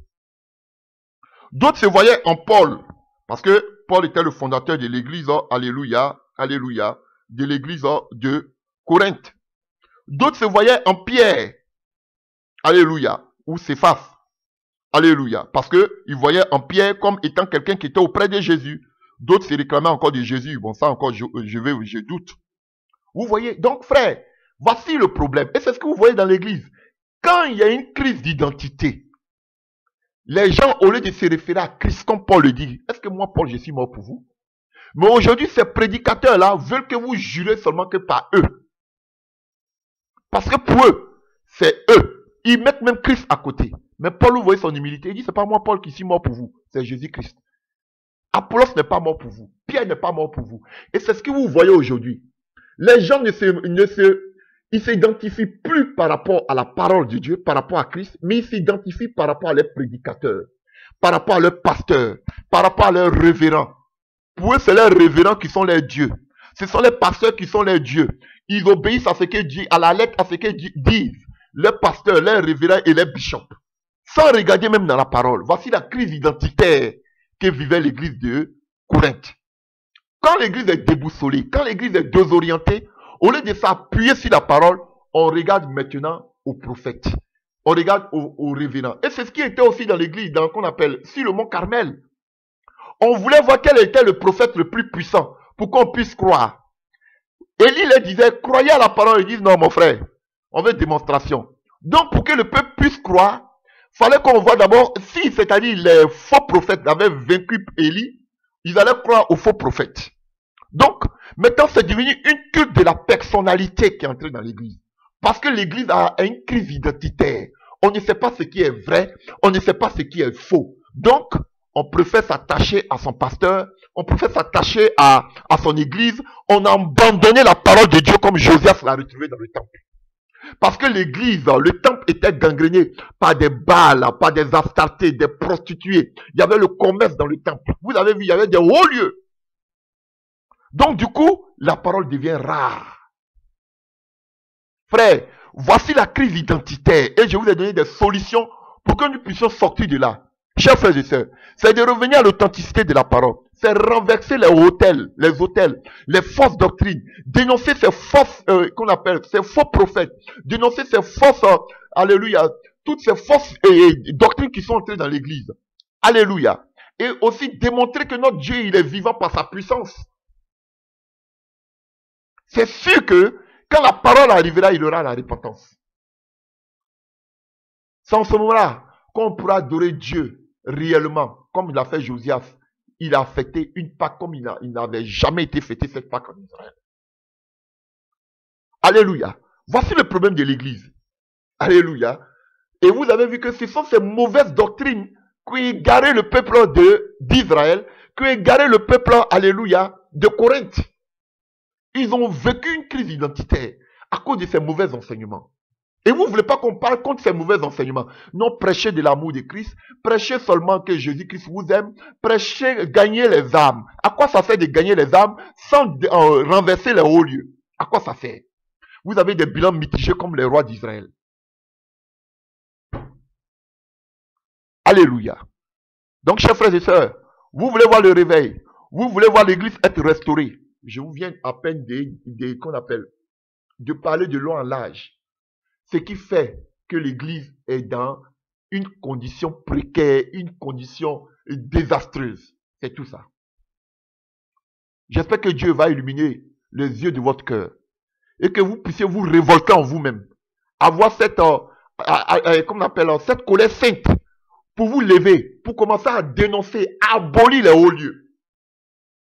D'autres se voyaient en Paul. Parce que Paul était le fondateur de l'église, alléluia, alléluia, de l'église de Corinthe. D'autres se voyaient en Pierre. Alléluia. Ou Céphas. Alléluia. Parce qu'ils voyaient en Pierre comme étant quelqu'un qui était auprès de Jésus. D'autres se réclamaient encore de Jésus. Bon, ça encore, je doute. Vous voyez? Donc, frère, voici le problème. Et c'est ce que vous voyez dans l'église. Quand il y a une crise d'identité, les gens, au lieu de se référer à Christ, comme Paul le dit, est-ce que moi, Paul, je suis mort pour vous? Mais aujourd'hui, ces prédicateurs-là veulent que vous jurez seulement que par eux. Parce que pour eux, c'est eux. Ils mettent même Christ à côté. Mais Paul, vous voyez son humilité, il dit, c'est pas moi, Paul, qui suis mort pour vous. C'est Jésus-Christ. Apollos n'est pas mort pour vous. Pierre n'est pas mort pour vous. Et c'est ce que vous voyez aujourd'hui. Les gens ils s'identifient plus par rapport à la parole de Dieu, par rapport à Christ, mais ils s'identifient par rapport à leurs prédicateurs, par rapport à leurs pasteurs, par rapport à leurs révérends. Pour eux, c'est leurs révérends qui sont leurs dieux. Ce sont les pasteurs qui sont leurs dieux. Ils obéissent à ce que dit, à la lettre, à ce que disent leurs pasteurs, leurs révérends et les bishops. Sans regarder même dans la parole. Voici la crise identitaire que vivait l'église de Corinthe. Quand l'église est déboussolée, quand l'église est désorientée, au lieu de s'appuyer sur la parole, on regarde maintenant aux prophètes. On regarde aux révérends. Et c'est ce qui était aussi dans l'église, dans qu'on appelle sur le mont Carmel. On voulait voir quel était le prophète le plus puissant pour qu'on puisse croire. Élie leur disait, croyez à la parole. Ils disent, non mon frère, on veut démonstration. Donc pour que le peuple puisse croire, fallait qu'on voit d'abord si, c'est-à-dire les faux prophètes avaient vaincu Élie, ils allaient croire aux faux prophètes. Donc, maintenant, c'est devenu une culte de la personnalité qui est entrée dans l'église. Parce que l'église a une crise identitaire. On ne sait pas ce qui est vrai, on ne sait pas ce qui est faux. Donc, on préfère s'attacher à son pasteur, on préfère s'attacher à son église. On a abandonné la parole de Dieu comme Josias l'a retrouvé dans le temple. Parce que l'église, le temple était gangréné par des Baals, par des Astartés, des prostituées. Il y avait le commerce dans le temple. Vous avez vu, il y avait des hauts lieux. Donc du coup, la parole devient rare. Frère, voici la crise identitaire. Et je vous ai donné des solutions pour que nous puissions sortir de là. Chers frères et sœurs, c'est de revenir à l'authenticité de la parole. C'est renverser les hôtels, les fausses doctrines. Dénoncer ces fausses, qu'on appelle, ces faux prophètes. Dénoncer ces fausses, alléluia, toutes ces fausses doctrines qui sont entrées dans l'église. Alléluia. Et aussi démontrer que notre Dieu, il est vivant par sa puissance. C'est sûr que quand la parole arrivera, il y aura la repentance. C'est en ce moment-là qu'on pourra adorer Dieu réellement, comme il a fait Josias. Il a fêté une Pâque comme il n'avait jamais été fêté cette Pâque en Israël. Alléluia. Voici le problème de l'église. Alléluia. Et vous avez vu que ce sont ces mauvaises doctrines qui ont égaré le peuple d'Israël, qui ont égaré le peuple, alléluia, de Corinthe. Ils ont vécu une crise identitaire à cause de ces mauvais enseignements. Et vous ne voulez pas qu'on parle contre ces mauvais enseignements. Non, prêchez de l'amour de Christ. Prêchez seulement que Jésus-Christ vous aime. Prêchez, gagnez les âmes. À quoi ça fait de gagner les âmes sans renverser les hauts lieux? À quoi ça fait? Vous avez des bilans mitigés comme les rois d'Israël. Alléluia. Donc, chers frères et sœurs, vous voulez voir le réveil. Vous voulez voir l'église être restaurée. Je vous viens à peine qu'on appelle, de parler de long en large. Ce qui fait que l'église est dans une condition précaire, une condition désastreuse. C'est tout ça. J'espère que Dieu va illuminer les yeux de votre cœur et que vous puissiez vous révolter en vous-même. Avoir cette, comment on appelle, cette colère sainte pour vous lever, pour commencer à dénoncer, à abolir les hauts lieux.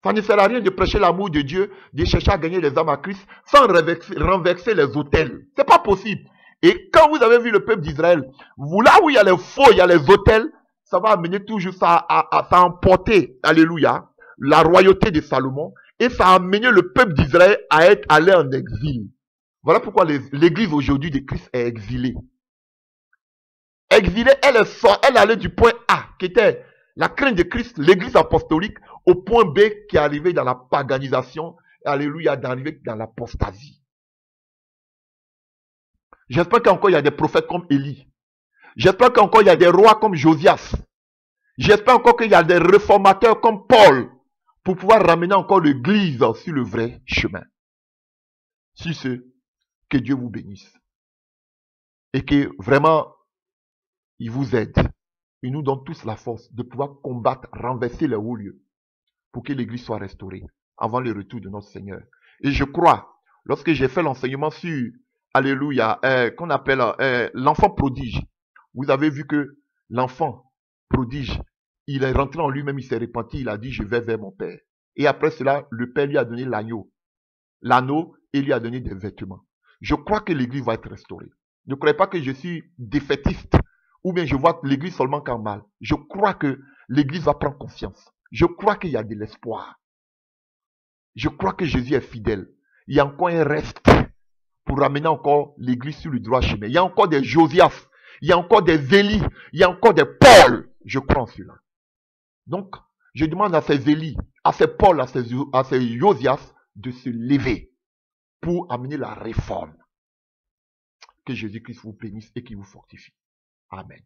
Ça ne sert à rien de prêcher l'amour de Dieu, de chercher à gagner les âmes à Christ sans renverser les autels. C'est pas possible. Et quand vous avez vu le peuple d'Israël, là où il y a les faux, il y a les autels, ça va amener toujours ça à emporter, alléluia, la royauté de Salomon, et ça a amené le peuple d'Israël à être allé en exil. Voilà pourquoi l'église aujourd'hui de Christ est exilée. Exilée, elle allait du point A, qui était la crainte de Christ, l'église apostolique, au point B, qui est arrivé dans la paganisation, alléluia, d'arriver dans l'apostasie. J'espère qu'encore il y a des prophètes comme Élie. J'espère qu'encore il y a des rois comme Josias. J'espère encore qu'il y a des réformateurs comme Paul pour pouvoir ramener encore l'église sur le vrai chemin. Sur ce, que Dieu vous bénisse. Et que vraiment, il vous aide. Il nous donne tous la force de pouvoir combattre, renverser les hauts lieux pour que l'église soit restaurée avant le retour de notre Seigneur. Et je crois, lorsque j'ai fait l'enseignement sur, alléluia, qu'on appelle l'enfant prodige, vous avez vu que l'enfant prodige, il est rentré en lui-même, il s'est repenti, il a dit, je vais vers mon père. Et après cela, le père lui a donné l'anneau, et lui a donné des vêtements. Je crois que l'église va être restaurée. Ne croyez pas que je suis défaitiste, ou bien je vois l'église seulement qu'en mal. Je crois que l'église va prendre confiance. Je crois qu'il y a de l'espoir. Je crois que Jésus est fidèle. Il y a encore un reste pour ramener encore l'église sur le droit chemin. Il y a encore des Josias, il y a encore des Élie, il y a encore des Paul. Je crois en cela. Donc, je demande à ces Élie, à ces Paul, à ces Josias de se lever pour amener la réforme. Que Jésus-Christ vous bénisse et qu'il vous fortifie. Amen.